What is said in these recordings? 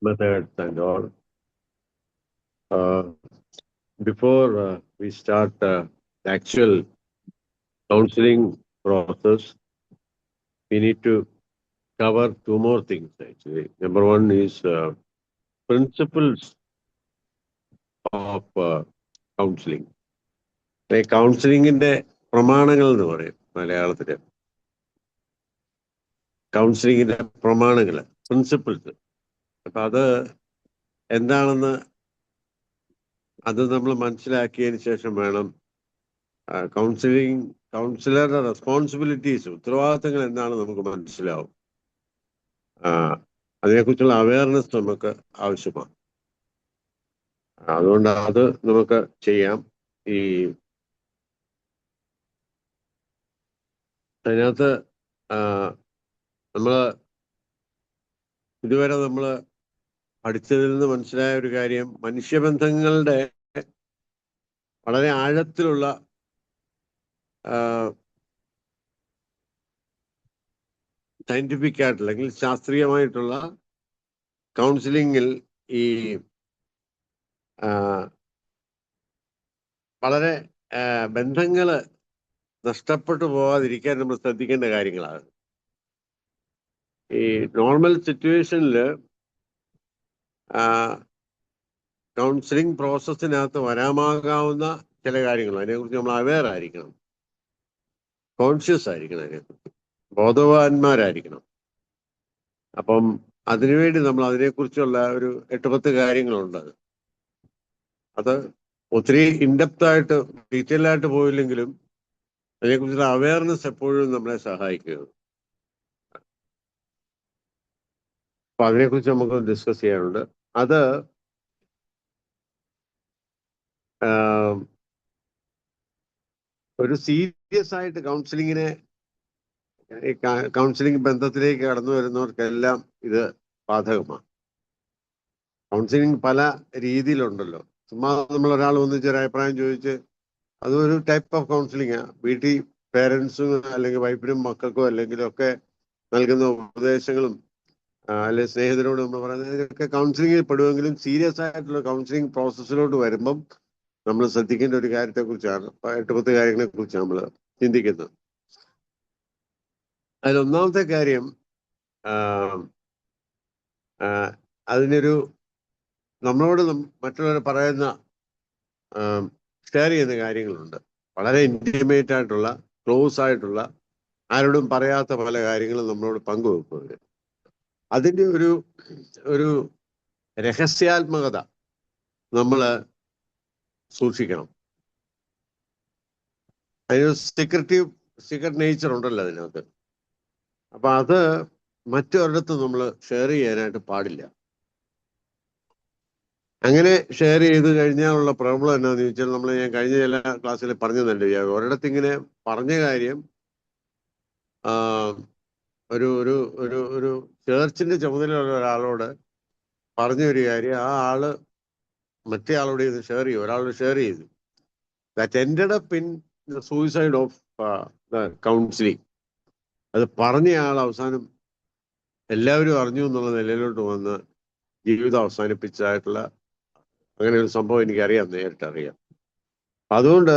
methods and all. Uh, before we start the actual counseling process, we need to cover two more things actually. Number one is principles of counseling. കൗൺസിലിങ്ങിന്റെ പ്രമാണങ്ങൾ എന്ന് പറയും മലയാളത്തില്. കൗൺസിലിങ്ങിന്റെ പ്രമാണങ്ങൾ, principles. അപ്പൊ അത് എന്താണെന്ന് അത് നമ്മൾ മനസ്സിലാക്കിയതിന് ശേഷം വേണം കൗൺസിലറുടെ റെസ്പോൺസിബിലിറ്റീസ്, ഉത്തരവാദിത്തങ്ങൾ എന്താണെന്ന് നമുക്ക് മനസ്സിലാവും. അതിനെക്കുറിച്ചുള്ള അവയർനെസ് നമുക്ക് ആവശ്യമാണ്. അതുകൊണ്ട് അത് നമുക്ക് ചെയ്യാം. ഈ അതിനകത്ത് ഇതുവരെ നമ്മൾ പഠിച്ചതിൽ നിന്ന് മനസ്സിലായ ഒരു കാര്യം, മനുഷ്യബന്ധങ്ങളുടെ വളരെ ആഴത്തിലുള്ള സയന്റിഫിക് ആയിട്ടുള്ള അല്ലെങ്കിൽ ശാസ്ത്രീയമായിട്ടുള്ള കൗൺസിലിങ്ങിൽ ഈ വളരെ ബന്ധങ്ങള് നഷ്ടപ്പെട്ടു പോകാതിരിക്കാൻ നമ്മൾ ശ്രദ്ധിക്കേണ്ട കാര്യങ്ങളാണ്. ഈ നോർമൽ സിറ്റുവേഷനിൽ കൗൺസിലിംഗ് പ്രോസസ്സിനകത്ത് വരാമാകാവുന്ന ചില കാര്യങ്ങൾ, അതിനെക്കുറിച്ച് നമ്മൾ അവെയർ ആയിരിക്കണം, കോൺഷ്യസ് ആയിരിക്കണം, അതിനെക്കുറിച്ച് ബോധവാന്മാരായിരിക്കണം. അപ്പം അതിനുവേണ്ടി നമ്മൾ അതിനെക്കുറിച്ചുള്ള ഒരു 8-10 കാര്യങ്ങളുണ്ട്. അത് ഒത്തിരി ഇൻഡെപ്ത് ആയിട്ട് ഡീറ്റെയിൽ ആയിട്ട് പോയില്ലെങ്കിലും അതിനെക്കുറിച്ചുള്ള അവയർനെസ് എപ്പോഴും നമ്മളെ സഹായിക്കുക. അപ്പൊ അതിനെക്കുറിച്ച് നമുക്ക് ഡിസ്കസ് ചെയ്യാനുണ്ട്. അത് ഒരു സീരിയസ് ആയിട്ട് കൗൺസിലിംഗ് ബന്ധത്തിലേക്ക് കടന്നു വരുന്നവർക്കെല്ലാം ഇത് ബാധകമാണ്. കൗൺസിലിംഗ് പല രീതിയിലുണ്ടല്ലോ. ചുമ്മാ നമ്മൾ ഒരാൾ ഒന്നിച്ച് ഒരു അഭിപ്രായം ചോദിച്ച് അതൊരു ടൈപ്പ് ഓഫ് കൗൺസിലിംഗാണ്. വീട്ടിൽ പേരൻസും അല്ലെങ്കിൽ വൈഫിനും മക്കൾക്കോ അല്ലെങ്കിലും ഒക്കെ നൽകുന്ന ഉപദേശങ്ങളും അല്ലെങ്കിൽ സ്നേഹിതരോട് നമ്മൾ പറയുന്നത് ഇതൊക്കെ കൗൺസിലിംഗിൽ പെടുമെങ്കിലും സീരിയസ് ആയിട്ടുള്ള കൗൺസിലിംഗ് പ്രോസസ്സിലോട്ട് വരുമ്പം നമ്മൾ ശ്രദ്ധിക്കേണ്ട ഒരു കാര്യത്തെക്കുറിച്ചാണ്, 8-10 കാര്യങ്ങളെ കുറിച്ച് നമ്മൾ ചിന്തിക്കുന്നത്. അതിലൊന്നാമത്തെ കാര്യം, അതിനൊരു നമ്മളോട് മറ്റുള്ളവർ പറയുന്ന ഷെയർ ചെയ്യുന്ന കാര്യങ്ങളുണ്ട്. വളരെ ഇൻറ്റിമേറ്റ് ആയിട്ടുള്ള, ക്ലോസ് ആയിട്ടുള്ള, ആരോടും പറയാത്ത പല കാര്യങ്ങളും നമ്മളോട് പങ്കുവെക്കുക. അതിൻ്റെ ഒരു രഹസ്യാത്മകത നമ്മൾ സൂക്ഷിക്കണം. അതിനൊരു സീക്രട്ട് നേച്ചർ ഉണ്ടല്ലോ അതിനകത്ത്. അപ്പൊ അത് മറ്റൊരിടത്ത് നമ്മൾ ഷെയർ ചെയ്യാനായിട്ട് പാടില്ല. അങ്ങനെ ഷെയർ ചെയ്ത് കഴിഞ്ഞാലുള്ള പ്രോബ്ലം എന്നാന്ന് ചോദിച്ചാൽ, ഞാൻ കഴിഞ്ഞ ചില ക്ലാസ്സിൽ പറഞ്ഞതല്ലേ, ഒരിടത്ത് ഇങ്ങനെ പറഞ്ഞ കാര്യം ഒരു ഒരു ഒരു ഒരു ചേർച്ചിന്റെ ചുമതലയുള്ള ഒരാളോട് പറഞ്ഞ ഒരു കാര്യം ആ ആള് മറ്റേ ആളോട് ഇത് ഷെയർ ചെയ്യും, ഒരാളോട് ഷെയർ ചെയ്തു. That ended up in the suicide of the counselling. അത് പറഞ്ഞ ആൾ അവസാനം എല്ലാവരും അറിഞ്ഞു എന്നുള്ള നിലയിലോട്ട് വന്ന് ജീവിതം അവസാനിപ്പിച്ചതായിട്ടുള്ള അങ്ങനെ ഒരു സംഭവം എനിക്കറിയാം, നേരിട്ടറിയാം. അതുകൊണ്ട്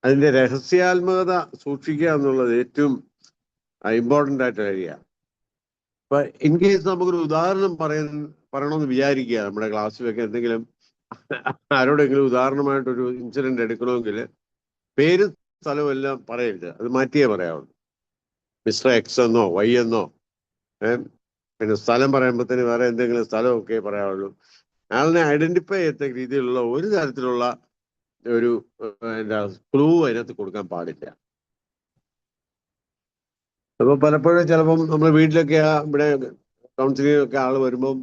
അതിന്റെ രഹസ്യാത്മകത സൂക്ഷിക്കുക എന്നുള്ളത് ഏറ്റവും ഇമ്പോർട്ടൻ്റ് ആയിട്ട് കാര്യമാണ്. ഇപ്പൊ ഇൻ കേസ് നമുക്കൊരു ഉദാഹരണം പറയണമെന്ന് വിചാരിക്കുക, നമ്മുടെ ക്ലാസ്സിലൊക്കെ എന്തെങ്കിലും ആരോടെങ്കിലും ഉദാഹരണമായിട്ടൊരു ഇൻസിഡന്റ് എടുക്കണമെങ്കിൽ പേര് സ്ഥലവും എല്ലാം പറയരുത്, അത് മാറ്റിയേ പറയാവുള്ളൂ. മിസ്റ്റർ എക്സ് എന്നോ വൈ എന്നോ, പിന്നെ സ്ഥലം പറയുമ്പോഴത്തേന് വേറെ എന്തെങ്കിലും സ്ഥലമൊക്കെ പറയാവുള്ളൂ. അയാളിനെ ഐഡന്റിഫൈ ചെയ്യത്തക്ക രീതിയിലുള്ള ഒരു തരത്തിലുള്ള ഒരു ക്ലൂ അതിനകത്ത് കൊടുക്കാൻ പാടില്ല. അപ്പൊ പലപ്പോഴും ചിലപ്പം നമ്മുടെ വീട്ടിലൊക്കെ ഇവിടെ കൗൺസിലിംഗ് ഒക്കെ ആള് വരുമ്പം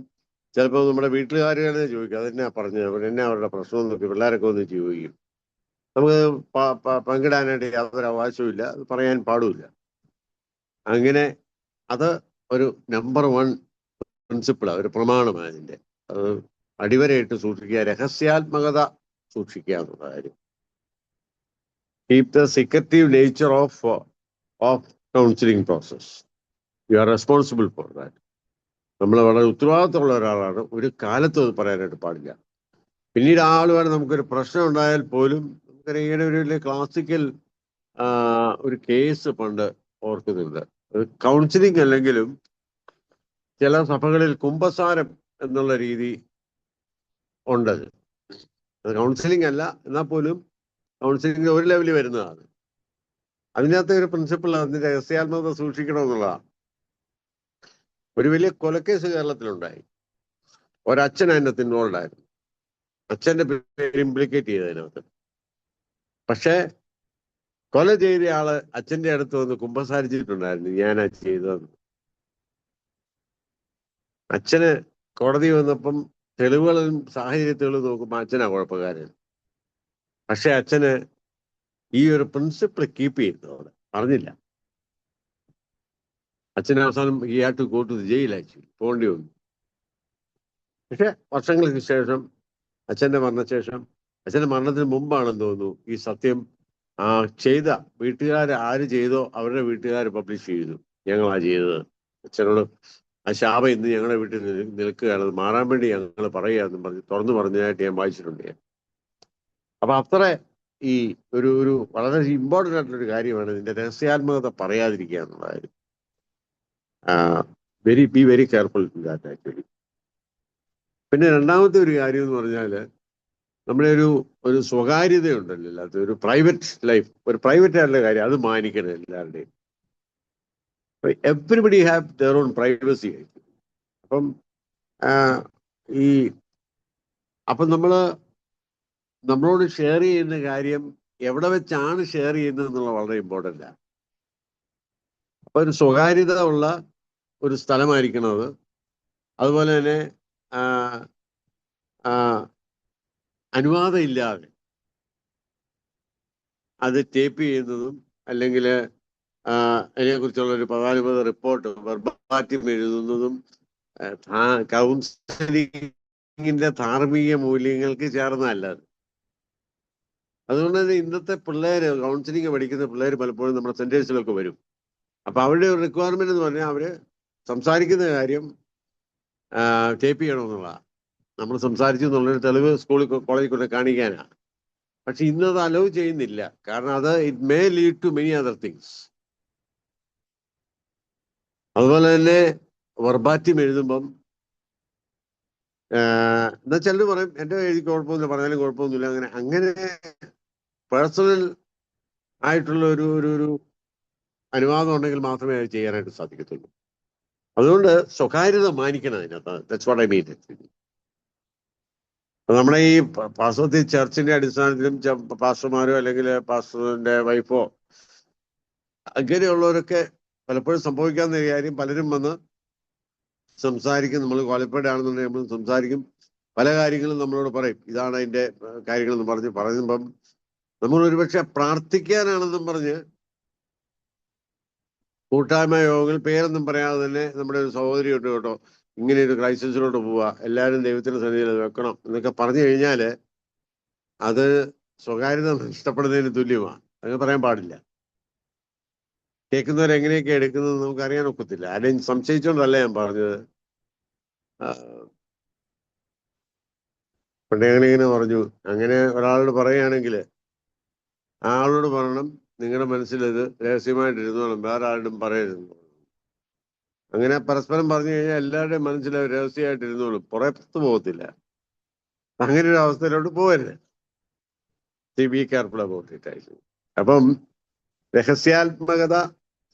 ചിലപ്പോൾ നമ്മുടെ വീട്ടുകാർ തന്നെ ചോദിക്കും, അതെന്നാ പറഞ്ഞത്, എന്നാ അവരുടെ പ്രശ്നം നോക്കി പിള്ളേരൊക്കെ ഒന്ന് ചോദിക്കും. നമുക്ക് പങ്കിടാനായിട്ട് യാതൊരു അവകാശവും ഇല്ല, അത് പറയാൻ പാടുമില്ല. അങ്ങനെ അത് ഒരു നമ്പർ 1 പ്രിൻസിപ്പിളാണ്, ഒരു പ്രമാണമാണ് അതിന്റെ. അത് അടിവരയിട്ട് സൂക്ഷിക്കുക, രഹസ്യാത്മകത സൂക്ഷിക്കുക എന്നുള്ള കാര്യം. Keep the secretive nature of counselling process. You are responsible for that. നമ്മൾ വളരെ ഉത്തരവാദിത്തമുള്ള ഒരാളാണ്. ഒരു കാലത്തും അത് പറയാനായിട്ട് പാടില്ല. പിന്നീട് ആ ആളുമായിട്ട് നമുക്കൊരു പ്രശ്നം ഉണ്ടായാൽ പോലും നമുക്കറിയാം, ഇങ്ങനെ ഒരു ക്ലാസിക്കൽ ഒരു കേസ് പണ്ട് ഓർക്കുന്നുണ്ട്. കൗൺസിലിംഗ് അല്ലെങ്കിലും ചില സഭകളിൽ കുമ്പസാരം എന്നുള്ള രീതി ഉണ്ട്. അത് കൗൺസിലിംഗ് അല്ല, എന്നാൽ പോലും കൗൺസിലിംഗ് ഒരു ലെവലിൽ വരുന്നതാണ്. അതിനകത്ത് ഒരു പ്രിൻസിപ്പിൾ അതിന്റെ രഹസ്യാത്മകത സൂക്ഷിക്കണമെന്നുള്ളതാണ്. ഒരു വലിയ കൊലക്കേസ് കേരളത്തിലുണ്ടായി. ഒരച്ഛൻ അതിനകത്ത് ഇൻവോൾവ് ആയിരുന്നു. അച്ഛന്റെ പേര് ഇംപ്ലിക്കേറ്റ് ചെയ്തതിനകത്ത്. പക്ഷേ കൊല ചെയ്ത ആള് അച്ഛന്റെ അടുത്ത് വന്ന് കുമ്പസാരിച്ചിട്ടുണ്ടായിരുന്നു, ഞാനാ ചെയ്തതെന്ന്. അച്ഛന് കോടതി വന്നപ്പം തെളിവുകളും സാഹചര്യത്തുകളും നോക്കുമ്പോൾ അച്ഛനാ കുഴപ്പക്കാരൻ. പക്ഷെ അച്ഛന് ഈ ഒരു പ്രിൻസിപ്പിൾ കീപ്പ് ചെയ്യുന്നു, അവിടെ പറഞ്ഞില്ല. അച്ഛന് അവസാനം ഈ had to go to the jail, actually പോകേണ്ടി വന്നു. പക്ഷെ വർഷങ്ങൾക്ക് ശേഷം, അച്ഛന്റെ മരണശേഷം, അച്ഛന്റെ മരണത്തിന് മുമ്പാണെന്ന് തോന്നുന്നു, ഈ സത്യം ചെയ്ത വീട്ടുകാർ ആര് ചെയ്തോ അവരുടെ വീട്ടുകാർ പബ്ലിഷ് ചെയ്തു, ഞങ്ങളാ ചെയ്തത്. അച്ഛനോട് ആ ശാപം ഇന്ന് ഞങ്ങളുടെ വീട്ടിൽ നിൽക്കുകയാണ്, അത് മാറാൻ വേണ്ടി ഞങ്ങൾ പറയുകയെന്നും പറഞ്ഞ് തുറന്നു പറഞ്ഞതായിട്ട് ഞാൻ വായിച്ചിട്ടുണ്ട്. അപ്പൊ അത്ര ഈ ഒരു വളരെ ഇമ്പോർട്ടൻ്റ് ആയിട്ടുള്ളൊരു കാര്യമാണ് ഇതിന്റെ രഹസ്യാത്മകത പറയാതിരിക്കുക എന്നുള്ള കാര്യം. Be very careful to that actually. പിന്നെ രണ്ടാമത്തെ ഒരു കാര്യം എന്ന് പറഞ്ഞാല് നമ്മുടെ ഒരു സ്വകാര്യതയുണ്ടല്ലോ, അല്ലാത്ത ഒരു പ്രൈവറ്റ് ലൈഫ്, ഒരു പ്രൈവറ്റ് ആയിട്ടുള്ള കാര്യം, അത് മാനിക്കണം എല്ലാവരുടെയും. Everybody have their own privacy. അപ്പം അപ്പം നമ്മളോട് ഷെയർ ചെയ്യുന്ന കാര്യം എവിടെ വെച്ചാണ് ഷെയർ ചെയ്യുന്നത് എന്നുള്ള വളരെ ഇമ്പോർട്ടൻ്റ് ആണ്. അപ്പൊ ഒരു സ്വകാര്യത ഉള്ള ഒരു സ്ഥലമായിരിക്കണം അത്. അതുപോലെ തന്നെ അനുവാദം ഇല്ലാതെ അത് ടേപ്പ് ചെയ്യുന്നതും അല്ലെങ്കിൽ അതിനെക്കുറിച്ചുള്ള ഒരു പദാനുപത റിപ്പോർട്ട് വെർബാറ്റിം എഴുതുന്നതും കൗൺസിലിങ്ങിന്റെ ധാർമ്മിക മൂല്യങ്ങൾക്ക് ചേർന്നതല്ല. അതുകൊണ്ട് തന്നെ ഇന്നത്തെ പിള്ളേര്, കൗൺസിലിംഗ് പഠിക്കുന്ന പിള്ളേർ പലപ്പോഴും നമ്മുടെ സെന്റേഴ്സിലൊക്കെ വരും. അപ്പൊ അവരുടെ ഒരു റിക്വയർമെന്റ് എന്ന് പറഞ്ഞാൽ അവര് സംസാരിക്കുന്ന കാര്യം ടേപ്പ് ചെയ്യണമെന്നുള്ളതാണ്. നമ്മൾ സംസാരിച്ചു എന്നുള്ളൊരു തെളിവ് സ്കൂളിൽ കോളേജിൽ കൊണ്ട് കാണിക്കാനാണ്. പക്ഷെ ഇന്നത് അലോ ചെയ്യുന്നില്ല. കാരണം അത് it may lead to many other things. അതുപോലെ തന്നെ വെർബാറ്റിം എഴുതുമ്പം എന്നാ ചിലർ പറയും എൻ്റെ എഴുതി കുഴപ്പമൊന്നുമില്ല, പറഞ്ഞാലും കുഴപ്പമൊന്നുമില്ല. അങ്ങനെ പേഴ്സണൽ ആയിട്ടുള്ള ഒരു അനുവാദം ഉണ്ടെങ്കിൽ മാത്രമേ അത് ചെയ്യാനായിട്ട് സാധിക്കത്തുള്ളൂ. അതുകൊണ്ട് സ്വകാര്യത മാനിക്കണം അതിനകത്ത്. That's what I mean. നമ്മുടെ ഈ പാർശ്വത്തിൽ ചർച്ചിന്റെ അടിസ്ഥാനത്തിലും പാസ്റ്റർമാരോ അല്ലെങ്കിൽ പാസ്റ്ററിന്റെ വൈഫോ അങ്ങനെയുള്ളവരൊക്കെ പലപ്പോഴും സംഭവിക്കാവുന്ന കാര്യം, പലരും വന്ന് സംസാരിക്കും. നമ്മൾ ക്വാളിഫൈഡ് ആണെന്നുണ്ടെങ്കിൽ നമ്മൾ സംസാരിക്കും, പല കാര്യങ്ങളും നമ്മളോട് പറയും, ഇതാണ് അതിന്റെ കാര്യങ്ങളെന്ന് പറയുമ്പം നമ്മൾ ഒരുപക്ഷെ പ്രാർത്ഥിക്കാനാണെന്നും പറഞ്ഞ് കൂട്ടായ്മ യോഗങ്ങൾ പേരൊന്നും പറയാതെ തന്നെ നമ്മുടെ ഒരു സഹോദരി ഉണ്ട് കേട്ടോ, ഇങ്ങനെ ഒരു ക്രൈസിസിലോട്ട് പോവുക, എല്ലാവരും ദൈവത്തിന്റെ സന്നിധിയിൽ അത് വെക്കണം എന്നൊക്കെ പറഞ്ഞു കഴിഞ്ഞാല് അത് സ്വകാര്യത നഷ്ടപ്പെടുന്നതിന് തുല്യമാണ്. അങ്ങനെ പറയാൻ പാടില്ല. കേൾക്കുന്നവർ എങ്ങനെയൊക്കെ എടുക്കുന്നത് നമുക്ക് അറിയാൻ ഒക്കത്തില്ല. ആരെയും സംശയിച്ചോണ്ടല്ല ഞാൻ പറഞ്ഞത്. പണ്ട് ഞങ്ങളിങ്ങനെ പറഞ്ഞു, അങ്ങനെ ഒരാളോട് പറയുകയാണെങ്കിൽ ആ ആളോട് പറയണം, നിങ്ങളുടെ മനസ്സിലത് രഹസ്യമായിട്ടിരുന്നോണം, വേറെ ആരോടും പറയരുത്. അങ്ങനെ പരസ്പരം പറഞ്ഞു കഴിഞ്ഞാൽ എല്ലാവരുടെയും മനസ്സിൽ രഹസ്യമായിട്ടിരുന്നോളും, പുറത്തു പോകത്തില്ല. അങ്ങനെ ഒരു അവസ്ഥയിലോട്ട് പോകരുത്. ബി കെയർഫുൾ അബൌട്ട് ഇറ്റ് ആയിരുന്നു. അപ്പം രഹസ്യാത്മകത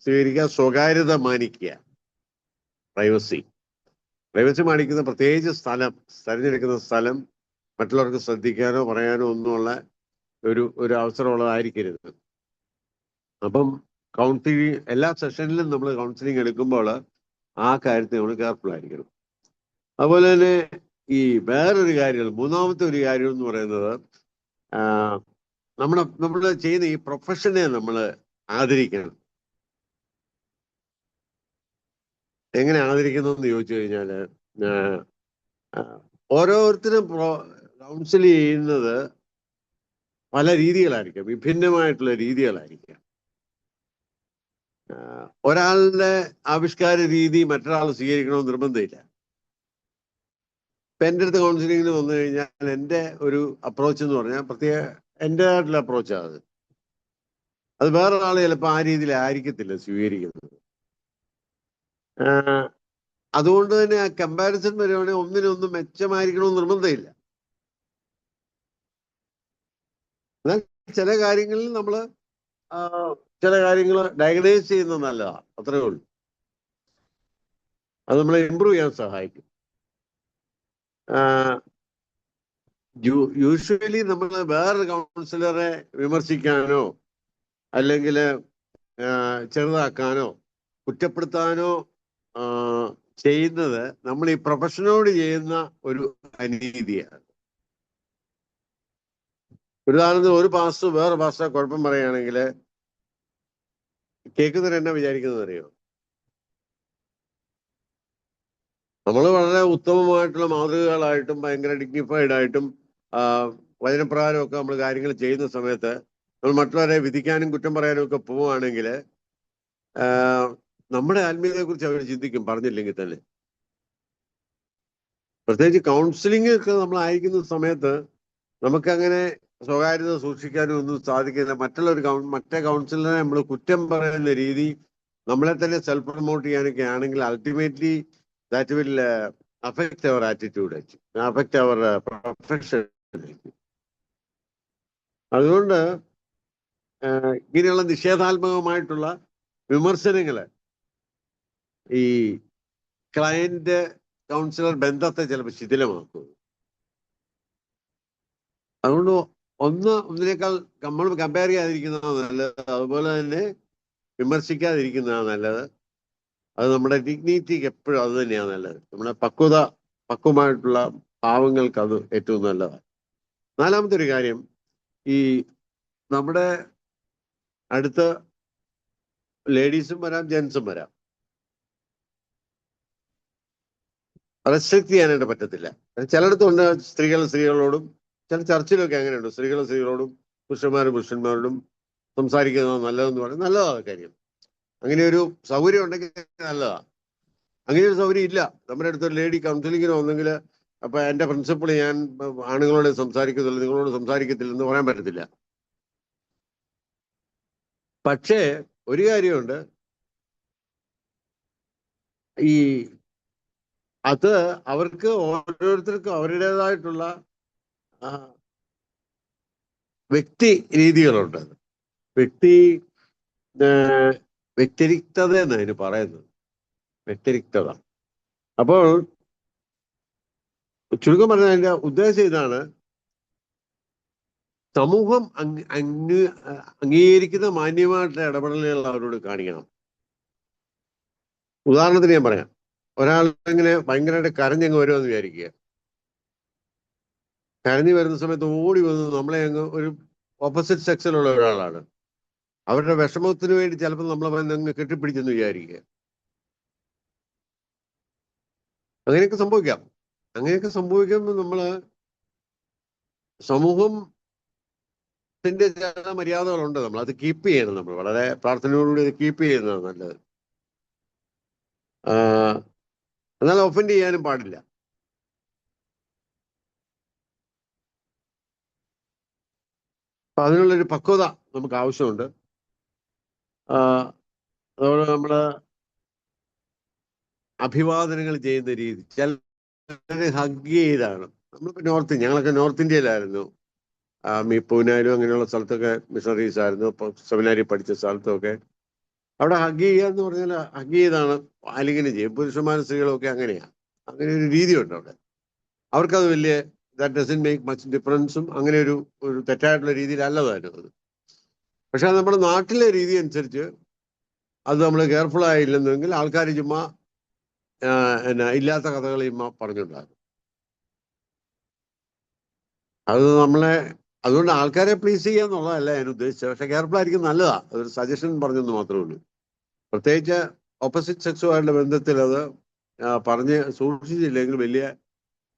സ്വീകരിക്കുക, സ്വകാര്യത മാനിക്കുക, പ്രൈവസി മാനിക്കുന്ന പ്രത്യേകിച്ച് തെരഞ്ഞെടുക്കുന്ന സ്ഥലം മറ്റുള്ളവർക്ക് ശ്രദ്ധിക്കാനോ പറയാനോ ഒന്നുമുള്ള ഒരു അവസരമുള്ളതായിരിക്കരുത്. അപ്പം കൗൺസിലിംഗ് എല്ലാ സെഷനിലും നമ്മൾ കൗൺസിലിംഗ് എടുക്കുമ്പോൾ ആ കാര്യത്തിൽ നമ്മൾ കെയർഫുൾ ആയിരിക്കണം. അതുപോലെ തന്നെ ഈ വേറൊരു കാര്യം, മൂന്നാമത്തെ ഒരു കാര്യം എന്ന് പറയുന്നത്, നമ്മൾ ചെയ്യുന്ന ഈ പ്രൊഫഷനെ നമ്മൾ ആദരിക്കണം. എങ്ങനെ ആദരിക്കുന്നു എന്ന് ചോദിച്ചു കഴിഞ്ഞാല്, ഓരോരുത്തരും കൗൺസിൽ ചെയ്യുന്നത് പല രീതികളായിരിക്കാം, വിഭിന്നമായിട്ടുള്ള രീതികളായിരിക്കാം. ഒരാളുടെ ആവിഷ്കാര രീതി മറ്റൊരാൾ സ്വീകരിക്കണമെന്ന് നിർബന്ധമില്ല. ഇപ്പം എൻ്റെ അടുത്ത് കൗൺസിലിങ്ങിന് വന്നു കഴിഞ്ഞാൽ എൻ്റെ ഒരു അപ്രോച്ച് എന്ന് പറഞ്ഞാൽ പ്രത്യേക എൻ്റെതായിട്ടുള്ള അപ്രോച്ചാണ് അത്. അത് വേറൊരാൾ ചിലപ്പോൾ ആ രീതിയിൽ ആയിരിക്കത്തില്ല സ്വീകരിക്കുന്നത്. അതുകൊണ്ട് തന്നെ ആ കമ്പാരിസൺ വരുവാണെങ്കിൽ ഒന്നിനൊന്നും മെച്ചമായിരിക്കണമെന്ന് നിർബന്ധമില്ല. എന്നാൽ ചില കാര്യങ്ങളിൽ നമ്മൾ ചില കാര്യങ്ങൾ ഡയഗ്നൈസ് ചെയ്യുന്നത് നല്ലതാണ്, അത്രേ ഉള്ളൂ. അത് നമ്മളെ ഇമ്പ്രൂവ് ചെയ്യാൻ സഹായിക്കും. യൂഷ്വലി നമ്മൾ വേറൊരു കൗൺസിലറെ വിമർശിക്കാനോ അല്ലെങ്കിൽ ചെറുതാക്കാനോ കുറ്റപ്പെടുത്താനോ ചെയ്യുന്നത് നമ്മൾ ഈ പ്രൊഫഷനോട് ചെയ്യുന്ന ഒരു അനീതിയാണ്. ഉദാഹരണത്തിന് ഒരു പാസ്റ്റർ വേറെ പാസ്റ്റർ കുഴപ്പം പറയുകയാണെങ്കിൽ കേൾക്കുന്നവർ എന്നാ വിചാരിക്കുന്നത് അറിയോ? നമ്മൾ വളരെ ഉത്തമമായിട്ടുള്ള മാതൃകകളായിട്ടും ഭയങ്കര ഡിഗ്നിഫൈഡ് ആയിട്ടും വചനപ്രകാരമൊക്കെ നമ്മൾ കാര്യങ്ങൾ ചെയ്യുന്ന സമയത്ത് നമ്മൾ മറ്റുള്ളവരെ വിധിക്കാനും കുറ്റം പറയാനും ഒക്കെ പോവുകയാണെങ്കിൽ നമ്മുടെ ആത്മീയതയെ കുറിച്ച് അവർ ചിന്തിക്കും, പറഞ്ഞില്ലെങ്കിൽ തന്നെ. പ്രത്യേകിച്ച് കൗൺസിലിംഗ് ഒക്കെ നമ്മൾ അയക്കുന്ന സമയത്ത് നമുക്കങ്ങനെ സ്വകാര്യത സൂക്ഷിക്കാനും ഒന്നും സാധിക്കില്ല. മറ്റേ കൗൺസിലറെ നമ്മൾ കുറ്റം പറയുന്ന രീതി നമ്മളെ തന്നെ സെൽഫ് പ്രൊമോട്ട് ചെയ്യാനൊക്കെ ആണെങ്കിൽ ultimately that will affect our attitude, affect our profession. അതുകൊണ്ട് ഇങ്ങനെയുള്ള നിഷേധാത്മകമായിട്ടുള്ള വിമർശനങ്ങള് ഈ ക്ലയന്റ് കൗൺസിലർ ബന്ധത്തെ ചിലപ്പോൾ ശിഥിലമാക്കും. അതുകൊണ്ട് ഒന്നിനേക്കാൾ നമ്മൾ കമ്പയർ ചെയ്യാതിരിക്കുന്നതാണ് നല്ലത്. അതുപോലെ തന്നെ വിമർശിക്കാതിരിക്കുന്നതാണ് നല്ലത്. അത് നമ്മുടെ ഡിഗ്നിറ്റിക്ക് എപ്പോഴും അത് തന്നെയാണ് നല്ലത്. നമ്മുടെ പക്വമായിട്ടുള്ള ഭാവങ്ങൾക്ക് അത് ഏറ്റവും നല്ലതാണ്. നാലാമത്തെ ഒരു കാര്യം, ഈ നമ്മുടെ അടുത്ത് ലേഡീസും വരാം ജെൻസും വരാം. റെസ്ട്രിക്ട് ചെയ്യാനായിട്ട് പറ്റത്തില്ല. ചിലയിടത്തുണ്ട് സ്ത്രീകളോടും, ചില ചർച്ചിലൊക്കെ അങ്ങനെയുണ്ട്, സ്ത്രീകളോടും പുരുഷന്മാരോടും സംസാരിക്കുന്നത് നല്ലതെന്ന് പറയും. നല്ലതാണ് കാര്യം. അങ്ങനെ ഒരു സൗകര്യം ഉണ്ടെങ്കിൽ നല്ലതാണ്. അങ്ങനെ ഒരു സൗകര്യം ഇല്ല. നമ്മുടെ അടുത്തൊരു ലേഡി കൗൺസിലിങ്ങിന് വന്നെങ്കിൽ അപ്പൊ എൻ്റെ പ്രിൻസിപ്പിൾ ഞാൻ ആണുങ്ങളോട് സംസാരിക്കത്തില്ല, നിങ്ങളോട് സംസാരിക്കത്തില്ലെന്ന് പറയാൻ പറ്റത്തില്ല. പക്ഷേ ഒരു കാര്യമുണ്ട്, ഈ അത് അവർക്ക് ഓരോരുത്തർക്കും അവരുടേതായിട്ടുള്ള വ്യക്തി രീതികളുണ്ട്. വ്യക്തിരിക്തത എന്ന് അതിന് പറയുന്നത്, വ്യക്തിരിക്തത. അപ്പോൾ ചുരുക്കം പറഞ്ഞ അതിന്റെ ഉദ്ദേശം ഇതാണ്, സമൂഹം അംഗീകരിക്കുന്ന മാന്യമായിട്ടുള്ള ഇടപെടലുകൾ അവരോട് കാണിക്കണം. ഉദാഹരണത്തിന് ഞാൻ പറയാം, ഒരാളിങ്ങനെ ഭയങ്കരമായിട്ട് കരഞ്ഞങ്ങ് വരുമെന്ന് വിചാരിക്കുക. കരഞ്ഞു വരുന്ന സമയത്ത് ഓടി വന്ന് നമ്മളെ അങ്ങ്, ഒരു ഓപ്പോസിറ്റ് സെക്സിലുള്ള ഒരാളാണ്, അവരുടെ വിഷമത്തിന് വേണ്ടി ചിലപ്പോൾ നമ്മളെ അങ്ങ് കെട്ടിപ്പിടിച്ചെന്ന് വിചാരിക്കുക. അങ്ങനെയൊക്കെ സംഭവിക്കാം. അങ്ങനെയൊക്കെ സംഭവിക്കുമ്പോൾ നമ്മള് സമൂഹത്തിന്റെ ചില മര്യാദകളുണ്ട്, നമ്മൾ അത് കീപ്പ് ചെയ്യണം. നമ്മൾ വളരെ പ്രാർത്ഥനയോടുകൂടി അത് കീപ്പ് ചെയ്യുന്നതാണ് നല്ലത്. എന്നാൽ ഒഫൻഡ് ചെയ്യാനും പാടില്ല. അപ്പൊ അതിനുള്ളൊരു പക്വത നമുക്ക് ആവശ്യമുണ്ട്. അതുപോലെ നമ്മള് അഭിവാദനങ്ങൾ ചെയ്യുന്ന രീതി, ചിലര് ഹഗ് ചെയ്താണ്. നമ്മളിപ്പോ ഞങ്ങളൊക്കെ നോർത്ത് ഇന്ത്യയിലായിരുന്നു, പൂനാലും അങ്ങനെയുള്ള സ്ഥലത്തൊക്കെ മിഷണറീസ് ആയിരുന്നു. ഇപ്പൊ സെമിനാരി പഠിച്ച സ്ഥലത്തൊക്കെ അവിടെ ഹഗ് ചെയ്യുക എന്ന് പറഞ്ഞാൽ ഹഗ് ചെയ്താണ് ആലിംഗനം ചെയ്യും. പുരുഷന്മാരും സ്ത്രീകളും ഒക്കെ അങ്ങനെയാണ്. അങ്ങനെ ഒരു രീതിയുണ്ട് അവിടെ. അവർക്കത് വലിയ ദാറ്റ് ഡസൻറ്റ് മേക്ക് മച്ച് ഡിഫറൻസും അങ്ങനെ ഒരു തെറ്റായിട്ടുള്ള രീതിയിലല്ല താനും. പക്ഷെ നമ്മുടെ നാട്ടിലെ രീതി അനുസരിച്ച് അത് നമ്മൾ കെയർഫുൾ ആയില്ലെന്നെങ്കിൽ ആൾക്കാർ ചുമ്മാ ഇല്ലാത്ത കഥകൾ ചുമ്മാ പറഞ്ഞുണ്ടാകും. അത് അതുകൊണ്ട് ആൾക്കാരെ പ്ലീസ് ചെയ്യുക എന്നുള്ളതല്ല ഞാൻ ഉദ്ദേശിച്ചത്. പക്ഷെ കെയർഫുൾ ആയിരിക്കും നല്ലതാണ്. അതൊരു സജഷൻ പറഞ്ഞെന്ന് മാത്രമേ ഉള്ളൂ. പ്രത്യേകിച്ച് ഓപ്പോസിറ്റ് സെക്സുമായിട്ടുള്ള ബന്ധത്തിൽ അത് പറഞ്ഞ് സൂക്ഷിച്ചില്ലെങ്കിൽ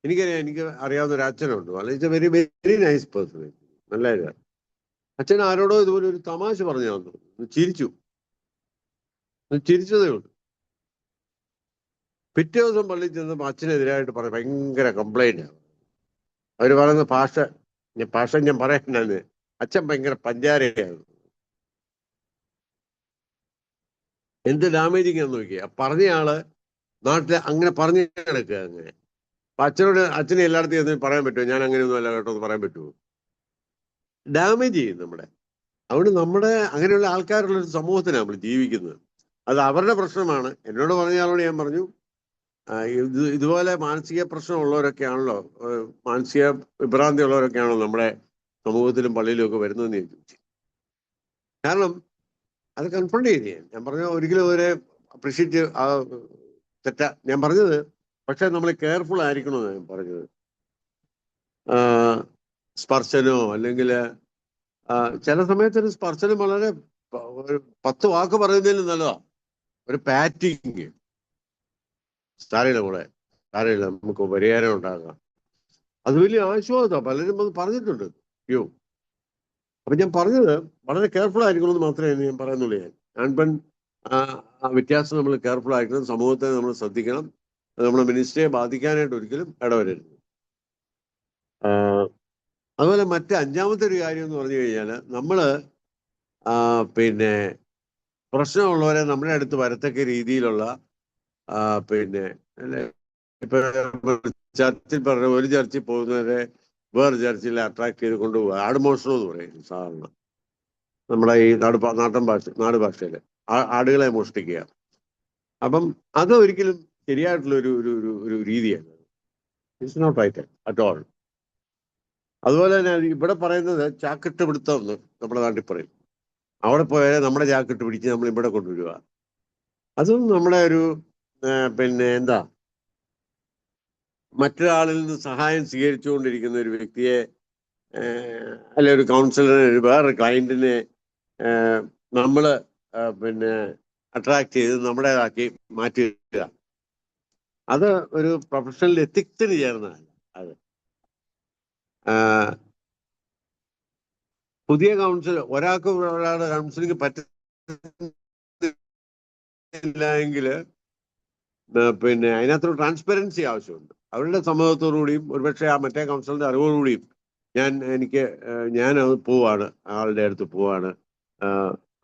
എനിക്ക് അറിയാവുന്ന ഒരു അച്ഛനുണ്ട്, വളരെ വെരി വെരി നൈസ് പേഴ്സൺ, നല്ല ഇതാണ്. അച്ഛൻ ആരോടോ ഇതുപോലെ ഒരു തമാശ പറഞ്ഞു തന്നു, ചിരിച്ചതേ ഉള്ളൂ. പിറ്റേ ദിവസം പള്ളിയിൽ ചെന്നപ്പോൾ അച്ഛനെതിരായിട്ട് പറയും ഭയങ്കര കംപ്ലൈന്റ്. അവർ പറയുന്ന ഭാഷ ഞാൻ പറയണ്ടെന്ന്, അച്ഛൻ ഭയങ്കര പഞ്ചാരയാണ്. എന്ത് ഡാമേജിങ് എന്ന് നോക്കിയാ പറഞ്ഞയാള് നാട്ടിൽ അങ്ങനെ പറഞ്ഞു കിടക്കുക. അങ്ങനെ അപ്പൊ അച്ഛനെ എല്ലായിടത്തും എന്ന് പറയാൻ പറ്റുമോ ഞാൻ അങ്ങനെയൊന്നും അല്ല കേട്ടോ എന്ന് പറയാൻ പറ്റുമോ? ഡാമേജ് ചെയ്യും നമ്മുടെ. അതുകൊണ്ട് നമ്മുടെ അങ്ങനെയുള്ള ആൾക്കാരുള്ള ഒരു സമൂഹത്തിനാണ് നമ്മൾ ജീവിക്കുന്നത്. അത് അവരുടെ പ്രശ്നമാണ്. എന്നോട് പറഞ്ഞ ആളോട് ഞാൻ പറഞ്ഞു, ഇതുപോലെ മാനസിക പ്രശ്നമുള്ളവരൊക്കെയാണല്ലോ, മാനസിക വിഭ്രാന്തി ഉള്ളവരൊക്കെയാണല്ലോ നമ്മുടെ സമൂഹത്തിലും പള്ളിയിലും ഒക്കെ വരുന്നതെന്ന് ഞാൻ ചോദിച്ചു. കാരണം അത് കൺഫ്രണ്ട് ചെയ്ത് ഞാൻ പറഞ്ഞു ഒരിക്കലും അവരെ അപ്രിഷ്യേറ്റ് തെറ്റാ ഞാൻ പറഞ്ഞത്. പക്ഷെ നമ്മൾ കെയർഫുൾ ആയിരിക്കണമെന്ന് ഞാൻ പറഞ്ഞത്. സ്പർശനോ അല്ലെങ്കിൽ ചില സമയത്ത് ഒരു സ്പർശനം വളരെ ഒരു 10 വാക്ക് പറയുന്നതിലും നല്ലതാ. ഒരു പാറ്റിങ് സാരയില്ല കൂടെ, സാരയില്ല, നമുക്ക് പരിഹാരം ഉണ്ടാകാം. അത് വലിയ ആശ്വാസമാണ്. പലരും അത് പറഞ്ഞിട്ടുണ്ട്. അയ്യോ, അപ്പൊ ഞാൻ പറഞ്ഞത് വളരെ കെയർഫുൾ ആയിരിക്കണമെന്ന് മാത്രമേ ഞാൻ പറയുന്നുള്ളൂ. ആൺപെൺ വ്യത്യാസം നമ്മൾ കെയർഫുൾ ആയിരിക്കണം. സമൂഹത്തെ നമ്മൾ ശ്രദ്ധിക്കണം. നമ്മുടെ മിനിസ്ട്രിയെ ബാധിക്കാനായിട്ട് ഒരിക്കലും ഇടവരരുത്. അതുപോലെ അഞ്ചാമത്തെ ഒരു കാര്യം എന്ന് പറഞ്ഞു കഴിഞ്ഞാൽ നമ്മള് പിന്നെ പ്രശ്നമുള്ളവരെ നമ്മുടെ അടുത്ത് വരത്തക്ക രീതിയിലുള്ള പിന്നെ ഇപ്പൊ ചർച്ചിൽ പറഞ്ഞ ഒരു ചർച്ചിൽ പോകുന്നവരെ വേറെ ചർച്ചിൽ അട്രാക്ട് ചെയ്ത് കൊണ്ടുപോകുക ആടുമോഷണം എന്ന് പറയും സാധാരണ നമ്മുടെ ഈ നാട് ഭാഷയില് ആടുകളെ മോഷ്ടിക്കുക. അപ്പം അത് ഒരിക്കലും ശരിയായിട്ടുള്ള ഒരു രീതിയല്ല. It's not right at all. അതുപോലെ തന്നെ ഇവിടെ പറയുന്നത് ചാക്കിട്ട് പിടുത്തം എന്ന് നമ്മുടെ നാട്ടിൽ പറയും. അവിടെ പോയാൽ നമ്മുടെ ചാക്കിട്ട് പിടിച്ച് നമ്മൾ ഇവിടെ കൊണ്ടുവരിക. അതും നമ്മുടെ ഒരു പിന്നെ എന്താ, മറ്റൊരാളിൽ നിന്ന് സഹായം സ്വീകരിച്ചുകൊണ്ടിരിക്കുന്ന ഒരു വ്യക്തിയെ അല്ലെ ഒരു കൗൺസിലറിനെ വേറൊരു ക്ലയന്റിനെ നമ്മള് പിന്നെ അട്രാക്ട് ചെയ്ത് നമ്മുടേതാക്കി മാറ്റുക. അത് ഒരു പ്രൊഫഷണൽ എത്തിക്സിന് ചേർന്നതല്ല. അത് പുതിയ ഒരാൾക്ക് ഒരാളുടെ കൗൺസിലിംഗ് പറ്റില്ല എങ്കിൽ പിന്നെ അതിനകത്തൊരു ട്രാൻസ്പെറൻസി ആവശ്യമുണ്ട്. അവരുടെ സമ്മതത്തോടുകൂടിയും ഒരുപക്ഷെ ആ മറ്റേ കൗൺസിലറിന്റെ അറിവോടുകൂടിയും ഞാൻ അത് പോവാണ്, ആളുടെ അടുത്ത് പോവാണ്.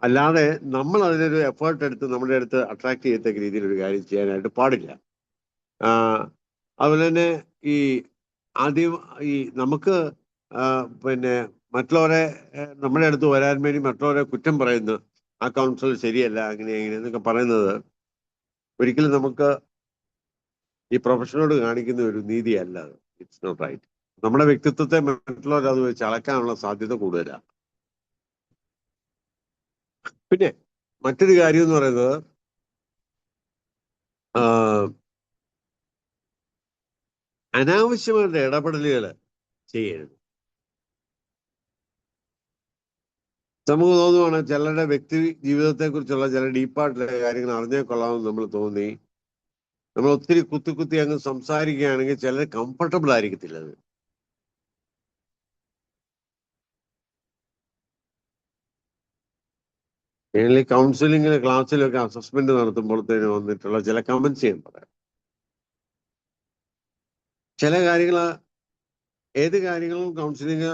അല്ലാതെ നമ്മൾ അതിനൊരു എഫേർട്ട് എടുത്ത് നമ്മുടെ അടുത്ത് അട്രാക്ട് ചെയ്യത്തക്ക രീതിയിൽ ഒരു കാര്യം ചെയ്യാനായിട്ട് പാടില്ല. അതുപോലെ തന്നെ നമുക്ക് പിന്നെ മറ്റുള്ളവരെ നമ്മുടെ അടുത്ത് വരാൻ വേണ്ടി മറ്റുള്ളവരെ കുറ്റം പറയുന്നു, ആ കൗൺസിലർ ശരിയല്ല, അങ്ങനെ എന്നൊക്കെ പറയുന്നത് ഒരിക്കലും നമുക്ക് ഈ പ്രൊഫഷനോട് കാണിക്കുന്ന ഒരു നീതിയല്ല. It's not right. നമ്മുടെ വ്യക്തിത്വത്തെ മറ്റുള്ളവർ അത് വെച്ച് അളക്കാനുള്ള സാധ്യത കൂടുതലാണ്. പിന്നെ മറ്റൊരു കാര്യം എന്ന് പറയുന്നത് അനാവശ്യമായിട്ട് ഇടപെടലുകൾ ചെയ്യരുത്. നമുക്ക് തോന്നുവാണ് ചിലരുടെ വ്യക്തി ജീവിതത്തെ കുറിച്ചുള്ള ചില ഡീപ്പായിട്ടുള്ള കാര്യങ്ങൾ അറിഞ്ഞേ കൊള്ളാമെന്ന് നമ്മൾ തോന്നി നമ്മൾ ഒത്തിരി കുത്തി അങ്ങ് സംസാരിക്കുകയാണെങ്കിൽ ചിലർ കംഫർട്ടബിൾ ആയിരിക്കത്തില്ല. അത് കൗൺസിലിങ്ങിന് ക്ലാസ്സിലൊക്കെ അസസ്മെന്റ് നടത്തുമ്പോഴത്തേന് വന്നിട്ടുള്ള ചില കമന്റ്സ് ഞാൻ പറയാം. ചില ഏത് കാര്യങ്ങളും കൗൺസിലിംഗ്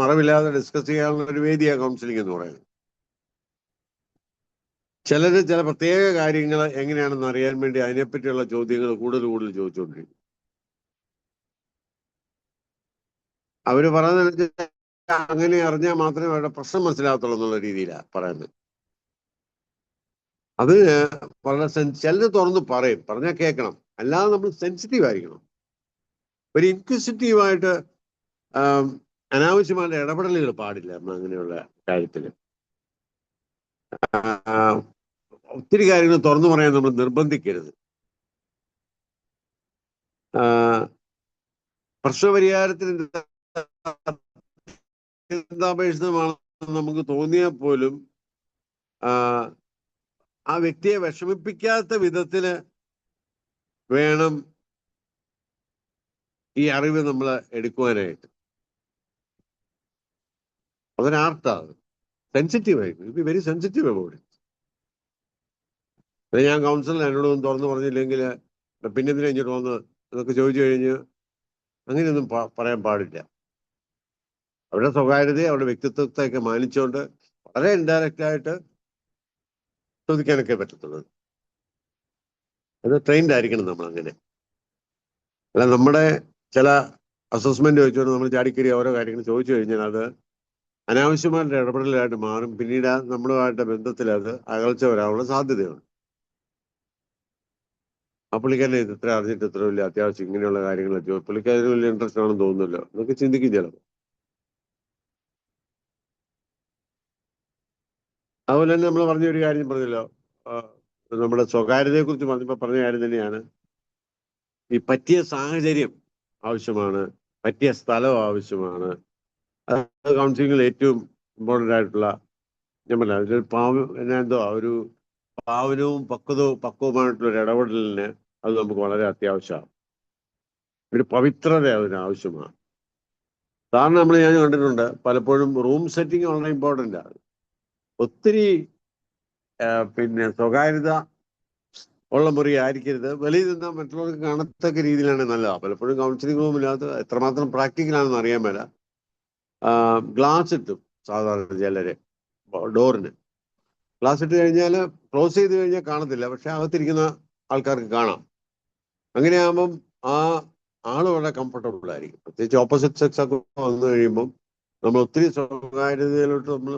മറവില്ലാതെ ഡിസ്കസ് ചെയ്യാനുള്ള ഒരു വേദിയാണ് കൗൺസിലിംഗ് എന്ന് പറയുന്നത്. ചില പ്രത്യേക കാര്യങ്ങൾ എങ്ങനെയാണെന്ന് അറിയാൻ വേണ്ടി അതിനെപ്പറ്റിയുള്ള ചോദ്യങ്ങൾ കൂടുതൽ ചോദിച്ചുകൊണ്ടിരിക്കും. അവര് പറയുന്നതനുസരിച്ച് അങ്ങനെ അറിഞ്ഞാൽ മാത്രമേ അവരുടെ പ്രശ്നം മനസ്സിലാകത്തുള്ളൂ എന്നുള്ള രീതിയിലാണ് പറയുന്നത്. അത് വളരെ ചിലര് തുറന്ന് പറയും, പറഞ്ഞാൽ കേൾക്കണം. അല്ലാതെ നമ്മൾ സെൻസിറ്റീവ് ആയിരിക്കണം. ഒരു ഇൻക്വിസിറ്റീവായിട്ട് അനാവശ്യമായ ഇടപെടലുകൾ പാടില്ല അങ്ങനെയുള്ള കാര്യത്തില്. ഒത്തിരി കാര്യങ്ങൾ തുറന്നു പറയാൻ നമ്മൾ നിർബന്ധിക്കരുത്. പ്രശ്നപരിഹാരത്തിന് ചിന്താപേക്ഷിതമാണെന്ന് നമുക്ക് തോന്നിയാൽ പോലും ആ വ്യക്തിയെ വിഷമിപ്പിക്കാത്ത വിധത്തില് വേണം ഈ അറിവ് നമ്മൾ എടുക്കുവാനായിട്ട്. അതൊരാർത്താണ്. സെൻസിറ്റീവ് ആയിരിക്കും. Be very sensitive about it. ഞാൻ കൗൺസിലർ എന്നോടൊന്നും തുറന്നു പറഞ്ഞില്ലെങ്കിൽ പിന്നെ എന്തിനാ ഇങ്ങോട്ട് വന്നത് എന്നൊക്കെ ചോദിച്ചു കഴിഞ്ഞ് അങ്ങനെയൊന്നും പറയാൻ പാടില്ല. അവരുടെ സ്വകാര്യതയെ അവരുടെ വ്യക്തിത്വത്തെയൊക്കെ മാനിച്ചുകൊണ്ട് വളരെ ഇൻഡയറക്റ്റ് ആയിട്ട് ചോദിക്കാനൊക്കെ പറ്റത്തുള്ളൂ. അത് ട്രെയിൻഡ് ആയിരിക്കണം നമ്മൾ അങ്ങനെ. അല്ല നമ്മുടെ ചില അസസ്മെന്റ് വെച്ചുകൊണ്ട് നമ്മൾ ചാടിക്കറി ഓരോ കാര്യങ്ങൾ ചോദിച്ചു കഴിഞ്ഞാൽ അത് അനാവശ്യമായിട്ട് ഇടപെടലായിട്ട് മാറും. പിന്നീട് നമ്മളുമായിട്ട് ബന്ധത്തിൽ അത് അകൽച്ച വരാനുള്ള സാധ്യതയുണ്ട്. ആ പുള്ളിക്കാരനെ ഇത് ഇത്ര അറിഞ്ഞിട്ട് ഇത്ര വലിയ അത്യാവശ്യം ഇങ്ങനെയുള്ള കാര്യങ്ങൾ പുള്ളിക്കാരന് വലിയ ഇൻട്രസ്റ്റ് ആണെന്ന് തോന്നുന്നല്ലോ എന്നൊക്കെ ചിന്തിക്കും ചിലപ്പോൾ. അതുപോലെ തന്നെ നമ്മൾ പറഞ്ഞ ഒരു കാര്യം പറഞ്ഞല്ലോ, നമ്മുടെ സ്വകാര്യതയെ കുറിച്ച് പറഞ്ഞ കാര്യം തന്നെയാണ്. ഈ പറ്റിയ സാഹചര്യം ആവശ്യമാണ്, പറ്റിയ സ്ഥലം ആവശ്യമാണ്. അത് കൗൺസിലിംഗിൽ ഏറ്റവും ഇമ്പോർട്ടൻ്റ് ആയിട്ടുള്ള, ഞാൻ പറഞ്ഞ ഒരു ഒരു പാവനവും പക്വവുമായിട്ടുള്ള ഒരു ഇടപെടലിന് അത് നമുക്ക് വളരെ അത്യാവശ്യമാണ്. ഒരു പവിത്രത അതിന് ആവശ്യമാണ്. സാധാരണ ഞാൻ കണ്ടിട്ടുണ്ട് പലപ്പോഴും റൂം സെറ്റിംഗ് വളരെ ഇമ്പോർട്ടൻ്റ് ആണ്. ഒത്തിരി സ്വകാര്യത ഉള്ള മുറി ആയിരിക്കരുത്. വെളിയിൽ നിന്ന് മറ്റുള്ളവർക്ക് കാണത്തക്ക രീതിയിലാണ് നല്ലതാണ്. പലപ്പോഴും കൗൺസിലിംഗ് റൂമിനകത്ത് എത്രമാത്രം പ്രാക്ടിക്കലാണെന്ന് അറിയാൻ മേല ഗ്ലാസ് ഇട്ടും സാധാരണ ചിലര് ഡോറിന് ഗ്ലാസ് ഇട്ട് കഴിഞ്ഞാൽ ക്ലോസ് ചെയ്ത് കഴിഞ്ഞാൽ കാണത്തില്ല, പക്ഷെ അകത്തിരിക്കുന്ന ആൾക്കാർക്ക് കാണാം. അങ്ങനെയാകുമ്പം ആ ആള് വളരെ കംഫർട്ടബിൾ ആയിരിക്കും. പ്രത്യേകിച്ച് ഓപ്പോസിറ്റ് സെക്സ് ഒക്കെ വന്നു കഴിയുമ്പം നമ്മൾ ഒത്തിരി സ്വകാര്യതയിലോട്ട് നമ്മൾ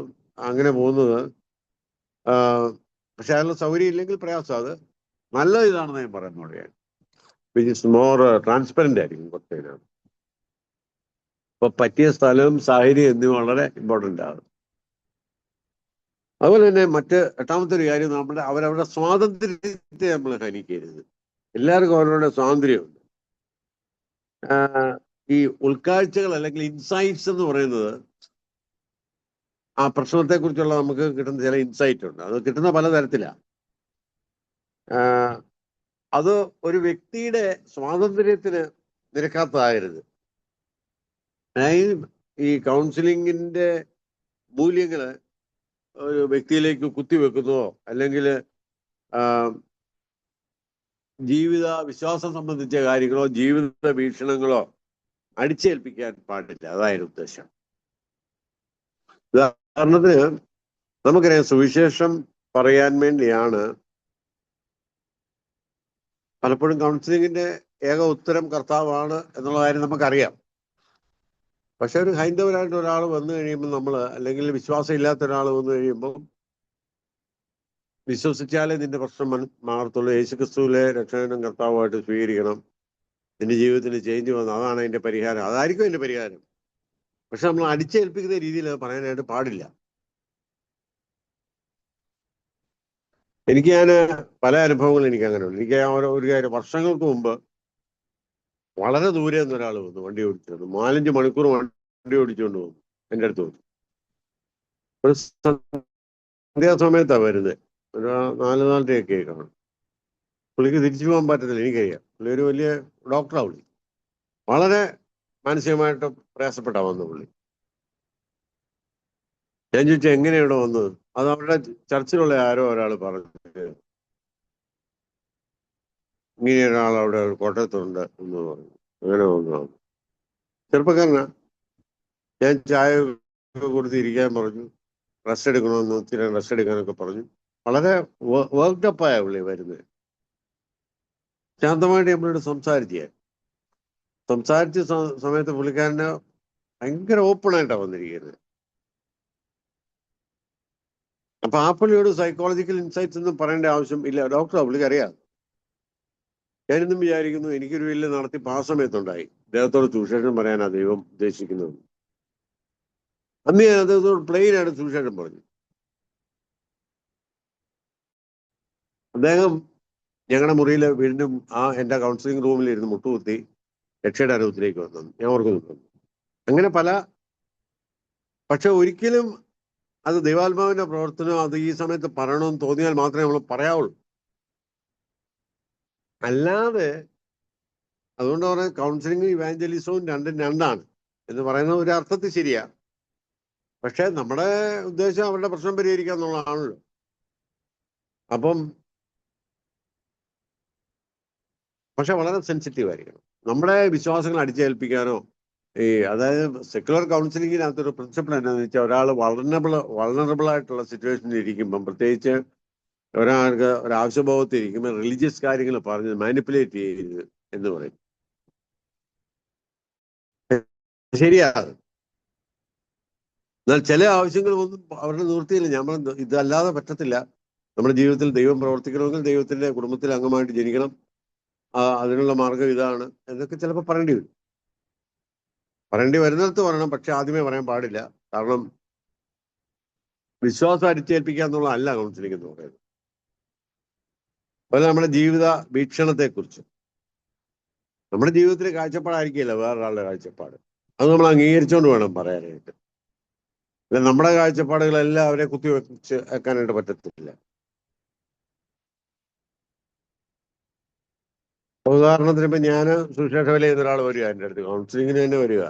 അങ്ങനെ പോകുന്നത്. പക്ഷെ അതിനുള്ള സൗകര്യം ഇല്ലെങ്കിൽ പ്രയാസം. അത് നല്ല ഇതാണെന്ന് ഞാൻ പറയുന്നത്. വിച്ച് ഇസ് മോർ ട്രാൻസ്പെറന്റ് ആയിരിക്കും കുറച്ചതിനാണ്. അപ്പൊ പറ്റിയ സ്ഥലവും സാഹചര്യം എന്നിവ വളരെ ഇമ്പോർട്ടൻ്റ് ആണ്. അതുപോലെ തന്നെ എട്ടാമത്തെ ഒരു കാര്യം, അവരവരുടെ സ്വാതന്ത്ര്യത്തെ നമ്മൾ ഹനിക്കരുത്. എല്ലാവർക്കും അവരവരുടെ സ്വാതന്ത്ര്യമുണ്ട്. ഈ ഉൾക്കാഴ്ചകൾ അല്ലെങ്കിൽ ഇൻസൈറ്റ്സ് എന്ന് പറയുന്നത് ആ പ്രശ്നത്തെ കുറിച്ചുള്ള നമുക്ക് കിട്ടുന്ന ചില ഇൻസൈറ്റ് ഉണ്ട്. അത് കിട്ടുന്ന പലതരത്തിലാണ്. അത് ഒരു വ്യക്തിയുടെ സ്വാതന്ത്ര്യത്തിന് നിരക്കാത്തതാകരുത്. ഈ കൗൺസിലിങ്ങിന്റെ മൂല്യങ്ങള് ഒരു വ്യക്തിയിലേക്ക് കുത്തിവെക്കുന്നതോ അല്ലെങ്കിൽ ജീവിത വിശ്വാസം സംബന്ധിച്ച കാര്യങ്ങളോ ജീവിത വീക്ഷണങ്ങളോ അടിച്ചേൽപ്പിക്കാൻ പാടില്ല. അതായിരുന്നു ഉദ്ദേശം. ഉദാഹരണത്തിന് നമുക്കറിയാം, സുവിശേഷം പറയാൻ വേണ്ടിയാണ് പലപ്പോഴും കൗൺസിലിങ്ങിന്റെ ഏക ഉത്തരം കർത്താവാണ് എന്നുള്ള കാര്യം നമുക്കറിയാം. പക്ഷെ ഒരു ഹൈന്ദവരായിട്ട് ഒരാൾ വന്നു കഴിയുമ്പോൾ അല്ലെങ്കിൽ വിശ്വാസം ഇല്ലാത്ത ഒരാൾ വന്നു കഴിയുമ്പോൾ വിശ്വസിച്ചാലേ നിന്റെ പ്രശ്നം മാറത്തുള്ളൂ, യേശുക്രിസ്തുവിലെ രക്ഷകനും കർത്താവുമായിട്ട് സ്വീകരിക്കണം, നിന്റെ ജീവിതത്തിൽ ചേഞ്ച് വന്നു, അതാണ് അതിന്റെ പരിഹാരം, അതായിരിക്കും അതിന്റെ പരിഹാരം. പക്ഷെ നമ്മൾ അടിച്ചേൽപ്പിക്കുന്ന രീതിയിൽ പറയാനായിട്ട് പാടില്ല. ഞാൻ പല അനുഭവങ്ങളും എനിക്ക് അങ്ങനെ ഉണ്ട്. എനിക്ക് ഒരു കാര്യം, വർഷങ്ങൾക്ക് മുമ്പ് വളരെ ദൂരെ നിന്ന് ഒരാൾ വന്നു വണ്ടി ഓടിച്ചു 4-5 മണിക്കൂർ വണ്ടി ഓടിച്ചുകൊണ്ട് പോകുന്നു. എൻ്റെ അടുത്ത് വന്നു. ഒരു സന്ധ്യാസമയത്താണ് വരുന്നത്. ഒരു 4-4:30 കാണും. പുള്ളിക്ക് തിരിച്ചു പോകാൻ പറ്റത്തില്ല, എനിക്കറിയാം. പുള്ളി ഒരു വലിയ ഡോക്ടറാണ്. പുള്ളി വളരെ മാനസികമായിട്ട് പ്രയാസപ്പെട്ടാ വന്നു പുള്ളി. ഞാൻ ചോദിച്ചു എങ്ങനെ ഇവിടെ വന്നത്? അത് അവരുടെ ചർച്ചിലുള്ള ആരോ ഒരാൾ പറഞ്ഞു, ഇങ്ങനെ ഒരാൾ അവിടെ കോട്ടയത്തുണ്ട് എന്ന് പറഞ്ഞു. അങ്ങനെ വന്നതാണ്. ചെറുപ്പക്കാരനാ. ഞാൻ ചായ കൊടുത്ത് ഇരിക്കാൻ പറഞ്ഞു, റെസ്റ്റ് എടുക്കണമെന്ന്, ഒത്തിരി റെസ്റ്റ് എടുക്കാനൊക്കെ പറഞ്ഞു. വളരെ വർക്ക്ഡപ്പായ പുള്ളി വരുന്നത്. ശാന്തമായിട്ട് നമ്മളോട് സംസാരിച്ച സമയത്ത് പുള്ളിക്കാരന് ഭയങ്കര ഓപ്പണായിട്ടാണ് വന്നിരിക്കുന്നത്. അപ്പൊ ആ പുള്ളിയോട് സൈക്കോളജിക്കൽ ഇൻസൈറ്റ്സ് ഒന്നും പറയേണ്ട ആവശ്യം ഇല്ല. ഡോക്ടറാ, പുള്ളിക്ക് അറിയാം. ഞാനിന്നും വിചാരിക്കുന്നു എനിക്കൊരു വലിയ നടത്തിപ്പ് ആ സമയത്തുണ്ടായി. അദ്ദേഹത്തോട് സുവിശേഷം പറയാനാ ദൈവം ഉദ്ദേശിക്കുന്നത്. അന്ന് ഞാൻ അദ്ദേഹത്തോട് പ്ലെയിനായിട്ട് സുവിശേഷം പറഞ്ഞു. അദ്ദേഹം ഞങ്ങളുടെ മുറിയിലെ വീണ്ടും എൻ്റെ കൗൺസിലിംഗ് റൂമിൽ ഇരുന്ന് മുട്ടുകുത്തി രക്ഷയുടെ അനുഭവത്തിലേക്ക് വന്നു. ഞാൻ ഓർക്കുന്നു. അങ്ങനെ പക്ഷെ ഒരിക്കലും അത് ദൈവാത്മാവിന്റെ പ്രവർത്തനം അത് ഈ സമയത്ത് പറയണമെന്ന് തോന്നിയാൽ മാത്രമേ നമ്മൾ പറയാവുള്ളൂ. അല്ലാതെ അതുകൊണ്ട് പറയാൻ കൗൺസിലിംഗും ഇവാഞ്ചലിസവും രണ്ടാണ് എന്ന് പറയുന്നത് ഒരു അർത്ഥത്തിൽ ശരിയാ. പക്ഷെ നമ്മുടെ ഉദ്ദേശം അവരുടെ പ്രശ്നം പരിഹരിക്കുക എന്നുള്ളതാണല്ലോ. അപ്പം പക്ഷെ വളരെ സെൻസിറ്റീവ് ആയിരിക്കണം. നമ്മുടെ വിശ്വാസങ്ങൾ അടിച്ചേൽപ്പിക്കാനോ അതായത് സെക്യുലർ കൗൺസിലിങ്ങിനകത്തൊരു പ്രിൻസിപ്പിൾ എന്താണെന്ന് വെച്ചാൽ ഒരാൾ വളണറബിൾ ആയിട്ടുള്ള സിറ്റുവേഷനിൽ ഇരിക്കുമ്പം, പ്രത്യേകിച്ച് ഒരാൾക്ക് ഒരു ആവശ്യബോധത്തിൽ ഇരിക്കുമ്പോൾ റിലീജിയസ് കാര്യങ്ങൾ പറഞ്ഞ് മാനിപ്പുലേറ്റ് ചെയ്യരുത് എന്ന് പറയും. ശരിയാണ്. എന്നാൽ ചില ആവശ്യങ്ങളൊന്നും അവരുടെ നിവൃത്തിയില്ല. നമ്മൾ ഇതല്ലാതെ പറ്റത്തില്ല. നമ്മുടെ ജീവിതത്തിൽ ദൈവം പ്രവർത്തിക്കണമെങ്കിൽ ദൈവത്തിന്റെ കുടുംബത്തിൽ അംഗമായിട്ട് ജനിക്കണം, അതിനുള്ള മാർഗം ഇതാണ് എന്നൊക്കെ ചിലപ്പോൾ പറയേണ്ടി വരും. പറയേണ്ടി വരുന്നിടത്ത് പറയണം, പക്ഷെ ആദ്യമേ പറയാൻ പാടില്ല. കാരണം വിശ്വാസം അടിച്ചേൽപ്പിക്കുക എന്നുള്ളതല്ല കൗൺസിലിംഗ് എന്ന് പറയുന്നത്. അതുപോലെ നമ്മുടെ ജീവിത വീക്ഷണത്തെക്കുറിച്ച്, നമ്മുടെ ജീവിതത്തിലെ കാഴ്ചപ്പാടായിരിക്കില്ല വേറൊരാളുടെ കാഴ്ചപ്പാട്. അത് നമ്മൾ അംഗീകരിച്ചുകൊണ്ട് വേണം പറയാനായിട്ട്. അല്ല നമ്മുടെ കാഴ്ചപ്പാടുകളെല്ലാം അവരെ കുത്തിവെച്ച് വെക്കാനായിട്ട് പറ്റത്തില്ല. ഉദാഹരണത്തിന് ഇപ്പൊ ഞാൻ സുശേഷ വില ചെയ്യുന്ന ഒരാൾ വരിക എൻ്റെ അടുത്ത്, കൗൺസിലിങ്ങിന് തന്നെ വരിക.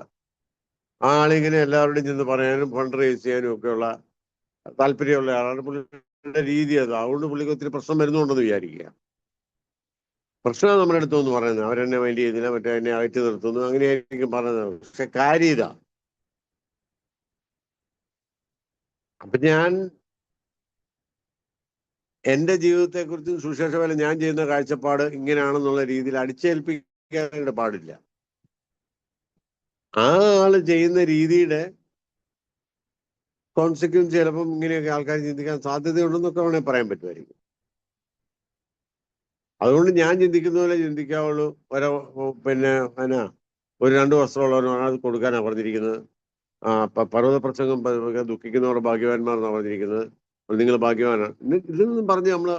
ആ ആളിങ്ങനെ എല്ലാവരുടെയും ചെന്ന് പറയാനും ഫണ്ട് റേസ് ചെയ്യാനും ഒക്കെയുള്ള താല്പര്യമുള്ള ആളാണ്. പുള്ളിയുടെ രീതി അത്. അതുകൊണ്ട് പുള്ളിക്ക് ഒത്തിരി പ്രശ്നം വരുന്നുണ്ടെന്ന് വിചാരിക്കുക. പ്രശ്നം നമ്മുടെ അടുത്തൊന്ന് പറയുന്നത് അവരെന്നെ മൈൻഡ് ചെയ്യുന്നില്ല, മറ്റേ എന്നെ അകറ്റി നിർത്തുന്നു, അങ്ങനെയായിരിക്കും പറയുന്നത്. പക്ഷെ കാര്യം ഇതാ. അപ്പൊ ഞാൻ എൻ്റെ ജീവിതത്തെക്കുറിച്ചും സുശേഷ വേല ഞാൻ ചെയ്യുന്ന കാഴ്ചപ്പാട് ഇങ്ങനെയാണെന്നുള്ള രീതിയിൽ അടിച്ചേൽപ്പിക്കാനായിട്ട് പാടില്ല. ആ ആള് ചെയ്യുന്ന രീതിയുടെ കോൺസിക്വൻസ് ചിലപ്പം ഇങ്ങനെയൊക്കെ ആൾക്കാർ ചിന്തിക്കാൻ സാധ്യതയുണ്ടെന്നൊക്കെ വേണേൽ പറയാൻ പറ്റുമായിരിക്കും. അതുകൊണ്ട് ഞാൻ ചിന്തിക്കുന്ന പോലെ ചിന്തിക്കാവുള്ളൂ. പിന്നെ ഒരു 2 വസ്ത്രമുള്ളവരാണ് അത് കൊടുക്കാനാണ് പറഞ്ഞിരിക്കുന്നത്. പർവ്വത പ്രസംഗം ദുഃഖിക്കുന്നവർ ഭാഗ്യവാന്മാരെന്നാണ് പറഞ്ഞിരിക്കുന്നത്. നിങ്ങൾ ഭാഗ്യവാനാണ്. ഇതിൽ നിന്നും പറഞ്ഞ് നമ്മൾ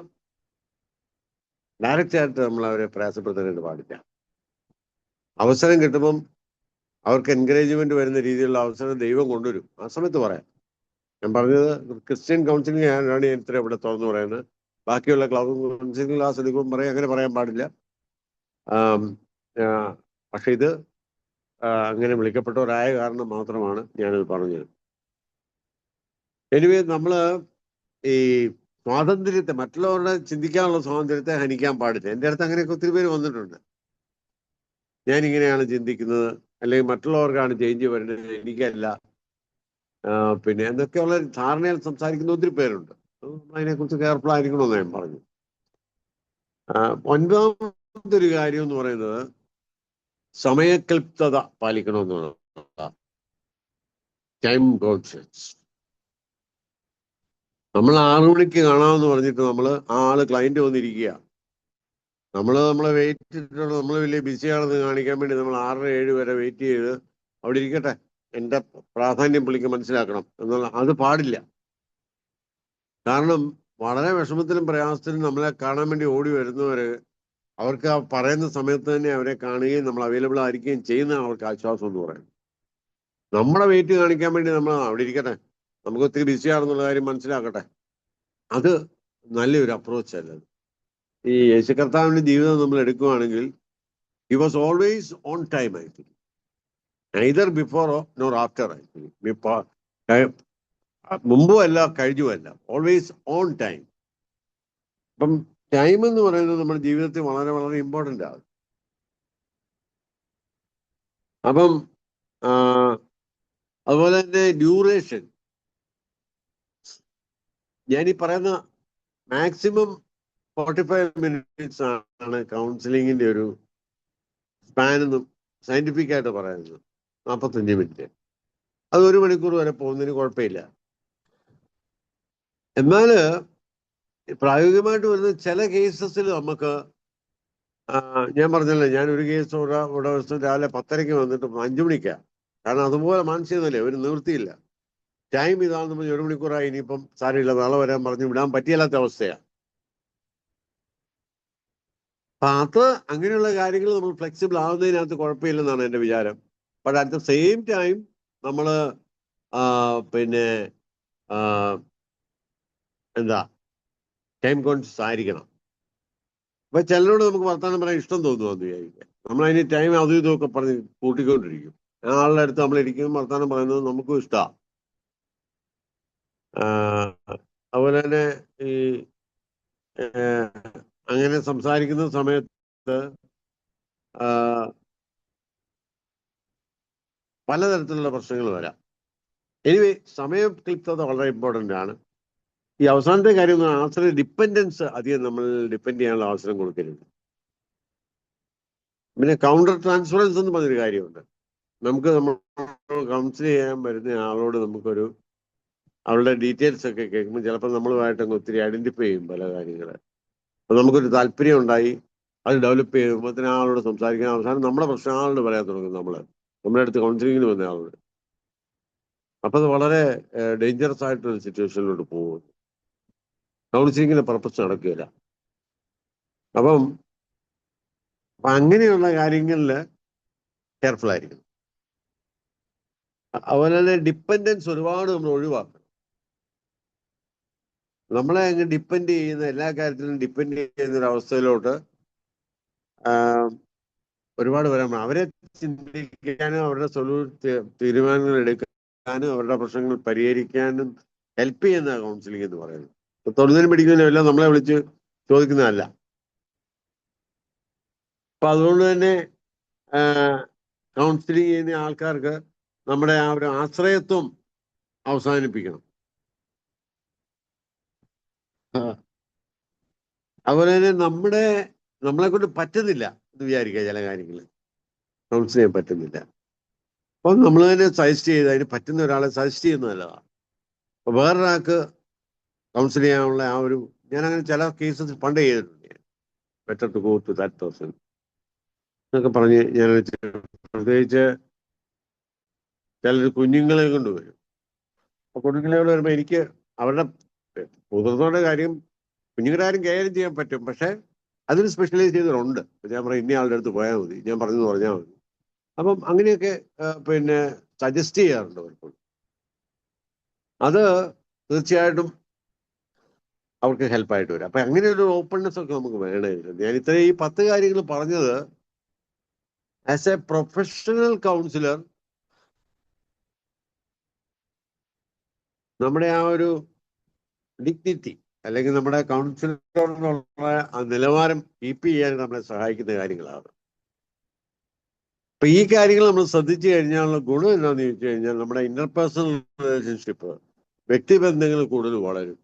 ഡയറക്റ്റ് ആയിട്ട് നമ്മൾ അവരെ പ്രയാസപ്പെടുത്താനായിട്ട് പാടില്ല. അവസരം കിട്ടുമ്പം അവർക്ക് എൻകറേജ്മെന്റ് വരുന്ന രീതിയിലുള്ള അവസരം ദൈവം കൊണ്ടുവരും. ആ സമയത്ത് പറയാം. ഞാൻ പറഞ്ഞത് ക്രിസ്ത്യൻ കൗൺസിലിംഗ് ആണ് ഇത്ര ഇവിടെ തുറന്നു പറയുന്നത്. ബാക്കിയുള്ള കൗൺസിലിംഗ് ക്ലാസ് എടുക്കുമ്പോൾ അങ്ങനെ പറയാൻ പാടില്ല. പക്ഷെ ഇത് അങ്ങനെ വിളിക്കപ്പെട്ടവരായ കാരണം മാത്രമാണ് ഞാനിത് പറഞ്ഞത്. എനിവേ നമ്മള് ഈ സ്വാതന്ത്ര്യത്തെ, മറ്റുള്ളവരുടെ ചിന്തിക്കാനുള്ള സ്വാതന്ത്ര്യത്തെ ഹനിക്കാൻ പാടില്ല. എൻ്റെ അടുത്ത് അങ്ങനെയൊക്കെ ഒത്തിരി പേര് വന്നിട്ടുണ്ട്. ഞാനിങ്ങനെയാണ് ചിന്തിക്കുന്നത്, അല്ലെങ്കിൽ മറ്റുള്ളവർക്കാണ് ചേഞ്ച് വരുന്നത്, എനിക്കല്ല, പിന്നെ എന്നൊക്കെയുള്ള ധാരണയിൽ സംസാരിക്കുന്ന ഒത്തിരി പേരുണ്ട്. അതിനെക്കുറിച്ച് കെയർഫുൾ ആയിരിക്കണമെന്ന് ഞാൻ പറഞ്ഞു. 9ാമത്തെ ഒരു കാര്യം എന്ന് പറയുന്നത് സമയക്ലിപ്തത പാലിക്കണമെന്നാണ്. Time conscious. നമ്മൾ 6 മണിക്ക് കാണാമെന്ന് പറഞ്ഞിട്ട് ആ ആള് ക്ലയന്റ് വന്നിരിക്കുക, നമ്മളെ വെയിറ്റ് ചെയ്തിട്ടുള്ള, നമ്മൾ വലിയ ബിസിയാണെന്ന് കാണിക്കാൻ വേണ്ടി നമ്മൾ 6-7 വരെ വെയിറ്റ് ചെയ്ത് അവിടെ ഇരിക്കട്ടെ, എൻ്റെ പ്രാധാന്യം പുള്ളിക്ക് മനസ്സിലാക്കണം എന്നുള്ള അത് പാടില്ല. കാരണം വളരെ വിഷമത്തിലും പ്രയാസത്തിലും നമ്മളെ കാണാൻ വേണ്ടി ഓടി വരുന്നവര് അവർക്ക് ആ പറയുന്ന സമയത്ത് തന്നെ അവരെ കാണുകയും നമ്മൾ അവൈലബിൾ ആയിരിക്കുകയും ചെയ്യുന്നതാണ് അവർക്ക് ആശ്വാസം എന്ന് പറയുന്നത്. നമ്മുടെ വെയിറ്റ് കാണിക്കാൻ വേണ്ടി നമ്മൾ അവിടെ ഇരിക്കട്ടെ, നമുക്ക് ഒത്തിരി ബിസിയാണെന്നുള്ള കാര്യം മനസ്സിലാക്കട്ടെ, അത് നല്ലൊരു അപ്രോച്ച് അല്ല. ഈ യേശു കർത്താവിന്റെ ജീവിതം നമ്മൾ എടുക്കുകയാണെങ്കിൽ he was always on time, I think. Neither before nor after, I think. മുമ്പുമല്ല കഴിഞ്ഞുമല്ല, ഓൾവേസ് ഓൺ ടൈം. അപ്പം ടൈം എന്ന് പറയുന്നത് നമ്മുടെ ജീവിതത്തിൽ വളരെ വളരെ ഇമ്പോർട്ടൻ്റ് ആണ്. അപ്പം അതുപോലെ തന്നെ ഡ്യൂറേഷൻ, ഞാനീ പറയുന്ന മാക്സിമം 45 മിനിറ്റ്സ് ആണ് കൗൺസിലിങ്ങിന്റെ ഒരു സ്പാൻ എന്നും സയന്റിഫിക് ആയിട്ട് പറയുന്നത്. 45 മിനിറ്റ്, അത് 1 മണിക്കൂർ വരെ പോകുന്നതിന് കുഴപ്പമില്ല. എന്നാൽ പ്രായോഗികമായിട്ട് വരുന്ന ചില കേസസിൽ നമുക്ക്, ഞാൻ പറഞ്ഞല്ലേ, ഞാൻ ഒരു കേസ് ഇവിടെ രാവിലെ 10:30 വന്നിട്ട് 5 മണിക്കാണ്. കാരണം അതുപോലെ മാനസികമല്ലേ, ഒരു നിവൃത്തിയില്ല. ടൈം ഇതാണെന്ന് പറഞ്ഞ് 1 മണിക്കൂറായി, ഇനിയിപ്പം സാരമില്ല നാളെ വരാൻ പറഞ്ഞ് വിടാൻ പറ്റിയല്ലാത്ത അവസ്ഥയാണ്. അപ്പൊ അത് അങ്ങനെയുള്ള കാര്യങ്ങൾ നമ്മൾ ഫ്ലെക്സിബിൾ ആവുന്നതിനകത്ത് കുഴപ്പമില്ലെന്നാണ് എൻ്റെ വിചാരം. But at the same time നമ്മൾ പിന്നെ എന്താ ടൈം കോൺഷ്യസ് ആയിരിക്കണം. അപ്പൊ ചിലരോട് നമുക്ക് വർത്തമാനം പറയാൻ ഇഷ്ടം തോന്നുമെന്ന് വിചാരിക്കുക, നമ്മളതിന് ടൈം അതും ഇതുമൊക്കെ പറഞ്ഞ് കൂട്ടിക്കൊണ്ടിരിക്കും. ആ ആളുടെ അടുത്ത് നമ്മളിരിക്കും, വർത്തമാനം പറയുന്നത് നമുക്കും ഇഷ്ടമാണ്. അതുപോലെ തന്നെ ഈ അങ്ങനെ സംസാരിക്കുന്ന സമയത്ത് പലതരത്തിലുള്ള പ്രശ്നങ്ങൾ വരാം. എനിവേ, സമയം ക്ലിപ്തത വളരെ ഇമ്പോർട്ടൻ്റ് ആണ്. ഈ അവസാനത്തെ കാര്യം ആശ്രയ ഡിപ്പെൻഡൻസ് അധികം നമ്മൾ ഡിപ്പെൻഡ് ചെയ്യാനുള്ള അവസരം കൊടുക്കരുത്. പിന്നെ കൗണ്ടർ ട്രാൻസ്ഫറൻസ് എന്ന് പറഞ്ഞൊരു കാര്യമുണ്ട്. നമുക്ക് നമ്മൾ കൗൺസിൽ ചെയ്യാൻ വരുന്ന ആളോട് നമുക്കൊരു അവളുടെ ഡീറ്റെയിൽസ് ഒക്കെ കേൾക്കുമ്പോൾ ചിലപ്പോൾ നമ്മളുമായിട്ടങ്ങ് ഒത്തിരി ഐഡന്റിഫൈ ചെയ്യും പല കാര്യങ്ങൾ. അപ്പം നമുക്കൊരു താല്പര്യം ഉണ്ടായി, അത് ഡെവലപ്പ് ചെയ്യുമ്പോൾ തന്നെ ആളോട് സംസാരിക്കാൻ അവസാനം നമ്മുടെ പ്രശ്നം ആളോട് പറയാൻ തുടങ്ങും. നമ്മുടെ അടുത്ത് കൗൺസിലിങ്ങിന് വന്ന ആളോട്. അപ്പം അത് വളരെ ഡേഞ്ചറസ് ആയിട്ടൊരു സിറ്റുവേഷനിലോട്ട് പോകും. കൗൺസിലിങ്ങിന്റെ പർപ്പസ് നടക്കുകയില്ല. അപ്പം അങ്ങനെയുള്ള കാര്യങ്ങളിൽ കെയർഫുൾ ആയിരിക്കണം. അതുപോലെ തന്നെ ഡിപ്പെൻഡൻസ് ഒരുപാട് നമ്മൾ ഒഴിവാക്കണം. നമ്മളെ അങ്ങ് ഡിപ്പെൻഡ് ചെയ്യുന്ന എല്ലാ കാര്യത്തിലും ഡിപ്പെൻഡ് ചെയ്യുന്ന ഒരു അവസ്ഥയിലോട്ട് ഒരുപാട് വരാൻ, അവരെ ചിന്തിക്കാനും അവരുടെ തീരുമാനങ്ങൾ എടുക്കാനും അവരുടെ പ്രശ്നങ്ങൾ പരിഹരിക്കാനും ഹെൽപ്പ് ചെയ്യുന്ന കൗൺസിലിംഗ് എന്ന് പറയുന്നത്. തൊഴിലിനും പിടിക്കുന്നതിനും എല്ലാം നമ്മളെ വിളിച്ച് ചോദിക്കുന്നതല്ല. അപ്പൊ അതുകൊണ്ട് തന്നെ കൗൺസിലിംഗ് ചെയ്യുന്ന ആൾക്കാർക്ക് നമ്മുടെ ആ ഒരു ആശ്രയത്വം അവസാനിപ്പിക്കണം. അതുപോലെ തന്നെ നമ്മളെ കൊണ്ട് പറ്റുന്നില്ല എന്ന് വിചാരിക്കുക, ചില കാര്യങ്ങൾ കൗൺസിൽ ചെയ്യാൻ പറ്റുന്നില്ല. അപ്പം നമ്മൾ തന്നെ സജസ്റ്റ് ചെയ്ത് അതിന് പറ്റുന്ന ഒരാളെ സജസ്റ്റ് ചെയ്യുന്നത് നല്ലതാണ്. അപ്പൊ വേറൊരാൾക്ക് കൗൺസിൽ ചെയ്യാനുള്ള ആ ഒരു, ഞാനങ്ങനെ ചില കേസസ് പണ്ട് ചെയ്തിട്ടുണ്ട്. Better to go to that person എന്നൊക്കെ പറഞ്ഞ് ഞാൻ പ്രത്യേകിച്ച് ചിലർ കുഞ്ഞുങ്ങളെ കൊണ്ടുവരും. അപ്പൊ കുഞ്ഞുങ്ങളെ കൊണ്ട് വരുമ്പോൾ എനിക്ക് അവരുടെ മുതിർന്നവരുടെ കാര്യം, കുഞ്ഞുങ്ങളുടെ കാര്യം കൈകാര്യം ചെയ്യാൻ പറ്റും, പക്ഷെ അതിന് സ്പെഷ്യലൈസ് ചെയ്തവരുണ്ട്. ഞാൻ പറയും ഇന്ന ആളുടെ അടുത്ത് പോയാൽ മതി, ഞാൻ പറഞ്ഞെന്ന് പറഞ്ഞാൽ മതി. അപ്പം അങ്ങനെയൊക്കെ പിന്നെ സജസ്റ്റ് ചെയ്യാറുണ്ട് പലപ്പോഴും. അത് തീർച്ചയായിട്ടും അവർക്ക് ഹെൽപ്പായിട്ട് വരും. അപ്പൊ അങ്ങനെ ഒരു ഓപ്പൺനെസ് ഒക്കെ നമുക്ക് വേണമായിരുന്നു. ഞാൻ ഇത്രയും ഈ 10 കാര്യങ്ങൾ പറഞ്ഞത് ആസ് എ പ്രൊഫഷണൽ കൗൺസിലർ നമ്മുടെ ആ ഒരു ഡിഗ്നിറ്റി അല്ലെങ്കിൽ നമ്മുടെ കൗൺസിലറിനുള്ള ആ നിലവാരം കീപ്പ് ചെയ്യാൻ നമ്മളെ സഹായിക്കുന്ന കാര്യങ്ങളാണ്. അപ്പൊ ഈ കാര്യങ്ങൾ നമ്മൾ ശ്രദ്ധിച്ചു കഴിഞ്ഞാലുള്ള ഗുണം എന്താണെന്ന് ചോദിച്ചു കഴിഞ്ഞാൽ നമ്മുടെ ഇന്റർപേഴ്സണൽ റിലേഷൻഷിപ്പ്, വ്യക്തിബന്ധങ്ങൾ കൂടുതൽ വളരും.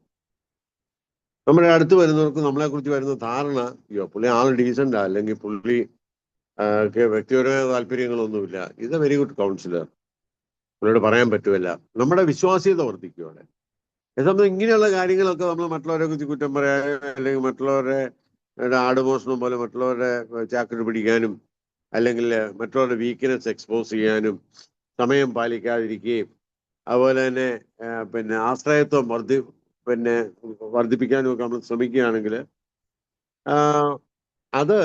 നമ്മുടെ അടുത്ത് വരുന്നവർക്ക് നമ്മളെക്കുറിച്ച് വരുന്ന ധാരണ, അയ്യോ പുള്ളി ആൾ ഡീസൻ്റാ, അല്ലെങ്കിൽ പുള്ളി വ്യക്തിപരമായ താല്പര്യങ്ങളൊന്നുമില്ല, ഇത് വെരി ഗുഡ് കൗൺസിലർ, പുള്ളിയോട് പറയാൻ പറ്റുമല്ല, നമ്മുടെ വിശ്വാസ്യത വർദ്ധിക്കുകയാണ്. യഥാർത്ഥം ഇങ്ങനെയുള്ള കാര്യങ്ങളൊക്കെ നമ്മൾ മറ്റുള്ളവരെ കുറിച്ച് കുറ്റം പറയാനും അല്ലെങ്കിൽ മറ്റുള്ളവരുടെ ആടുമോഷണം പോലെ മറ്റുള്ളവരുടെ ചാക്കിട്ട് പിടിക്കാനും അല്ലെങ്കിൽ മറ്റുള്ളവരുടെ വീക്ക്നെസ് എക്സ്പോസ് ചെയ്യാനും സമയം പാലിക്കാതിരിക്കുകയും അതുപോലെ തന്നെ പിന്നെ ആശ്രയത്വം വർദ്ധിപ്പിക്കാനും ഒക്കെ നമ്മൾ ശ്രമിക്കുകയാണെങ്കിൽ അത്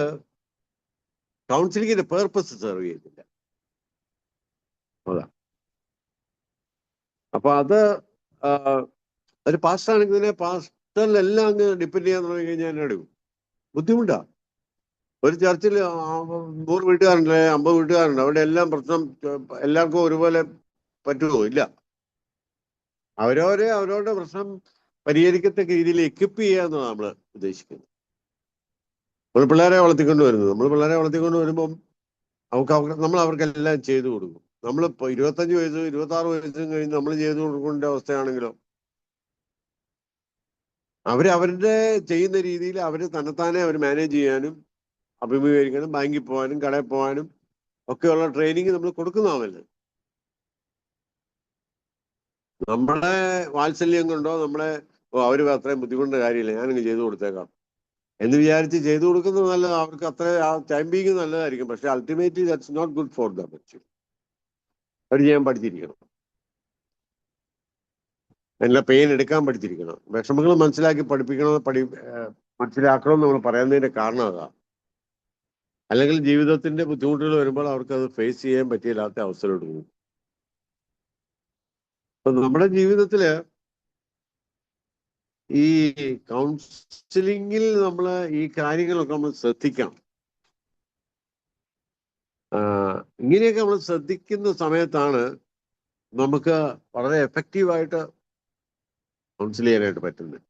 കൗൺസിലിങ്ങിന്റെ പേർപ്പസ് സെർവ് ചെയ്യുന്നില്ല. അതാ. അപ്പൊ അത് ഒരു പാസ്റ്റർ ആണെങ്കിൽ തന്നെ പാസ്റ്ററിലെല്ലാം അങ്ങ് ഡിപ്പെൻഡ് ചെയ്യാൻ തുടങ്ങി കഴിഞ്ഞാൽ എന്നെ എടുക്കും, ബുദ്ധിമുട്ടാ. ഒരു ചർച്ചിൽ 100 വീട്ടുകാരുണ്ട്, 50 വീട്ടുകാരുണ്ട്, അവിടെ എല്ലാം പ്രശ്നം എല്ലാവർക്കും ഒരുപോലെ പറ്റുമോ? ഇല്ല. അവരവരുടെ പ്രശ്നം പരിഹരിക്കത്തക്ക രീതിയിൽ എക്വിപ്പ് ചെയ്യുക എന്നതാണ് നമ്മൾ ഉദ്ദേശിക്കുന്നത്. നമ്മൾ പിള്ളേരെ വളർത്തിക്കൊണ്ട് വരുമ്പം നമ്മൾ അവർക്കെല്ലാം ചെയ്തു കൊടുക്കും. നമ്മളിപ്പോൾ 25 വയസ്സും 26 വയസ്സും കഴിഞ്ഞ് നമ്മൾ ചെയ്തു കൊടുക്കേണ്ട അവസ്ഥയാണെങ്കിലോ, അവരുടെ ചെയ്യുന്ന രീതിയിൽ തന്നെത്താനെ അവർ മാനേജ് ചെയ്യാനും അഭിമുഖീകരിക്കാനും ബാങ്കിൽ പോകാനും കടയിൽ പോകാനും ഒക്കെയുള്ള ട്രെയിനിങ് നമ്മൾ കൊടുക്കുന്നതാണല്ലോ. നമ്മളെ വാത്സല്യം കൊണ്ടോ അവർ അത്രയും ബുദ്ധിമുട്ടേണ്ട കാര്യമില്ല, ഞാനങ്ങ് ചെയ്തു കൊടുത്തേക്കാം എന്ന് വിചാരിച്ച് ചെയ്തു കൊടുക്കുന്നത് നല്ലത്. അവർക്ക് അത്ര ടൈം ബീങ് നല്ലതായിരിക്കും, പക്ഷെ ultimately that's not good for them. അവർ ചെയ്യാൻ പഠിച്ചിരിക്കണം, എല്ലാ പെയിൻ എടുക്കാൻ പഠിച്ചിരിക്കണം, വിഷമങ്ങൾ മനസ്സിലാക്കി മനസ്സിലാക്കണം നമ്മൾ പറയുന്നതിന്റെ കാരണം അതാ. അല്ലെങ്കിൽ ജീവിതത്തിന്റെ ബുദ്ധിമുട്ടുകൾ വരുമ്പോൾ അവർക്ക് അത് ഫേസ് ചെയ്യാൻ പറ്റിയില്ലാത്ത അവസരത്തോട് പോകും. അപ്പൊ നമ്മുടെ ജീവിതത്തില് ഈ കൗൺസിലിങ്ങിൽ നമ്മൾ ഈ കാര്യങ്ങളൊക്കെ നമ്മൾ ശ്രദ്ധിക്കണം. ഇങ്ങനെയൊക്കെ നമ്മൾ ശ്രദ്ധിക്കുന്ന സമയത്താണ് നമുക്ക് വളരെ എഫക്റ്റീവായിട്ട് കൗൺസിൽ ചെയ്യാനായിട്ട് പറ്റുന്നത്.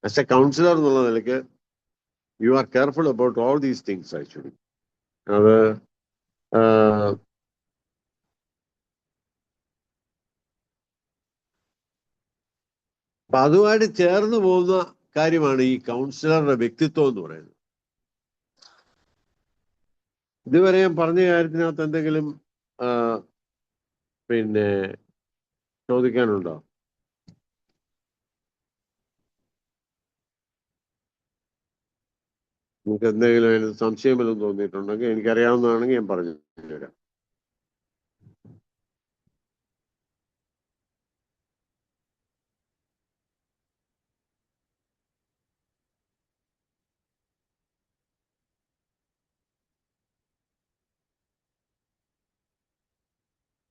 ആസ് എ കൗൺസിലർ എന്നുള്ള നിലയ്ക്ക് you are careful about all these things actually. അത് അപ്പൊ അതുമായിട്ട് ചേർന്ന് പോകുന്ന കാര്യമാണ് ഈ കൗൺസിലറുടെ വ്യക്തിത്വം എന്ന് പറയുന്നത്. ഇതുവരെ ഞാൻ പറഞ്ഞ കാര്യത്തിനകത്ത് എന്തെങ്കിലും പിന്നെ ചോദിക്കാനുണ്ടോ? നിങ്ങൾക്ക് എന്തെങ്കിലും അതിന് സംശയം വല്ലതും തോന്നിയിട്ടുണ്ടെങ്കിൽ എനിക്കറിയാവുന്നതാണെങ്കിൽ ഞാൻ പറഞ്ഞു തരാം.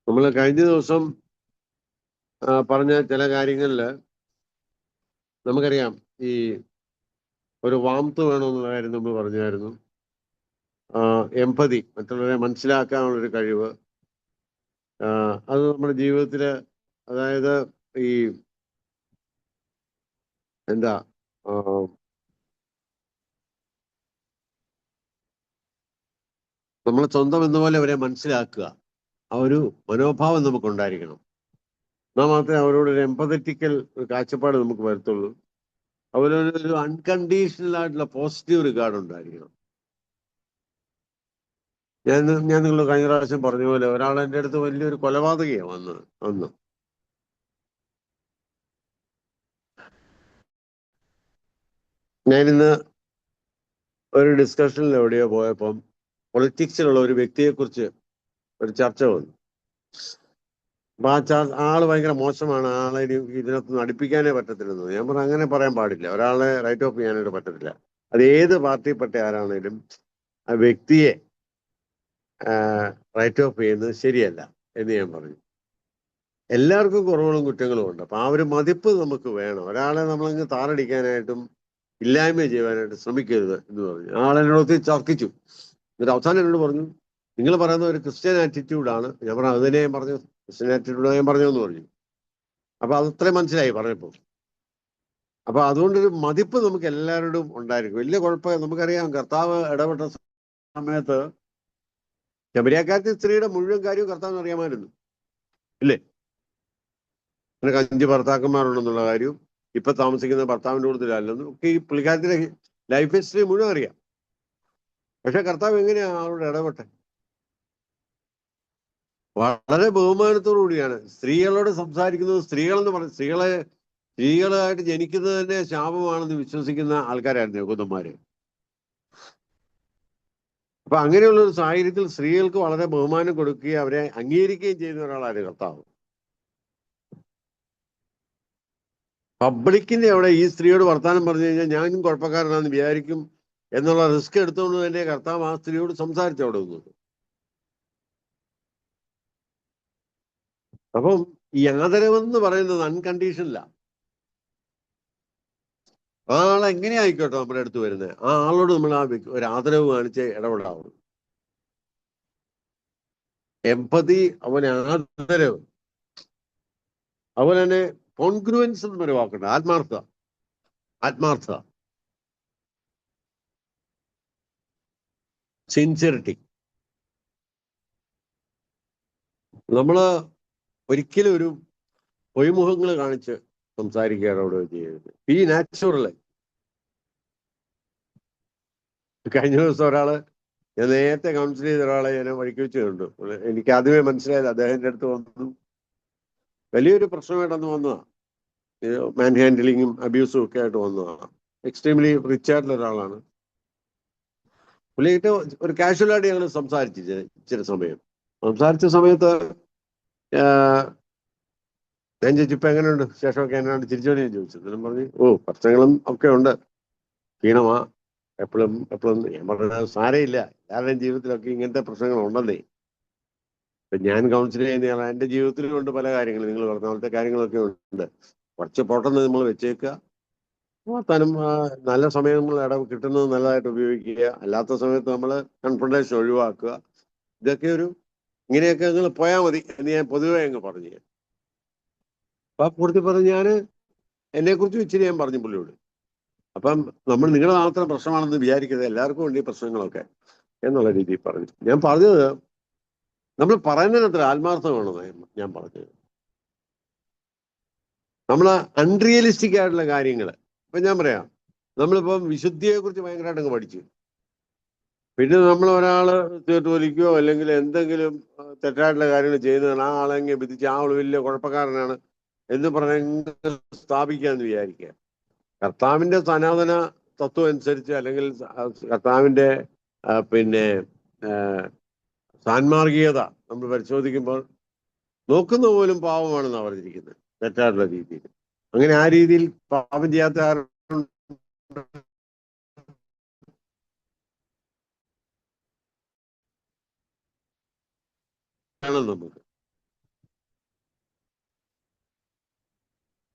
നമ്മൾ കഴിഞ്ഞ ദിവസം പറഞ്ഞ ചില കാര്യങ്ങളിൽ നമുക്കറിയാം, ഈ ഒരു വാംത്ത് വേണമെന്നുള്ള കാര്യം നമ്മൾ പറഞ്ഞായിരുന്നു. എമ്പതി, മറ്റുള്ളവരെ മനസ്സിലാക്കാനുള്ളൊരു കഴിവ്, അത് നമ്മുടെ ജീവിതത്തിൽ, അതായത് ഈ എന്താ നമ്മളെ സ്വന്തം എന്നപോലെ അവരെ മനസ്സിലാക്കുക, ആ ഒരു മനോഭാവം നമുക്കുണ്ടായിരിക്കണം. എന്നാൽ മാത്രമേ അവരോടൊരു എമ്പതറ്റിക്കൽ ഒരു കാഴ്ചപ്പാട് നമുക്ക് വരത്തുള്ളൂ. അവരൊരു അൺകണ്ടീഷണൽ ആയിട്ടുള്ള പോസിറ്റീവ് റിഗാർഡ് ഉണ്ടായിരിക്കണം. ഞാൻ നിങ്ങൾ കഴിഞ്ഞ പ്രാവശ്യം പറഞ്ഞ പോലെ ഒരാൾ എൻ്റെ അടുത്ത് വലിയൊരു കൊലപാതകയാണ് വന്ന് ഞാനിന്ന് ഒരു ഡിസ്കഷനിൽ എവിടെയോ പോയപ്പം പൊളിറ്റിക്സിലുള്ള ഒരു വ്യക്തിയെക്കുറിച്ച് ഒരു ചർച്ച വന്നു. അപ്പൊ ആള് ഭയങ്കര മോശമാണ്, ആളെ ഇതിനകത്ത് അടുപ്പിക്കാനേ പറ്റത്തില്ലെന്ന്. ഞാൻ പറഞ്ഞു അങ്ങനെ പറയാൻ പാടില്ല, ഒരാളെ റൈറ്റ് ഓഫ് ചെയ്യാനായിട്ട് പറ്റത്തില്ല. അത് ഏത് പാർട്ടിപ്പെട്ട ആരാണേലും ആ വ്യക്തിയെ റൈറ്റ് ഓഫ് ചെയ്യുന്നത് ശരിയല്ല എന്ന് ഞാൻ പറഞ്ഞു. എല്ലാവർക്കും കുറവുകളും കുറ്റങ്ങളും ഉണ്ട്. അപ്പൊ ആ ഒരു മതിപ്പ് നമുക്ക് വേണം. ഒരാളെ നമ്മളങ്ങ് താറടിക്കാനായിട്ടും ഇല്ലായ്മ ചെയ്യാനായിട്ട് ശ്രമിക്കരുത് എന്ന് പറഞ്ഞു. ആളെന്നോട് തർക്കിച്ചു. എന്നിട്ട് അവസാനം എന്നോട് പറഞ്ഞു, നിങ്ങൾ പറയുന്ന ഒരു ക്രിസ്ത്യൻ ആറ്റിറ്റ്യൂഡാണ്. ഞാൻ പറഞ്ഞു അതിനെ ഞാൻ പറഞ്ഞു, ക്രിസ്ത്യൻ ആറ്റിറ്റ്യൂഡ് ഞാൻ പറഞ്ഞു എന്ന് പറഞ്ഞു. അപ്പൊ അത് അത്രയും മനസ്സിലായി പറഞ്ഞപ്പോൾ. അപ്പൊ അതുകൊണ്ടൊരു മതിപ്പ് നമുക്ക് എല്ലാവരോടും ഉണ്ടായിരിക്കും. വലിയ കുഴപ്പം നമുക്കറിയാം. കർത്താവ് ഇടപെട്ട സമയത്ത് ശബരിയാക്കാരത്തി സ്ത്രീയുടെ മുഴുവൻ കാര്യവും കർത്താവിന് അറിയാമായിരുന്നു, ഇല്ലേ? നിനക്ക് 5 ഭർത്താക്കന്മാരുണ്ടെന്നുള്ള കാര്യവും ഇപ്പൊ താമസിക്കുന്ന ഭർത്താവിന്റെ കൂടുതലല്ലെന്നും ഒക്കെ ഈ പുള്ളിക്കാരത്തിന്റെ ലൈഫ് ഹിസ്റ്ററി മുഴുവൻ അറിയാം. പക്ഷെ കർത്താവ് എങ്ങനെയാ അവരോട് ഇടപെട്ടെ? വളരെ ബഹുമാനത്തോടു കൂടിയാണ് സ്ത്രീകളോട് സംസാരിക്കുന്നത്. സ്ത്രീകളെന്ന് പറഞ്ഞ സ്ത്രീകളായിട്ട് ജനിക്കുന്നത് തന്നെ ശാപമാണെന്ന് വിശ്വസിക്കുന്ന ആൾക്കാരായിരുന്നു യഹൂദന്മാര്. അപ്പൊ അങ്ങനെയുള്ള ഒരു സാഹചര്യത്തിൽ സ്ത്രീകൾക്ക് വളരെ ബഹുമാനം കൊടുക്കുകയും അവരെ അംഗീകരിക്കുകയും ചെയ്യുന്ന ഒരാളായിരുന്നു കർത്താവ്. പബ്ലിക്കിന്റെ അവിടെ ഈ സ്ത്രീയോട് വർത്താനം പറഞ്ഞു കഴിഞ്ഞാൽ ഞാനും കുഴപ്പക്കാരനാണെന്ന് വിചാരിക്കും എന്നുള്ള റിസ്ക് എടുത്തുകൊണ്ട് തന്നെ കർത്താവ് ആ സ്ത്രീയോട് സംസാരിച്ചു അവിടെ നിന്നത്. അപ്പം ഈ ആദരവെന്ന് പറയുന്നത് അൺകണ്ടീഷനില്ല. ആ ആൾ എങ്ങനെ ആയിക്കോട്ടെ നമ്മുടെ അടുത്ത് വരുന്നത്, ആ ആളോട് നമ്മൾ ഒരു ആദരവ് കാണിച്ച് ഇടപെടാവുള്ളൂ. എമ്പതി, അവന് ആദരവ്, അതുപോലെ തന്നെ കോൺഗ്രുവൻസ് എന്നൊരു വാക്കുണ്ട്, ആത്മാർത്ഥത, സിൻസിയറിറ്റി. നമ്മള് ഒരിക്കലും ഒരു പൊയ്മുഖങ്ങൾ കാണിച്ച് സംസാരിക്കുകയാണ് അവിടെ ചെയ്യരുത്. ഈ നാച്ചുറല്. കഴിഞ്ഞ ദിവസം ഞാൻ നേരത്തെ കൗൺസിൽ ചെയ്ത ഒരാളെ ഞാൻ വഴിക്ക് വെച്ച് കണ്ടു. എനിക്ക് ആദ്യമേ മനസ്സിലായത് അദ്ദേഹത്തിന്റെ അടുത്ത് വന്നു വലിയൊരു പ്രശ്നമായിട്ടൊന്ന് വന്നതാണ്. മാൻ ഹാൻഡിലിങ്ങും അബ്യൂസും ഒക്കെ ആയിട്ട് വന്നതാണ്. എക്സ്ട്രീംലി റിച്ച് ആയിട്ടുള്ള ഒരാളാണ്. പുള്ളിയിട്ട് ഒരു കാഷ്വലായിട്ട് ഞങ്ങൾ സംസാരിച്ചു ചില സമയം. സംസാരിച്ച സമയത്ത് ഞാൻ ചോദിച്ചു ഇപ്പൊ എങ്ങനെയുണ്ട് ശേഷമൊക്കെ എന്നാണ് തിരിച്ചോടി ഞാൻ ചോദിച്ചു. ഞാൻ പറഞ്ഞു പ്രശ്നങ്ങളും ഒക്കെ ഉണ്ട്, ക്ഷീണമാ എപ്പോഴും ഞാൻ പറഞ്ഞത് സാരമില്ല, എല്ലാവരുടെയും ജീവിതത്തിലൊക്കെ ഇങ്ങനത്തെ പ്രശ്നങ്ങൾ ഉണ്ടെന്നേ. ഇപ്പൊ ഞാൻ കൗൺസിൽ ചെയ്യുന്ന എന്റെ ജീവിതത്തിലും ഉണ്ട് പല കാര്യങ്ങളും, നിങ്ങൾ പറഞ്ഞ പോലത്തെ കാര്യങ്ങളൊക്കെ ഉണ്ട്. കുറച്ച് പൊട്ടെന്ന് നമ്മൾ വെച്ചേക്കുക. താനും നല്ല സമയം നമ്മൾ കിട്ടുന്നത് നല്ലതായിട്ട് ഉപയോഗിക്കുക, അല്ലാത്ത സമയത്ത് നമ്മൾ കൺഫ്രണ്ടേഷൻ ഒഴിവാക്കുക. ഇങ്ങനെയൊക്കെ നിങ്ങൾ പോയാൽ മതി എന്ന് ഞാൻ പൊതുവെ അങ്ങ് പറഞ്ഞു. അപ്പൊ പൂർത്തി പറഞ്ഞ് എന്നെ കുറിച്ച് ഇച്ചിരി ഞാൻ പറഞ്ഞു പുള്ളിയോട്. അപ്പം നിങ്ങൾ മാത്രം പ്രശ്നമാണെന്ന് വിചാരിക്കരുത്, എല്ലാവർക്കും ഉണ്ട് ഈ പ്രശ്നങ്ങളൊക്കെ. എന്നുള്ള രീതിയിൽ പറഞ്ഞു. ഞാൻ പറഞ്ഞത് നമ്മൾ പറയുന്നതിനത്ര ആത്മാർത്ഥം വേണമെന്ന് ഞാൻ പറഞ്ഞത്. നമ്മൾ അൺറിയലിസ്റ്റിക് ആയിട്ടുള്ള കാര്യങ്ങൾ ഇപ്പൊ ഞാൻ പറയാം, നമ്മളിപ്പം വിശുദ്ധിയെ കുറിച്ച് ഭയങ്കരമായിട്ട് അങ്ങ് പഠിച്ചു. പിന്നെ നമ്മൾ ഒരാള് തീർത്തോലിക്കോ അല്ലെങ്കിൽ എന്തെങ്കിലും തെറ്റായിട്ടുള്ള കാര്യങ്ങൾ ചെയ്യുന്നതാണ്, ആ ആളെങ്കിൽ വിധിച്ച് ആ ആൾ വലിയ കുഴപ്പക്കാരനാണ് എന്ന് പറഞ്ഞ് സ്ഥാപിക്കാന്ന് വിചാരിക്കുക. കർത്താവിന്റെ സനാതന തത്വം അനുസരിച്ച് അല്ലെങ്കിൽ കർത്താവിന്റെ പിന്നെ സാൻമാർഗീയത നമ്മൾ പരിശോധിക്കുമ്പോൾ നോക്കുന്ന പോലും പാവമാണെന്നാണ് പറഞ്ഞിരിക്കുന്നത്, തെറ്റായിട്ടുള്ള രീതിയിൽ. അങ്ങനെ ആ രീതിയിൽ പാപം ചെയ്യാത്ത ആരും നമുക്ക്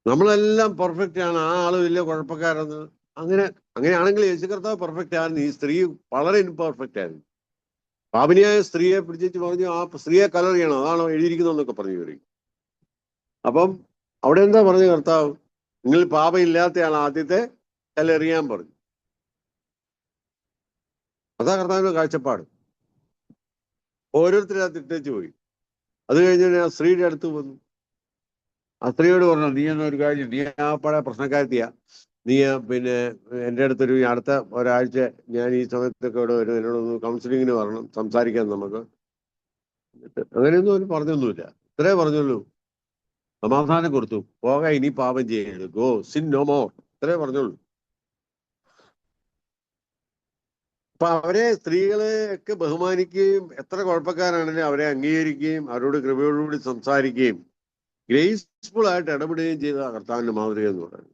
നമ്മളെല്ലാം പെർഫെക്റ്റ് ആണ്, ആ ആള് വലിയ കുഴപ്പക്കാരെന്ന്. അങ്ങനെയാണെങ്കിൽ യേശു കർത്താവ് പെർഫെക്റ്റ് ആയിരുന്നു, ഈ സ്ത്രീ വളരെ ഇൻപെർഫെക്റ്റ് ആയിരുന്നു. പാപിനിയായ സ്ത്രീയെ പിടിച്ചു പറഞ്ഞു ആ സ്ത്രീയെ കലർ ചെയ്യണം, അതാണ് എഴുതിയിരിക്കുന്നതെന്നൊക്കെ പറഞ്ഞു വരും. അപ്പം അവിടെ എന്താ പറഞ്ഞു കർത്താവ്? നിങ്ങൾ പാപം ഇല്ലാത്തയാൾ ആദ്യത്തെ കല്ലെറിയാൻ പറഞ്ഞു. അതാ കർത്താവിന്റെ കാഴ്ചപ്പാട്. ഓരോരുത്തരകത്ത് ഇട്ടേച്ച് പോയി. അത് കഴിഞ്ഞ് ആ സ്ത്രീയുടെ അടുത്ത് വന്നു. ആ സ്ത്രീയോട് പറഞ്ഞു, നീ എന്നൊരു കാര്യം, നീ ആ പഴയ പ്രശ്നക്കാരത്തിയാ, നീ പിന്നെ എൻ്റെ അടുത്തൊരു അടുത്ത ഒരാഴ്ച ഞാൻ ഈ സമയത്തൊക്കെ ഇവിടെ വരും, എന്നോടൊന്ന് കൗൺസിലിങ്ങിന് വരണം, സംസാരിക്കാൻ നമുക്ക്. അങ്ങനെയൊന്നും അവന് പറഞ്ഞൊന്നുമില്ല. ഇത്രേ പറഞ്ഞുള്ളൂ, സമാധാനം കൊടുത്തു, പോകാൻ ഇനി പാപം ചെയ്യരുത്, ഗോ സിൻ നോ മോർ, ഇത്രേ പറഞ്ഞുള്ളൂ. അപ്പൊ അവരെ, സ്ത്രീകളെ ഒക്കെ ബഹുമാനിക്കുകയും എത്ര കുഴപ്പക്കാരാണെങ്കിലും അവരെ അംഗീകരിക്കുകയും അവരോട് കൃപയോടുകൂടി സംസാരിക്കുകയും ഗ്രേസ്ഫുൾ ആയിട്ട് ഇടപെടുകയും ചെയ്ത കർത്താവിന്റെ മാതൃക എന്ന് പറയുന്നത്.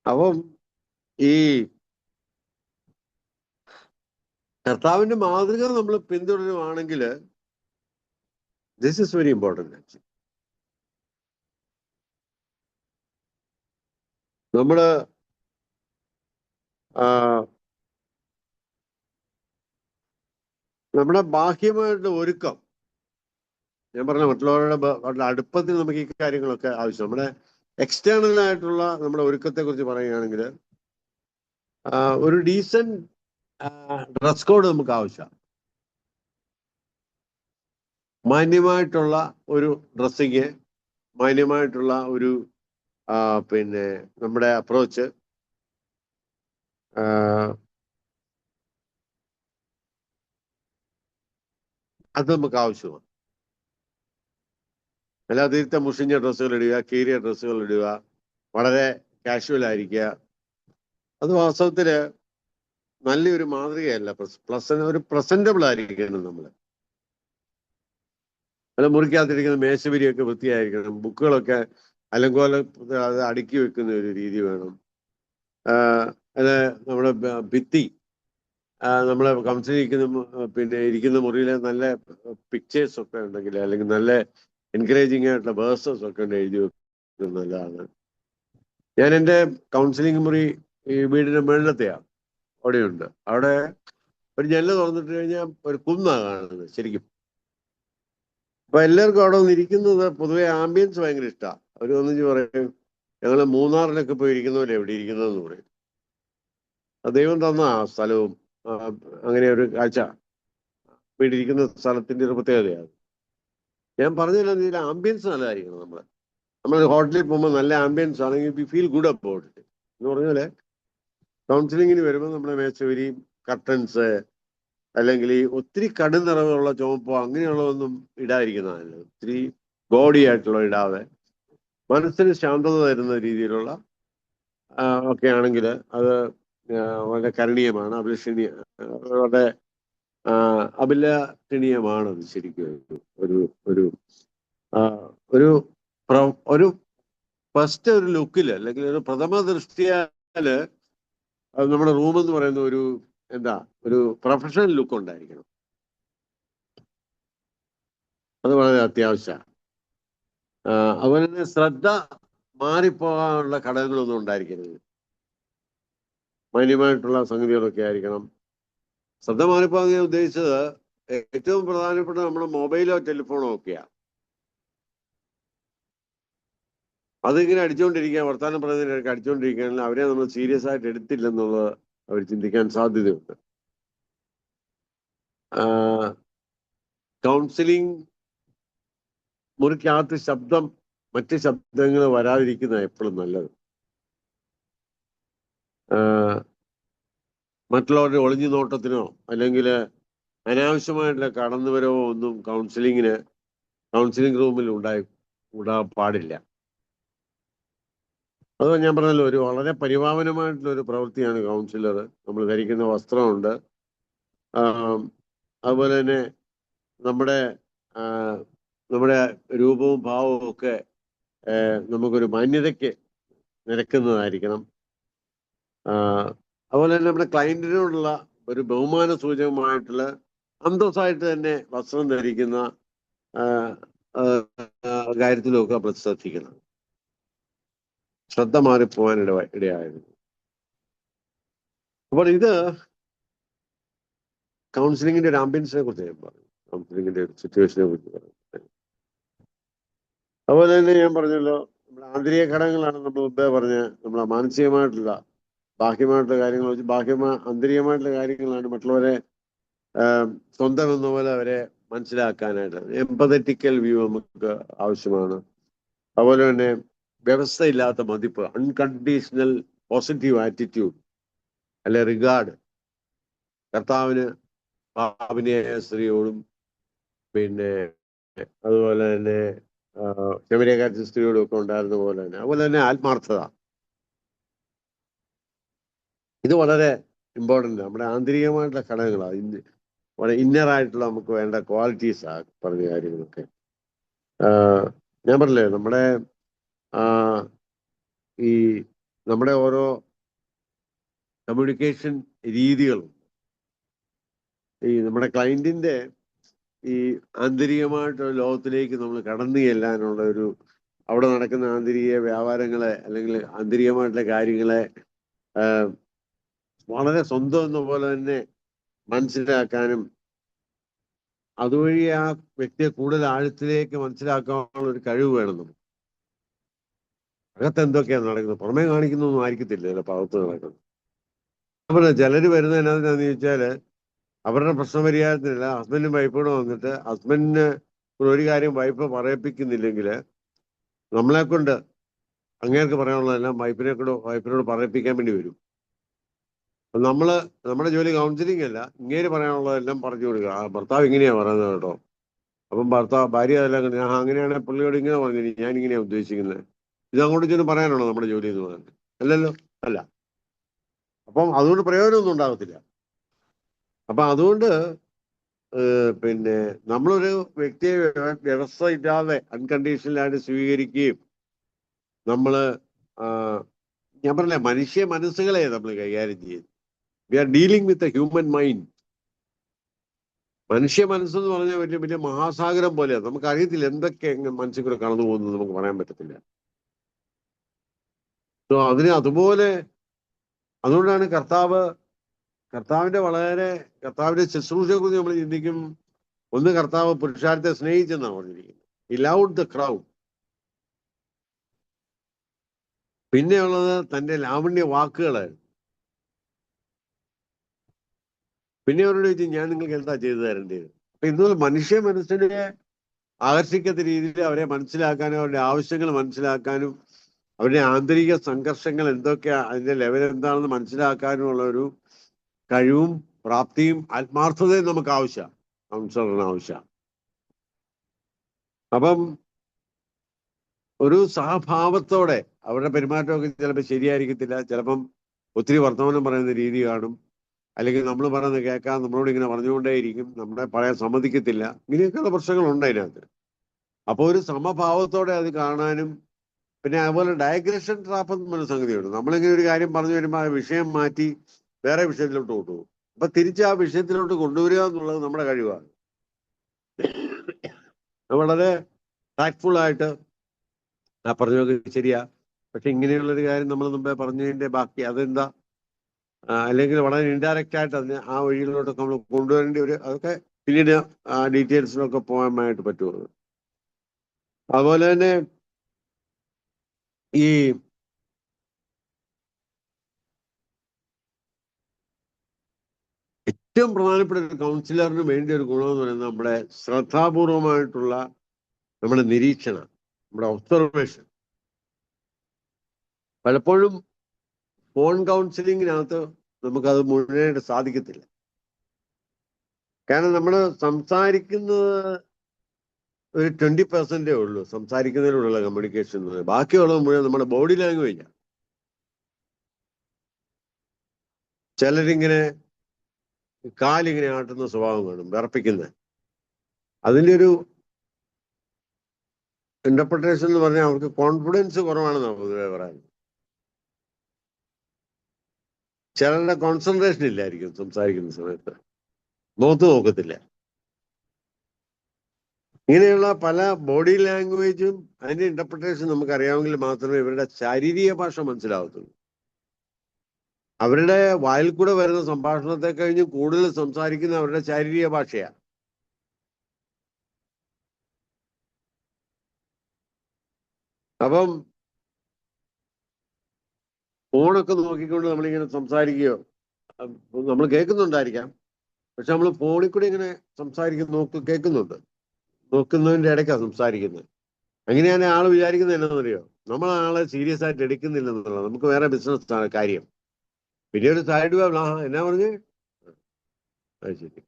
അപ്പം ഈ കർത്താവിന്റെ മാതൃക നമ്മൾ പിന്തുടരുവാണെങ്കിൽ this is very important. Actually നമ്മള് നമ്മുടെ ബാഹ്യമായിട്ടുള്ള ഒരുക്കം, ഞാൻ പറഞ്ഞ മറ്റുള്ളവരുടെ അടുപ്പത്തിൽ നമുക്ക് ഈ കാര്യങ്ങളൊക്കെ ആവശ്യം. നമ്മുടെ എക്സ്റ്റേണൽ ആയിട്ടുള്ള നമ്മുടെ ഒരുക്കത്തെ കുറിച്ച് പറയുകയാണെങ്കിൽ ഒരു ഡീസന്റ് ഡ്രസ് കോഡ് നമുക്ക് ആവശ്യമാണ്. മാന്യമായിട്ടുള്ള ഒരു ഡ്രസ്സിങ്, മാന്യമായിട്ടുള്ള ഒരു പിന്നെ നമ്മുടെ അപ്രോച്ച്, അത് നമുക്ക് ആവശ്യമാണ്. അല്ലാതിരുത്ത മുഷിഞ്ഞ ഡ്രസ്സുകൾ ഇടുക, കീറിയ ഡ്രസ്സുകൾ ഇടുക, വളരെ കാഷ്വൽ ആയിരിക്കുക, അത് വാസ്തവത്തില് നല്ലൊരു മാതൃകയല്ല. ഒരു പ്രസന്റബിൾ ആയിരിക്കണം നമ്മൾ. അല്ല, മുറിക്കകത്തിരിക്കുന്ന മേശവിരിയൊക്കെ വൃത്തിയായിരിക്കണം, ബുക്കുകളൊക്കെ അലങ്കോല അത് അടുക്കി വെക്കുന്ന ഒരു രീതി വേണം. അത് നമ്മുടെ ഭിത്തി, നമ്മളെ കൗൺസിലിരിക്കുന്ന പിന്നെ ഇരിക്കുന്ന മുറിയിലെ നല്ല പിക്ചേഴ്സ് ഒക്കെ ഉണ്ടെങ്കിൽ, അല്ലെങ്കിൽ നല്ല എൻകറേജിങ് ആയിട്ടുള്ള വേഴ്സസ് ഒക്കെ ഉണ്ട് എഴുതി വെക്കുന്നത് നല്ലതാണ്. ഞാൻ എൻ്റെ കൗൺസിലിംഗ് മുറി ഈ വീടിന്റെ മുകളിലത്തെയാണ്, അവിടെയുണ്ട്. അവിടെ ഒരു ജനല് തുറന്നിട്ട് കഴിഞ്ഞാൽ ഒരു കുന്നാണ് കാണുന്നത് ശരിക്കും. അപ്പൊ എല്ലാവർക്കും അവിടെ ഒന്ന് ഇരിക്കുന്നത് പൊതുവെ ആംബിയൻസ് ഭയങ്കര ഇഷ്ടമാണ്. അവർ ഒന്നിച്ച് പറയും, ഞങ്ങള് മൂന്നാറിലൊക്കെ പോയി ഇരിക്കുന്നവരെ എവിടെ ഇരിക്കുന്നതെന്ന് പറയും. ദൈവം തന്ന ആ സ്ഥലവും അങ്ങനെ ഒരു കാഴ്ച, വീടിരിക്കുന്ന സ്ഥലത്തിന്റെ ഒരു പ്രത്യേകതയാണ്. ഞാൻ പറഞ്ഞില്ല, ഇതിൽ ആംബിയൻസ് നല്ലതായിരിക്കണം. നമ്മൾ ഹോട്ടലിൽ പോകുമ്പോൾ നല്ല ആംബിയൻസ് ആണെങ്കിൽ we feel good about it. എന്ന് പറഞ്ഞാല് കൗൺസിലിങ്ങിന് വരുമ്പോൾ നമ്മുടെ മേശവരി, കർട്ടൻസ്, അല്ലെങ്കിൽ ഈ ഒത്തിരി കടുനിറവുള്ള ചുവപ്പോ അങ്ങനെയുള്ളതൊന്നും ഇടാതിരിക്കുന്നതല്ല. ഒത്തിരി ബോഡി ആയിട്ടുള്ള ഇടാതെ മനസ്സിന് ശാന്തത തരുന്ന രീതിയിലുള്ള ഒക്കെ ആണെങ്കിൽ അത് വളരെ കരണീയമാണ്, വളരെ അഭിലഷണീയമാണത് ശരിക്കും. ഒരു ഒരു ഒരു ഒരു ഫസ്റ്റ് ഒരു ലുക്കില്, അല്ലെങ്കിൽ ഒരു പ്രഥമ ദൃഷ്ടിയാല് അത് നമ്മുടെ റൂം എന്ന് പറയുന്ന ഒരു ഒരു പ്രൊഫഷണൽ ലുക്ക് ഉണ്ടായിരിക്കണം. അത് വളരെ അത്യാവശ്യമാണ്. അതുപോലെ തന്നെ ശ്രദ്ധ മാറിപ്പോകാനുള്ള ഘടകങ്ങളൊന്നും ഉണ്ടായിരിക്കരുത്. മാന്യമായിട്ടുള്ള സംഗതികളൊക്കെ ആയിരിക്കണം. ശ്രദ്ധ മാറിപ്പോകാൻ ഞാൻ ഉദ്ദേശിച്ചത് ഏറ്റവും പ്രധാനപ്പെട്ട നമ്മുടെ മൊബൈലോ ടെലിഫോണോ ഒക്കെയാണ്. അതിങ്ങനെ അടിച്ചുകൊണ്ടിരിക്കുക, വർത്തമാനം പറയുന്നതിനൊക്കെ അടിച്ചുകൊണ്ടിരിക്കുകയാണെങ്കിൽ അവരെ നമ്മൾ സീരിയസ് ആയിട്ട് എടുത്തില്ലെന്നുള്ളത് അവർ ചിന്തിക്കാൻ സാധ്യതയുണ്ട്. കൗൺസിലിംഗ് മുറിക്കകത്ത് മറ്റ് ശബ്ദങ്ങൾ വരാതിരിക്കുന്ന എപ്പോഴും നല്ലത്. മറ്റുള്ളവരുടെ ഒളിഞ്ഞു നോട്ടത്തിനോ അല്ലെങ്കിൽ അനാവശ്യമായിട്ടുള്ള കടന്നുവരവോ ഒന്നും കൗൺസിലിംഗ് റൂമിൽ ഉണ്ടാകാൻ പാടില്ല. അത് ഞാൻ പറഞ്ഞല്ലോ, ഒരു വളരെ പരിപാവനമായിട്ടുള്ള ഒരു പ്രവൃത്തിയാണ് കൗൺസിലർ. നമ്മൾ ധരിക്കുന്ന വസ്ത്രമുണ്ട്, അതുപോലെ തന്നെ നമ്മുടെ രൂപവും ഭാവവും ഒക്കെ നമുക്കൊരു മാന്യതയ്ക്ക് നിരക്കുന്നതായിരിക്കണം. അതുപോലെ തന്നെ നമ്മുടെ ക്ലയന്റിനോടുള്ള ഒരു ബഹുമാന സൂചകമായിട്ടുള്ള അന്തസ്സായിട്ട് തന്നെ വസ്ത്രം ധരിക്കുന്ന കാര്യത്തിലൊക്കെ നമ്മൾ ശ്രദ്ധിക്കണം. ശ്രദ്ധ മാറിപ്പോവാൻ ഇടയായിരുന്നു. അപ്പോൾ ഇത് കൗൺസിലിങ്ങിന്റെ ഒരു ആംബിയൻസിനെ കുറിച്ച് ഞാൻ പറഞ്ഞു, കൗൺസിലിങ്ങിന്റെ ഒരു സിറ്റുവേഷനെ കുറിച്ച് പറഞ്ഞു. അതുപോലെ തന്നെ ഞാൻ പറഞ്ഞല്ലോ, നമ്മുടെ ആന്തരിക ഘടകങ്ങളാണ് നമ്മൾ മുമ്പേ പറഞ്ഞ നമ്മളെ മാനസികമായിട്ടുള്ള ബാഹ്യമായിട്ടുള്ള കാര്യങ്ങൾ വെച്ച് ആന്തരികമായിട്ടുള്ള കാര്യങ്ങളാണ് മറ്റുള്ളവരെ സ്വന്തം എന്ന പോലെ അവരെ മനസ്സിലാക്കാനായിട്ട്. എംപതറ്റിക്കൽ വ്യൂ നമുക്ക് ആവശ്യമാണ്. അതുപോലെ തന്നെ വ്യവസ്ഥയില്ലാത്ത മതിപ്പ്, അൺകണ്ടീഷണൽ പോസിറ്റീവ് ആറ്റിറ്റ്യൂഡ് അല്ലെ റിഗാർഡ്. കർത്താവിന് പാപിനിയായ സ്ത്രീയോടും പിന്നെ അതുപോലെ തന്നെ ശമരിയക്കാരത്തെ സ്ത്രീയോടും ഒക്കെ ഉണ്ടായിരുന്ന പോലെ തന്നെ, അതുപോലെ തന്നെ ആത്മാർത്ഥത. ഇത് വളരെ ഇമ്പോർട്ടൻ്റ്, നമ്മുടെ ആന്തരികമായിട്ടുള്ള ഘടകങ്ങളാണ്, വളരെ ഇന്നറായിട്ടുള്ള നമുക്ക് വേണ്ട ക്വാളിറ്റീസാ പറഞ്ഞ കാര്യങ്ങളൊക്കെ. ഞാൻ പറഞ്ഞില്ലേ, നമ്മുടെ ഓരോ കമ്മ്യൂണിക്കേഷൻ രീതികളും നമ്മുടെ ക്ലയന്റിന്റെ ഈ ആന്തരികമായിട്ടുള്ള ലോകത്തിലേക്ക് നമ്മൾ കടന്നു ചെല്ലാനുള്ള അവിടെ നടക്കുന്ന ആന്തരിക വ്യാപാരങ്ങളെ അല്ലെങ്കിൽ ആന്തരികമായിട്ടുള്ള കാര്യങ്ങളെ വളരെ സ്വന്തം എന്ന പോലെ തന്നെ മനസ്സിലാക്കാനും അതുവഴി ആ വ്യക്തിയെ കൂടുതൽ ആഴത്തിലേക്ക് മനസ്സിലാക്കാനുള്ള ഒരു കഴിവ് വേണം നമുക്ക്. അകത്ത് എന്തൊക്കെയാണ് നടക്കുന്നത്, പുറമേ കാണിക്കുന്നൊന്നും ആയിരിക്കത്തില്ല ചിലപ്പോൾ അകത്ത് നടക്കുന്നത്. ചിലര് വരുന്നത് എന്നാന്ന് ചോദിച്ചാല് അവരുടെ പ്രശ്നപരിഹാരത്തിനല്ല, ഹസ്ബൻഡും വൈഫോട് വന്നിട്ട് ഹസ്ബൻഡിന് ഒരു കാര്യം വൈഫ് പറയിപ്പിക്കുന്നില്ലെങ്കിൽ നമ്മളെ കൊണ്ട് അങ്ങേർക്ക് പറയാനുള്ളതെല്ലാം വൈഫിനോട് പറയിപ്പിക്കാൻ വേണ്ടി വരും. നമ്മുടെ ജോലി കൗൺസിലിംഗ് അല്ല, ഇങ്ങേര് പറയാനുള്ളതെല്ലാം പറഞ്ഞു കൊടുക്കുക. ഭർത്താവ് ഇങ്ങനെയാ പറയുന്നത് കേട്ടോ. അപ്പം ഭാര്യ അതെല്ലാം കണ്ടു, അങ്ങനെയാണെങ്കിൽ പുള്ളിയോട് ഇങ്ങനെ പറഞ്ഞു, ഞാൻ ഇങ്ങനെയാണ് ഉദ്ദേശിക്കുന്നത്. ഇത് അങ്ങോട്ട് ചെന്ന് പറയാനുള്ളൂ നമ്മുടെ ജോലി എന്ന് പറയുന്നത് അല്ലല്ലോ, അല്ല. അപ്പം അതുകൊണ്ട് പ്രയോജനമൊന്നും ഉണ്ടാകത്തില്ല. അപ്പം അതുകൊണ്ട് പിന്നെ നമ്മളൊരു വ്യക്തിയെ വ്യവസ്ഥ ഇല്ലാതെ അൺകണ്ടീഷണലായിട്ട് സ്വീകരിക്കുകയും ഞാൻ പറഞ്ഞില്ലേ, മനുഷ്യ മനസ്സുകളെ നമ്മൾ കൈകാര്യം ചെയ്യുന്നു. We are dealing with a human mind. മനുഷ്യ മനസ്സെന്ന് പറഞ്ഞാൽ വലിയ വലിയ മഹാസാഗരം പോലെയാണ്. നമുക്കറിയത്തില്ല എന്തൊക്കെ മനസ്സിൽ കൂടെ കടന്നു പോകുന്നത്, നമുക്ക് പറയാൻ പറ്റത്തില്ല. അതുകൊണ്ടാണ് കർത്താവിന്റെ ശുശ്രൂഷയെ കുറിച്ച് നമ്മൾ ചിന്തിക്കും. ഒന്ന്, കർത്താവ് പുരുഷാരത്തെ സ്നേഹിച്ചെന്നാണ് പറഞ്ഞിരിക്കുന്നത്. He loved the crowd. പിന്നെയുള്ളത് തന്റെ ലാവണ്യ വാക്കുകളായിരുന്നു. പിന്നെ അവരോട് ചോദിച്ചു, ഞാൻ നിങ്ങൾക്ക് എന്താ ചെയ്തു തരേണ്ടത്? അപ്പൊ ഇതുപോലെ മനുഷ്യ മനസ്സിനെ ആകർഷിക്കാത്ത രീതിയിൽ അവരെ മനസ്സിലാക്കാനും അവരുടെ ആവശ്യങ്ങൾ മനസ്സിലാക്കാനും അവരുടെ ആന്തരിക സംഘർഷങ്ങൾ എന്തൊക്കെയാ, അതിന്റെ ലെവൽ എന്താണെന്ന് മനസ്സിലാക്കാനുമുള്ള ഒരു കഴിവും പ്രാപ്തിയും ആത്മാർത്ഥതയും നമുക്ക് ആവശ്യമാണ്, കൗൺസിലറിന് ആവശ്യമാണ്. അപ്പം ഒരു സഹഭാവത്തോടെ അവരുടെ പെരുമാറ്റമൊക്കെ ചിലപ്പോൾ ശരിയായിരിക്കത്തില്ല. ചിലപ്പം ഒത്തിരി വർത്തമാനം പറയുന്ന രീതി കാണും, അല്ലെങ്കിൽ നമ്മൾ പറയുന്നത് കേൾക്കാൻ നമ്മളോട് ഇങ്ങനെ പറഞ്ഞുകൊണ്ടേയിരിക്കും, നമ്മളെ പറയാൻ സമ്മതിക്കത്തില്ല. ഇങ്ങനെയൊക്കെയുള്ള പ്രശ്നങ്ങളുണ്ട് അതിനകത്ത്. അപ്പോൾ ഒരു സമഭാവത്തോടെ അത് കാണാനും, പിന്നെ അതുപോലെ ഡയഗ്രഷൻ ട്രാപ്പ് എന്നൊരു സംഗതിയുണ്ട്. നമ്മളിങ്ങനെ ഒരു കാര്യം പറഞ്ഞു വരുമ്പോൾ ആ വിഷയം മാറ്റി വേറെ വിഷയത്തിലോട്ട് കൊണ്ടുപോകും. അപ്പൊ തിരിച്ച് ആ വിഷയത്തിലോട്ട് കൊണ്ടുവരിക എന്നുള്ളത് നമ്മുടെ കഴിവാണ്. വളരെ ടാക്ട്ഫുൾ ആയിട്ട് പറഞ്ഞൊക്കെ ശരിയാ, പക്ഷെ ഇങ്ങനെയുള്ളൊരു കാര്യം നമ്മൾ മുമ്പേ പറഞ്ഞതിന്റെ ബാക്കി അതെന്താ, അല്ലെങ്കിൽ വളരെ ഇൻഡയറക്റ്റ് ആയിട്ട് അതിന് ആ വഴിയിലോട്ടൊക്കെ നമ്മൾ കൊണ്ടുവരേണ്ടി അതൊക്കെ പിന്നീട് ആ ഡീറ്റെയിൽസിലൊക്കെ പോകാനായിട്ട് പറ്റുള്ളൂ. അതുപോലെ തന്നെ ഈ ഏറ്റവും പ്രധാനപ്പെട്ട ഒരു കൗൺസിലറിന് വേണ്ട ഒരു ഗുണമെന്ന് പറയുന്നത് നമ്മുടെ ശ്രദ്ധാപൂർവമായിട്ടുള്ള നമ്മുടെ നിരീക്ഷണം, നമ്മുടെ ഒബ്സർവേഷൻ. പലപ്പോഴും ഫോൺ കൗൺസിലിങ്ങിനകത്ത് നമുക്കത് മുഴുവനായിട്ട് സാധിക്കത്തില്ല. കാരണം നമ്മൾ സംസാരിക്കുന്നത് ഒരു 20% ഉള്ളൂ, സംസാരിക്കുന്നതിലുള്ള കമ്മ്യൂണിക്കേഷൻ. ബാക്കിയുള്ളത് മുഴുവൻ നമ്മുടെ ബോഡി ലാംഗ്വേജാണ്. ചിലരിങ്ങനെ കാലിങ്ങനെ ആട്ടുന്ന സ്വഭാവം കാണും, വിറപ്പിക്കുന്നത്. അതിൻ്റെ ഒരു ഇന്റർപ്രിട്ടേഷൻ എന്ന് പറഞ്ഞാൽ അവർക്ക് കോൺഫിഡൻസ് കുറവാണെന്നാണ് പൊതുവെ പറയുന്നത്. ചിലരുടെ കോൺസെൻട്രേഷൻ ഇല്ലായിരിക്കും സംസാരിക്കുന്ന സമയത്ത്, മുഖത്ത് നോക്കത്തില്ല. ഇങ്ങനെയുള്ള പല ബോഡി ലാംഗ്വേജും അതിന്റെ ഇന്റർപ്രിട്ടേഷൻ നമുക്ക് അറിയാമെങ്കിൽ മാത്രമേ ഇവരുടെ ശാരീരിക ഭാഷ മനസ്സിലാവത്തുള്ളൂ. അവരുടെ വായിൽ കൂടെ വരുന്ന സംഭാഷണത്തെ കഴിഞ്ഞ് കൂടുതൽ സംസാരിക്കുന്ന അവരുടെ ശാരീരിക ഭാഷയാണ്. അപ്പം ഫോണൊക്കെ നോക്കിക്കൊണ്ട് നമ്മളിങ്ങനെ സംസാരിക്കുകയോ, നമ്മൾ കേൾക്കുന്നുണ്ടായിരിക്കാം, പക്ഷെ നമ്മൾ ഫോണിൽ കൂടെ ഇങ്ങനെ കേൾക്കുന്നുണ്ട്, നോക്കുന്നതിന്റെ ഇടയ്ക്കാണ് സംസാരിക്കുന്നത്. അങ്ങനെയാണ് ആൾ വിചാരിക്കുന്നത് എന്നാണെന്നറിയോ, നമ്മൾ ആളെ സീരിയസ് ആയിട്ട് എടുക്കുന്നില്ലെന്നുള്ളത്. നമുക്ക് വേറെ ബിസിനസ് ആണ് കാര്യം. പിന്നെ ഒരു സൈഡ് എന്നാ പറഞ്ഞ് അത് ശരി,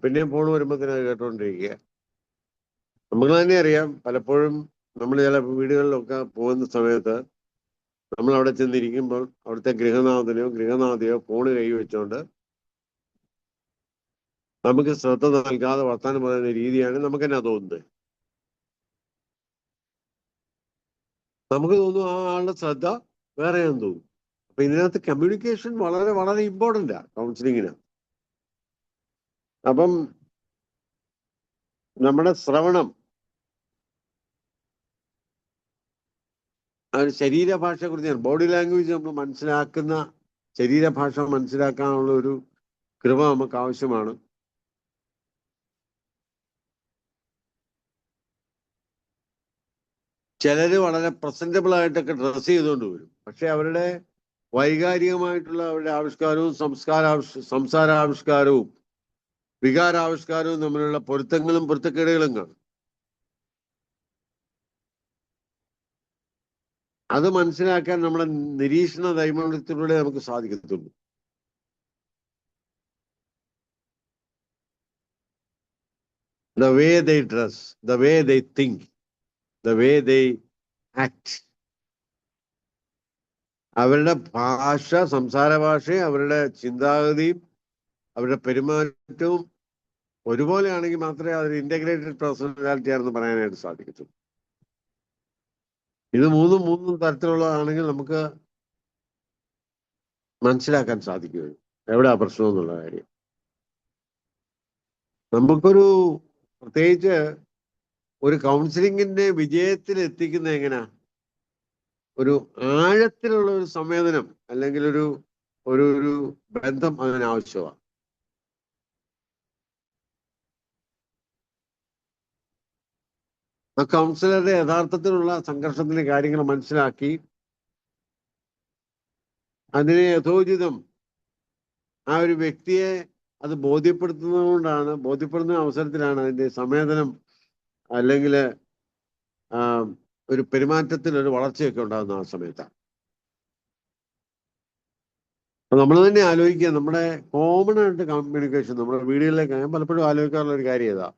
പിന്നെയും ഫോൺ വരുമ്പോൾ തന്നെ കേട്ടോണ്ടിരിക്കുക. നമുക്ക് തന്നെ അറിയാം, പലപ്പോഴും നമ്മൾ ചില വീടുകളിലൊക്കെ പോകുന്ന സമയത്ത് നമ്മൾ അവിടെ ചെന്നിരിക്കുമ്പോൾ അവിടുത്തെ ഗൃഹനാഥയോ ഫോണ് കൈ വെച്ചോണ്ട് നമുക്ക് ശ്രദ്ധ നൽകാതെ വർത്താനം പറയുന്ന രീതിയാണ് നമുക്ക് എന്നാ തോന്നുന്നത്. നമുക്ക് തോന്നും ആ ആളുടെ ശ്രദ്ധ വേറെയാണെന്ന് തോന്നും. അപ്പൊ ഇതിനകത്ത് കമ്മ്യൂണിക്കേഷൻ വളരെ വളരെ ഇമ്പോർട്ടൻ്റാ കൗൺസിലിങ്ങിന്. അപ്പം നമ്മുടെ ശ്രവണം, ശരീരഭാഷയെ കുറിച്ചാണ്, ബോഡി ലാംഗ്വേജ് നമ്മൾ മനസ്സിലാക്കുന്ന, ശരീരഭാഷ മനസ്സിലാക്കാനുള്ള ഒരു കൃപ നമുക്ക് ആവശ്യമാണ്. ചിലര് വളരെ പ്രസന്റബിൾ ആയിട്ടൊക്കെ ഡ്രസ് ചെയ്തുകൊണ്ട് വരും, പക്ഷെ അവരുടെ വൈകാരികമായിട്ടുള്ള അവരുടെ ആവിഷ്കാരവും സംസാരാവിഷ്കാരവും വികാരാവിഷ്കാരവും തമ്മിലുള്ള പൊരുത്തക്കേടുകളും കാണും. അത് മനസ്സിലാക്കാൻ നമ്മുടെ നിരീക്ഷണ നൈപുണ്യത്തിലൂടെ നമുക്ക് സാധിക്കത്തുള്ളൂ. The way they dress, the way they think, the way they act. അവരുടെ ഭാഷ, സംസാര ഭാഷയും അവരുടെ ചിന്താഗതിയും അവരുടെ പെരുമാറ്റവും ഒരുപോലെയാണെങ്കിൽ മാത്രമേ അതൊരു ഇന്റഗ്രേറ്റഡ് പേഴ്സണാലിറ്റി ആണെന്ന് പറയാനായിട്ട് സാധിക്കത്തുള്ളൂ. ഇത് മൂന്നും തരത്തിലുള്ളതാണെങ്കിൽ നമുക്ക് മനസ്സിലാക്കാൻ സാധിക്കുകയുള്ളൂ എവിടെയാ പ്രശ്നം എന്നുള്ള കാര്യം. നമുക്കൊരു പ്രത്യേകിച്ച് ഒരു കൗൺസിലിങ്ങിന്റെ വിജയത്തിൽ എത്തിക്കുന്ന എങ്ങനെയാ, ഒരു ആഴത്തിലുള്ള ഒരു സംവേദനം അല്ലെങ്കിൽ ഒരു ഒരു ഒരു ബന്ധം അതിനാവശ്യമാണ്. ആ കൗൺസിലറുടെ യഥാർത്ഥത്തിലുള്ള സംഘർഷത്തിന്റെ കാര്യങ്ങൾ മനസ്സിലാക്കി അതിനെ യഥോചിതം ആ ഒരു വ്യക്തിയെ അത് ബോധ്യപ്പെടുത്തുന്ന അവസരത്തിലാണ് അതിന്റെ സംവേദനം അല്ലെങ്കിൽ ഒരു പെരുമാറ്റത്തിൽ ഒരു വളർച്ചയൊക്കെ ഉണ്ടാകുന്ന ആ സമയത്താണ്. അപ്പൊ നമ്മൾ തന്നെ ആലോചിക്കുക, നമ്മുടെ കോമൺ ആയിട്ട് കമ്മ്യൂണിക്കേഷൻ നമ്മുടെ വീടുകളിലേക്ക് ഞാൻ പലപ്പോഴും ആലോചിക്കാറുള്ള ഒരു കാര്യം ഇതാ,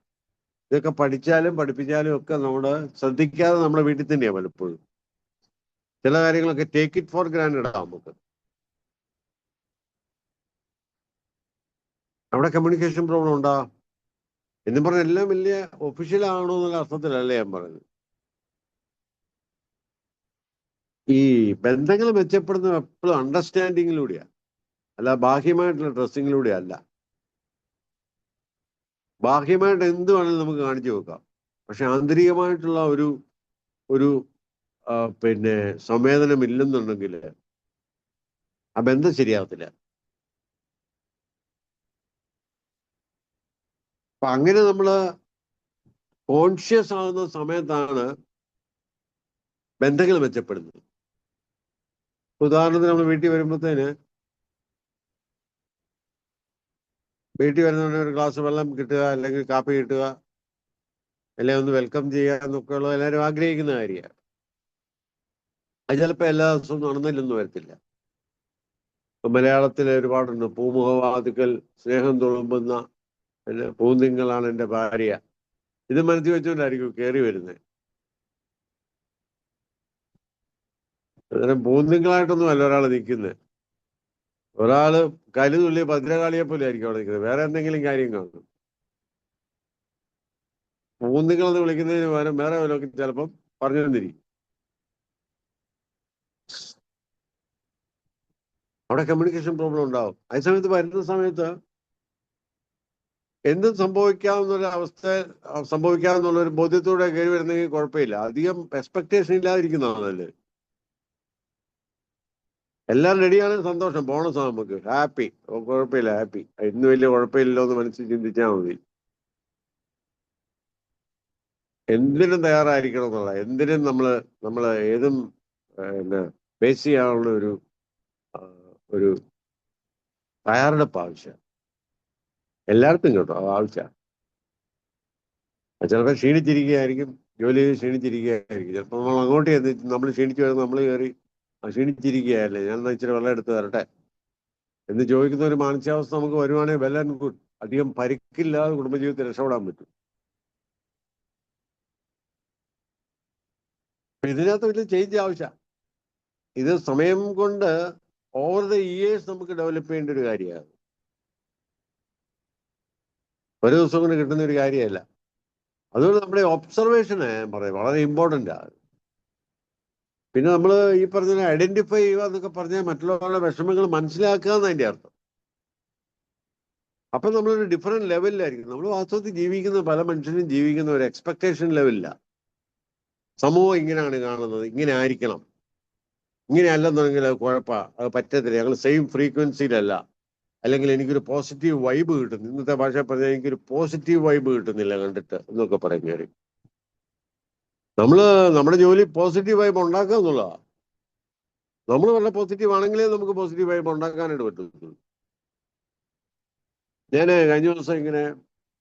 ഇതൊക്കെ പഠിച്ചാലും പഠിപ്പിച്ചാലും ഒക്കെ നമ്മൾ ശ്രദ്ധിക്കാതെ നമ്മുടെ വീട്ടിൽ തന്നെയാണ് പലപ്പോഴും ചില കാര്യങ്ങളൊക്കെ ടേക്ക് ഇറ്റ് ഫോർ ഗ്രാൻഡഡ് നമുക്ക്. അവിടെ കമ്മ്യൂണിക്കേഷൻ പ്രോബ്ലം ഉണ്ടാ എന്നും പറഞ്ഞ എല്ലാം വലിയ ഒഫീഷ്യൽ ആണോ എന്നുള്ള അർത്ഥത്തിലല്ലേ ഞാൻ പറയുന്നത്. ഈ ബന്ധങ്ങൾ മെച്ചപ്പെടുന്ന എപ്പോഴും അണ്ടർസ്റ്റാൻഡിങ്ങിലൂടെയാണ്, അല്ല ബാഹ്യമായിട്ടുള്ള ഡ്രസ്സിങ്ങിലൂടെ അല്ല. ബാഹ്യമായിട്ട് എന്ത് വേണമെങ്കിലും നമുക്ക് കാണിച്ചു വെക്കാം, പക്ഷെ ആന്തരികമായിട്ടുള്ള ഒരു ഒരു പിന്നെ സംവേദനം ഇല്ലെന്നുണ്ടെങ്കിൽ ആ ബന്ധം ശരിയാകത്തില്ല. അപ്പൊ അങ്ങനെ നമ്മള് കോൺഷ്യസ് ആകുന്ന സമയത്താണ് ബന്ധങ്ങൾ മെച്ചപ്പെടുന്നത്. ഉദാഹരണത്തിന് നമ്മൾ വീട്ടിൽ വരുമ്പോഴത്തേന് വീട്ടിൽ വരുന്നവന് ഒരു ഗ്ലാസ് വെള്ളം കിട്ടുക, അല്ലെങ്കിൽ കാപ്പി കിട്ടുക, അല്ലെങ്കിൽ ഒന്ന് വെൽക്കം ചെയ്യുക എന്നൊക്കെ ഉള്ളത് എല്ലാവരും ആഗ്രഹിക്കുന്ന കാര്യമാണ്. അത് ചിലപ്പോൾ എല്ലാ ദിവസവും നടന്നില്ലെന്ന് വരത്തില്ല. ഇപ്പൊ മലയാളത്തിൽ ഒരുപാടുണ്ട്, പൂമുഖവാതുക്കൽ സ്നേഹം തുളുമ്പുന്ന പിന്നെ പൂന്തിങ്കളാണ് എൻ്റെ ഭാര്യ. ഇത് മനസ്സിൽ വെച്ചുകൊണ്ടായിരിക്കും കയറി വരുന്നത്. അന്നേരം പൂന്തിങ്കളായിട്ടൊന്നും അല്ല ഒരാൾ നിൽക്കുന്നത്. ഒരാള് കലുതുള്ളി ഭദ്രകാളിയെ പോലെ ആയിരിക്കും അവിടെ നിൽക്കുന്നത്. വേറെ എന്തെങ്കിലും കാര്യം കാണും. പൂന്തിങ്ങളെന്ന് വിളിക്കുന്നതിന് പകരം വേറെ വല്ലതൊക്കെ ചിലപ്പം പറഞ്ഞു തന്നിരിക്കും. അവിടെ കമ്മ്യൂണിക്കേഷൻ പ്രോബ്ലം ഉണ്ടാവും. അതേസമയത്ത് വരുന്ന സമയത്ത് എന്തും സംഭവിക്കാവുന്നൊരു അവസ്ഥ സംഭവിക്കാവുന്നുള്ളൊരു ബോധ്യത്തോടെ കയറി വരുന്നെങ്കിൽ കുഴപ്പമില്ല. അധികം എക്സ്പെക്ടേഷൻ ഇല്ലാതിരിക്കുന്നതാണ് നല്ലത്. എല്ലാം റെഡിയാണ്, സന്തോഷം, ബോണസ് നമുക്ക് ഹാപ്പി, കുഴപ്പമില്ല, ഹാപ്പി, ഇന്ന് വലിയ കുഴപ്പമില്ലല്ലോ എന്ന് മനസ്സിൽ ചിന്തിച്ചാൽ മതി. എന്തിനും തയ്യാറായിരിക്കണം എന്നുള്ള, എന്തിനും നമ്മൾ ഏതും പിന്നെ ഫേസ് ചെയ്യാനുള്ള ഒരു തയ്യാറെടുപ്പ് ആവശ്യം എല്ലായിടത്തും കേട്ടോ, ആവശ്യമാണ്. ചിലപ്പോൾ ക്ഷീണിച്ചിരിക്കുകയായിരിക്കും, ജോലി ചെയ്ത് ക്ഷീണിച്ചിരിക്കുകയായിരിക്കും. ചിലപ്പോൾ നമ്മൾ അങ്ങോട്ട് ചെന്ന് നമ്മൾ ക്ഷീണിച്ചു വരുന്നത് നമ്മൾ കയറി ക്ഷീണിച്ചിരിക്കുകയല്ലേ, ഞാൻ ഇച്ചിരി വെള്ളം എടുത്ത് തരട്ടെ എന്ന് ചോദിക്കുന്ന ഒരു മാനസികാവസ്ഥ നമുക്ക് വരുവാണെങ്കിൽ വെൽ ആൻഡ് ഗുഡ്. അധികം പരിക്കില്ലാതെ കുടുംബജീവിതത്തിൽ രക്ഷപ്പെടാൻ പറ്റും. ഇതിനകത്ത് വലിയ ചേഞ്ച് ആവശ്യമാണ്. ഇത് സമയം കൊണ്ട് ഓവർ ദ ഇയേഴ്സ് നമുക്ക് ഡെവലപ്പ് ചെയ്യേണ്ട ഒരു കാര്യമാണ്. ഒരു ദിവസം കൊണ്ട് കിട്ടുന്ന ഒരു കാര്യമല്ല. അതുകൊണ്ട് നമ്മുടെ ഒബ്സർവേഷന് പറയാം വളരെ ഇമ്പോർട്ടൻ്റ് ആണ്. പിന്നെ നമ്മൾ ഈ പറഞ്ഞ ഐഡന്റിഫൈ ചെയ്യുക എന്നൊക്കെ പറഞ്ഞാൽ മറ്റുള്ളവരുടെ വിഷമങ്ങൾ മനസ്സിലാക്കുക എന്നതിൻ്റെ അർത്ഥം. അപ്പം നമ്മളൊരു ഡിഫറെന്റ് ലെവലിലായിരിക്കും. നമ്മൾ വാസ്തവത്തിൽ ജീവിക്കുന്ന പല മനുഷ്യരും ജീവിക്കുന്ന ഒരു എക്സ്പെക്ടേഷൻ ലെവലിലാണ്. സമൂഹം ഇങ്ങനെയാണ് കാണുന്നത്, ഇങ്ങനെ ആയിരിക്കണം, ഇങ്ങനെ അല്ലെന്നുണ്ടെങ്കിൽ അത് കുഴപ്പമാണ്, അത് പറ്റത്തില്ല, ഞങ്ങൾ സെയിം ഫ്രീക്വൻസിയിലല്ല, അല്ലെങ്കിൽ എനിക്കൊരു പോസിറ്റീവ് വൈബ് കിട്ടുന്നു. ഇന്നത്തെ ഭാഷ പറഞ്ഞാൽ എനിക്കൊരു പോസിറ്റീവ് വൈബ് കിട്ടുന്നില്ല കണ്ടിട്ട് എന്നൊക്കെ പറയും കയറി. നമ്മുടെ ജോലി പോസിറ്റീവ് വൈബ് ഉണ്ടാക്കുക എന്നുള്ളതാണ്. നമ്മൾ വളരെ പോസിറ്റീവ് ആണെങ്കിലേ നമുക്ക് പോസിറ്റീവ് വൈബ് ഉണ്ടാക്കാനായിട്ട് പറ്റുള്ളൂ. ഞാൻ കഴിഞ്ഞ ദിവസം ഇങ്ങനെ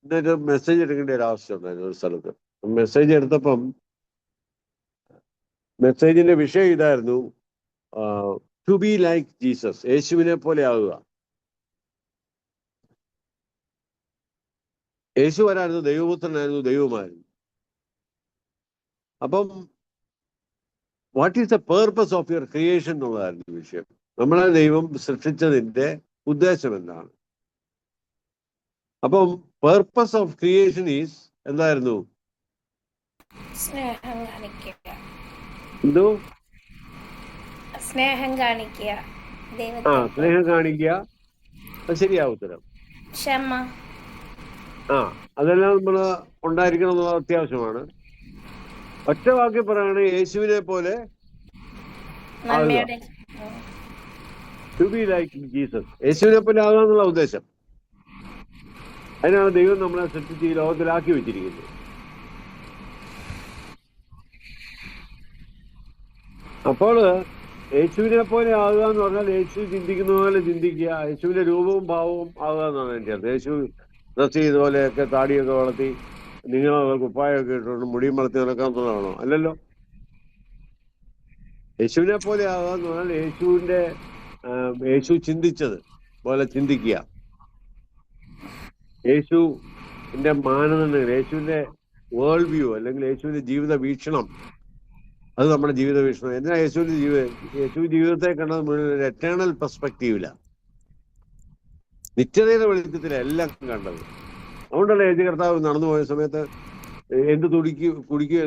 ഇന്നൊരു മെസ്സേജ് എടുക്കേണ്ട ഒരു ആവശ്യം ഉണ്ടായിരുന്നു ഒരു സ്ഥലത്ത്. മെസ്സേജ് എടുത്തപ്പം മെസ്സേജിന്റെ വിഷയം ഇതായിരുന്നു, ടു ബി ലൈക്ക് ജീസസ്, യേശുവിനെ പോലെ ആവുക. യേശു ആരായിരുന്നു? ദൈവപുത്രനായിരുന്നു, ദൈവമായിരുന്നു. അപ്പം what is the purpose of your creation എന്നുള്ളതായിരുന്നു വിഷയം. നമ്മളെ ദൈവം സൃഷ്ടിച്ചതിന്റെ ഉദ്ദേശം എന്താണ്? അപ്പം പേർപ്പസ് ഓഫ് ക്രിയേഷൻ ഈസ് എന്തായിരുന്നു? എന്തോ? സ്നേഹം കാണിക്കുക. സ്നേഹം കാണിക്കുക. അത് ശരിയാവും ഉത്തരം. ക്ഷമ. അതെല്ലാം നമ്മൾ ഉണ്ടായിരിക്കണം എന്നുള്ളത് അത്യാവശ്യമാണ്. ഒറ്റ വാക്കി പറയാണ്, യേശുവിനെ പോലെ ടു ബി ലൈക്ക് ജീസസ്, യേശുവിനെ പോലെ ആകുക എന്നുള്ള ഉദ്ദേശം. അതിനാണ് ദൈവം നമ്മളെ സൃഷ്ടിച്ച് ഈ ലോകത്തിലാക്കി വെച്ചിരിക്കുന്നത്. അപ്പോൾ യേശുവിനെ പോലെ ആകുക എന്ന് പറഞ്ഞാൽ യേശു ചിന്തിക്കുന്ന പോലെ ചിന്തിക്കുക, യേശുവിന്റെ രൂപവും ഭാവവും ആകുക എന്നാണ് എൻ്റെ അർത്ഥം. യേശു ഡ്രസ് ചെയ്തതുപോലെയൊക്കെ താടിയൊക്കെ വളർത്തി നിങ്ങൾ കുപ്പായൊക്കെ ഇട്ടുകൊണ്ട് മുടിയും വളർത്തി നടക്കാമെന്നുള്ളതാണോ? അല്ലല്ലോ. യേശുവിനെ പോലെ ആകുക എന്ന് പറഞ്ഞാൽ യേശു ചിന്തിച്ചത് പോലെ ചിന്തിക്കുക. യേശുവിന്റെ മാനദണ്ഡങ്ങൾ, യേശുവിന്റെ വേൾഡ് വ്യൂ അല്ലെങ്കിൽ യേശുവിന്റെ ജീവിത വീക്ഷണം, അത് നമ്മുടെ ജീവിത വീക്ഷണം. എന്തിനാ യേശു ജീവിതത്തെ കണ്ടത് മുഴുവൻ ഒരു എറ്റേണൽ പെർസ്പെക്റ്റീവിലാണ്, നിത്യതയുടെ വെളിച്ചത്തിലാണ് എല്ലാം കണ്ടത്. അതുകൊണ്ടല്ലേ യേശു കർത്താവ് നടന്നു പോയ സമയത്ത് എന്ത് കുടിക്കും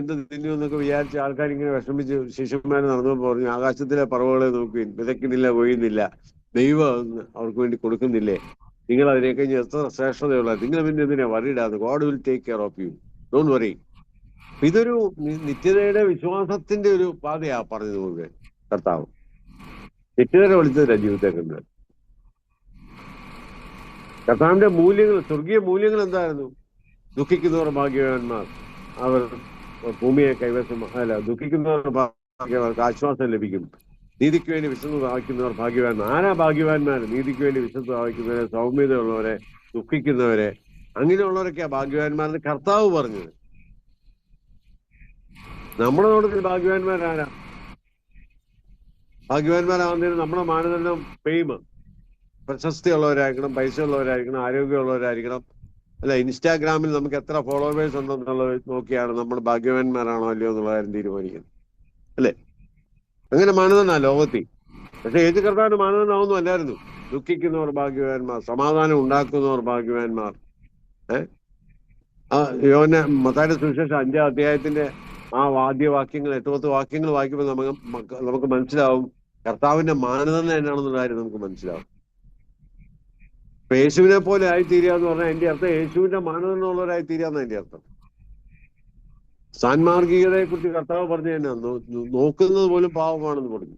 എന്ത് തിന്നും എന്നൊക്കെ വിചാരിച്ച ആൾക്കാർ ഇങ്ങനെ വിഷമിച്ച് ശിഷ്യന്മാർ നടന്നു പറഞ്ഞു, ആകാശത്തിലെ പറവകളെ നോക്കി, വിതയ്ക്കുന്നില്ല, കൊയ്യുന്നില്ല, ദൈവം അവർക്ക് വേണ്ടി കൊടുക്കുന്നില്ലേ, നിങ്ങൾ അതിനെ കഴിഞ്ഞ് എത്ര ശ്രേഷ്ഠതയുള്ള, നിങ്ങൾ പിന്നെ എന്തിനാ വറിയിടാതെ, God will take care of you, don't worry. ഇതൊരു നിത്യതയുടെ വിശ്വാസത്തിന്റെ ഒരു പാതയാ പറഞ്ഞത് മുഴുവൻ കർത്താവ്. നിത്യതയുടെ വെളിച്ചത്തില്ല ജീവിതത്തെ കണ്ട്. കർത്താവിന്റെ മൂല്യങ്ങൾ, സ്വർഗീയ മൂല്യങ്ങൾ എന്തായിരുന്നു? ദുഃഖിക്കുന്നവർ ഭാഗ്യവാന്മാർ, അവർ ഭൂമിയെ കൈവശം, ദുഃഖിക്കുന്നവർ ഭാഗ്യവാന്മാർക്ക് ആശ്വാസം ലഭിക്കും, നീതിക്ക് വേണ്ടി വിശുദ്ധ ദാഹിക്കുന്നവർ ഭാഗ്യവാന്മാർ. ആരാ ഭാഗ്യവാന്മാർ? നീതിക്ക് വേണ്ടി വിശുദ്ധ ദാഹിക്കുന്നവരെ, സൗമ്യതയുള്ളവരെ, ദുഃഖിക്കുന്നവരെ, അങ്ങനെയുള്ളവരൊക്കെയാ ഭാഗ്യവാന്മാരെന്ന് കർത്താവ് പറഞ്ഞത്. നമ്മുടെ നോട്ടത്തിൽ ഭാഗ്യവാന്മാരാരാ? ഭാഗ്യവാന്മാരാവുന്നതിന് നമ്മുടെ മാനദണ്ഡം ഫെയിം, പ്രശസ്തി ഉള്ളവരായിരിക്കണം, പൈസ ഉള്ളവരായിരിക്കണം, ആരോഗ്യമുള്ളവരായിരിക്കണം, അല്ല ഇൻസ്റ്റാഗ്രാമിൽ നമുക്ക് എത്ര ഫോളോവേഴ്സ് ഉണ്ടെന്നുള്ളത് നോക്കിയാണ് നമ്മൾ ഭാഗ്യവാന്മാരാണോ അല്ലയോ എന്നുള്ള കാര്യം തീരുമാനിക്കുന്നത്, അല്ലേ? അങ്ങനെ മാനദണ്ഡ ലോകത്തിൽ. പക്ഷെ ഏത് കർത്താവിന്റെ മാനദണ്ഡമൊന്നും അല്ലായിരുന്നു. ദുഃഖിക്കുന്നവർ ഭാഗ്യവാന്മാർ, സമാധാനം ഉണ്ടാക്കുന്നവർ ഭാഗ്യവാന്മാർ. മത്തായിയുടെ സുവിശേഷം 5-ാം അധ്യായത്തിന്റെ ആ വാക്യങ്ങൾ 8-10 വാക്യങ്ങൾ വായിക്കുമ്പോൾ നമുക്ക് മനസ്സിലാവും കർത്താവിന്റെ മാനദണ്ഡം എന്നാണെന്നുള്ള കാര്യം നമുക്ക് മനസ്സിലാവും. ഇപ്പൊ യേശുവിനെ പോലെ ആയിത്തീരുക എന്ന് പറഞ്ഞാൽ എന്റെ അർത്ഥം യേശുവിന്റെ മാനദണ്ഡമുള്ളവരായി തീരാന്ന് എന്റെ അർത്ഥം. സാൻമാർഗികതയെ കുറിച്ച് കർത്താവ് പറഞ്ഞു തന്നെ നോക്കുന്നത് പോലും പാവമാണെന്ന് പറഞ്ഞു.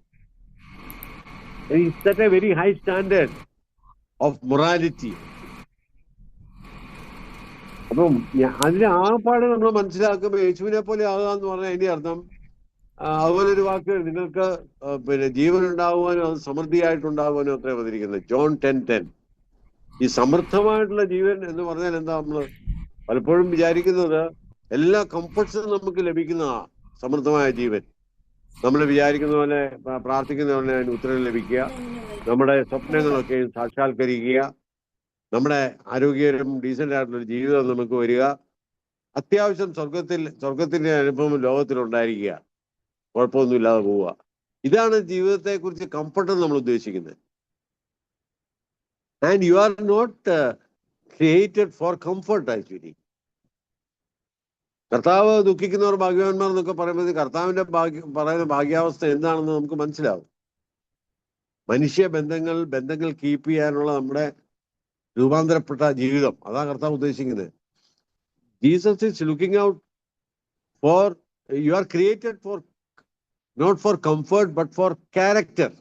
It's A very high standard of morality. അപ്പം അതിന് ആ പാട് നമ്മൾ മനസ്സിലാക്കുമ്പോൾ യേശുവിനെ പോലെ ആകുക എന്ന് പറഞ്ഞാൽ അതിന്റെ അർത്ഥം അതുപോലെ ഒരു വാക്ക് നിങ്ങൾക്ക് ജീവൻ ഉണ്ടാകുവാനും അത് സമൃദ്ധിയായിട്ടുണ്ടാകുവാനും അത്ര വന്നിരിക്കുന്നത്. ജോൺ 10:10. ഈ സമൃദ്ധമായിട്ടുള്ള ജീവൻ എന്ന് പറഞ്ഞാൽ എന്താ? നമ്മൾ പലപ്പോഴും വിചാരിക്കുന്നത് എല്ലാ കംഫർട്ട്സും നമുക്ക് ലഭിക്കുന്ന സമൃദ്ധമായ ജീവൻ. നമ്മൾ വിചാരിക്കുന്ന പോലെ പ്രാർത്ഥിക്കുന്ന പോലെ അതിന് ഉത്തരം ലഭിക്കുക, നമ്മുടെ സ്വപ്നങ്ങളൊക്കെ സാക്ഷാത്കരിക്കുക, നമ്മുടെ ആരോഗ്യകരം ഡീസന്റ് ആയിട്ടുള്ളൊരു ജീവിതം നമുക്ക് വരിക, അത്യാവശ്യം സ്വർഗത്തിന്റെ അനുഭവം ലോകത്തിലുണ്ടായിരിക്കുക, കുഴപ്പമൊന്നുമില്ലാതെ പോവുക. ഇതാണ് ജീവിതത്തെ കുറിച്ച് കംഫർട്ട് നമ്മൾ ഉദ്ദേശിക്കുന്നത്. And you are not created for comfort actually. കർത്താവ് ദുഃഖിക്കുന്നവർ ഭാഗ്യവാന്മാർ എന്നൊക്കെ പറയുമ്പോൾ കർത്താവിന്റെ പറയുന്ന ഭാഗ്യാവസ്ഥ എന്താണെന്ന് നമുക്ക് മനസ്സിലാവും. മനുഷ്യ ബന്ധങ്ങൾ കീപ്പ് ചെയ്യാനുള്ള നമ്മുടെ രൂപാന്തരപ്പെട്ട ജീവിതം, അതാ കർത്താവ് ഉദ്ദേശിക്കുന്നത്. Jesus is looking out for, you are created for not for comfort but for character.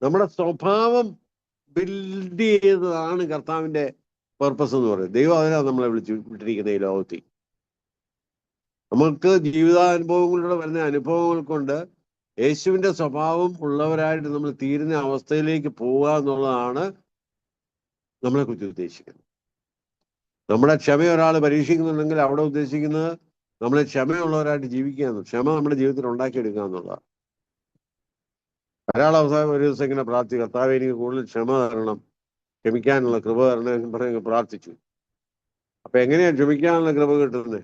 നമ്മുടെ സ്വഭാവം ബിൽഡ് ചെയ്തതാണ് കർത്താവിന്റെ പർപ്പസ് എന്ന് പറയുന്നത്. ദൈവം അതിനാണ് നമ്മളെ വിട്ടിരിക്കുന്നത് ഈ ലോകത്തിൽ. നമുക്ക് ജീവിതാനുഭവങ്ങളിലൂടെ വരുന്ന അനുഭവങ്ങൾ കൊണ്ട് യേശുവിന്റെ സ്വഭാവം ഉള്ളവരായിട്ട് നമ്മൾ തീരുന്ന അവസ്ഥയിലേക്ക് പോവുക എന്നുള്ളതാണ് നമ്മളെ കുറിച്ച് ഉദ്ദേശിക്കുന്നത്. നമ്മുടെ ക്ഷമ ഒരാൾ പരീക്ഷിക്കുന്നുണ്ടെങ്കിൽ അവിടെ ഉദ്ദേശിക്കുന്നത് നമ്മളെ ക്ഷമയുള്ളവരായിട്ട് ജീവിക്കുക, ക്ഷമ നമ്മുടെ ജീവിതത്തിൽ ഉണ്ടാക്കിയെടുക്കുക എന്നുള്ളതാണ്. ഒരാൾ അവസാനം ഒരു ദിവസം ഇങ്ങനെ പ്രാർത്ഥിച്ചു, കർത്താവേ എനിക്ക് കൂടുതൽ ക്ഷമ തരണം, ക്ഷമിക്കാനുള്ള കൃപ തരണം എന്ന് പറഞ്ഞ് പ്രാർത്ഥിച്ചു. അപ്പൊ എങ്ങനെയാ ക്ഷമിക്കാനുള്ള കൃപ കിട്ടുന്നത്?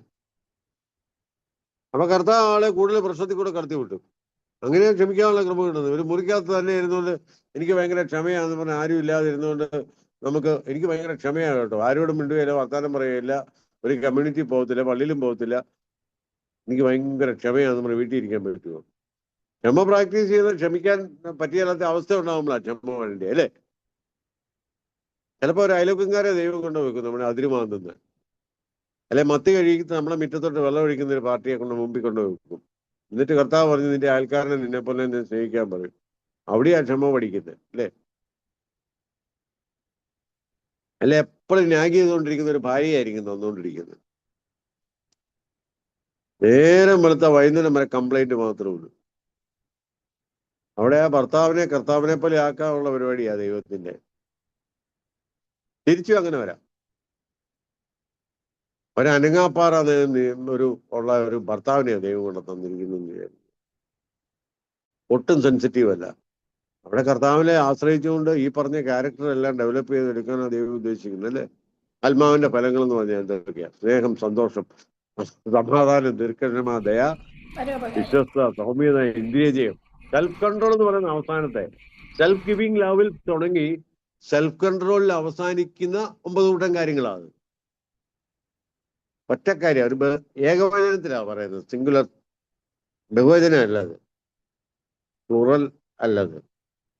അപ്പൊ കർത്താവ് ആളെ കൂടുതൽ പ്രശ്നത്തിൽ കൂടെ കടത്തി വിട്ടു. അങ്ങനെയാ ക്ഷമിക്കാനുള്ള കൃപ കിട്ടുന്നത്. ഒരു മുറിക്കകത്ത് തന്നെ ഇരുന്നുകൊണ്ട് എനിക്ക് ഭയങ്കര ക്ഷമയാണെന്ന് പറഞ്ഞാൽ ആരും ഇല്ലാതെ ഇരുന്നുകൊണ്ട് എനിക്ക് ഭയങ്കര ക്ഷമയാണ് കേട്ടോ, ആരോടും മിണ്ടുകയില്ല, വർത്താനം പറയുകയില്ല, ഒരു കമ്മ്യൂണിറ്റി പോകത്തില്ല, പള്ളിയിലും പോകത്തില്ല, എനിക്ക് ഭയങ്കര ക്ഷമയാണെന്ന് പറഞ്ഞ് വീട്ടിൽ ഇരിക്കാൻ പറ്റുമോ? ക്ഷമ പ്രാക്ടീസ് ചെയ്ത് ക്ഷമിക്കാൻ പറ്റിയാത്ത അവസ്ഥ ഉണ്ടാകുമ്പോഴാണ് ക്ഷമ വേണ്ടി, അല്ലേ? ചിലപ്പോൾ ഒരു അയൽവക്കംകാരെ ദൈവം കൊണ്ട് വെക്കും നമ്മുടെ അതിരുമാന്തെന്ന്, അല്ലെ മത്തി കഴിക്കുന്ന നമ്മളെ മുറ്റത്തോട്ട് വെള്ളം ഒഴിക്കുന്ന ഒരു പാർട്ടിയെ കൊണ്ട് മുമ്പിൽ കൊണ്ട് വെക്കും. എന്നിട്ട് കർത്താവ് പറഞ്ഞു നിന്റെ അയൽക്കാരനെ നിന്നെ പോലെ തന്നെ സ്നേഹിക്കാൻ പറയും. അവിടെയാ ക്ഷമ പഠിക്കുന്നത്, അല്ലേ? അല്ലെ എപ്പോഴും നാഗ് ചെയ്തുകൊണ്ടിരിക്കുന്ന ഒരു ഭാര്യയായിരിക്കും തന്നുകൊണ്ടിരിക്കുന്നത്. നേരം വെളുത്ത വൈകുന്നേരം വരെ കംപ്ലൈന്റ് മാത്രമേ ഉള്ളൂ. അവിടെ ആ കർത്താവിനെ പോലെ ആക്കാനുള്ള പരിപാടിയാ ദൈവത്തിന്റെ. തിരിച്ചും അങ്ങനെ വരാം. ഒരനങ്ങാപ്പാറ ഒരു ഭർത്താവിനെയാണ് ദൈവം കൊണ്ട് തന്നിരിക്കുന്നു. ഒട്ടും സെൻസിറ്റീവ് അല്ല. അവിടെ കർത്താവിനെ ആശ്രയിച്ചുകൊണ്ട് ഈ പറഞ്ഞ ക്യാരക്ടർ എല്ലാം ഡെവലപ്പ് ചെയ്തെടുക്കാനാണ് ദൈവം ഉദ്ദേശിക്കുന്നത്, അല്ലേ? ആത്മാവിന്റെ ഫലങ്ങൾ എന്ന് പറഞ്ഞാൽ എന്തൊക്കെയാ? സ്നേഹം, സന്തോഷം, സമാധാനം, ദീർഘക്ഷമ, ദയ, വിശ്വസ്ത, സൗമ്യത, ഇന്ദ്രിയജയം, സെൽഫ് കൺട്രോൾ എന്ന് പറയുന്ന അവസാനത്തെ സെൽഫ് ഗിവിംഗ് ലവിൽ തുടങ്ങി സെൽഫ് കൺട്രോളിൽ അവസാനിക്കുന്ന 9 കൂട്ടം കാര്യങ്ങളാണ്. ഒറ്റക്കാര്യം, ഒരു ഏകവചനത്തിലാണ് പറയുന്നത്, സിംഗുലർ, ബഹുവചനം അല്ലത്, പ്ലൂറൽ അല്ലത്,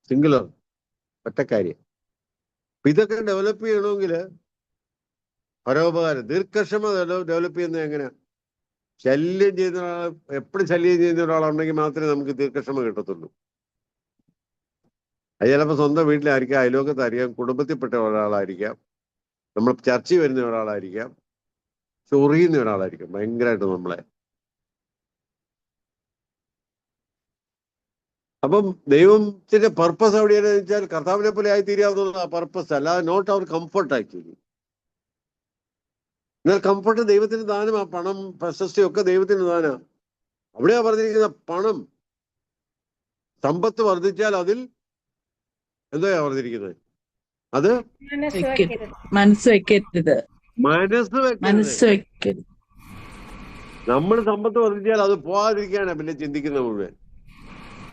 സിംഗുലർ, ഒറ്റക്കാര്യം. ഇതൊക്കെ ഡെവലപ്പ് ചെയ്യണമെങ്കിൽ പരോപകാരം, ദീർഘക്ഷമ ഡെവലപ്പ് ചെയ്യുന്നത് എങ്ങനെയാ? ശല്യം ചെയ്യുന്ന ഒരാൾ, എപ്പോഴും ശല്യം ചെയ്യുന്ന ഒരാളുണ്ടെങ്കിൽ മാത്രമേ നമുക്ക് ദീർഘക്ഷമ കിട്ടത്തുള്ളൂ. അത് ചിലപ്പോൾ സ്വന്തം വീട്ടിലായിരിക്കാം, അയലോകത്തായിരിക്കാം, കുടുംബത്തിൽപ്പെട്ട ഒരാളായിരിക്കാം, നമ്മൾ ചർച്ചയിൽ വരുന്ന ഒരാളായിരിക്കാം, ചൊറിയുന്ന ഒരാളായിരിക്കും ഭയങ്കരമായിട്ട് നമ്മളെ. അപ്പം ദൈവത്തിന്റെ പർപ്പസ് എവിടെയാണെന്ന് വെച്ചാൽ കർത്താവിനെ പോലെ ആയി തീരാവുന്ന പർപ്പസ് അല്ല, നോട്ട് അവർ കംഫർട്ട് ആക്ച്വലി. എന്നാൽ കംഫർട്ട് ദൈവത്തിന് ദാനം. ആ പണം പ്രശസ്തി ഒക്കെ ദൈവത്തിന് ദാനം. അവിടെയാ പറഞ്ഞിരിക്കുന്ന പണം സമ്പത്ത് വർദ്ധിച്ചാൽ അതിൽ എന്തോയാ പറഞ്ഞിരിക്കുന്നത്? അത് മനസ്സ് വെക്കരുത്. മനസ്സ് വെക്കരുത്. നമ്മൾ സമ്പത്ത് വർദ്ധിച്ചാൽ അത് പോകാതിരിക്കാനാണ് പിന്നെ ചിന്തിക്കുന്ന മുഴുവൻ.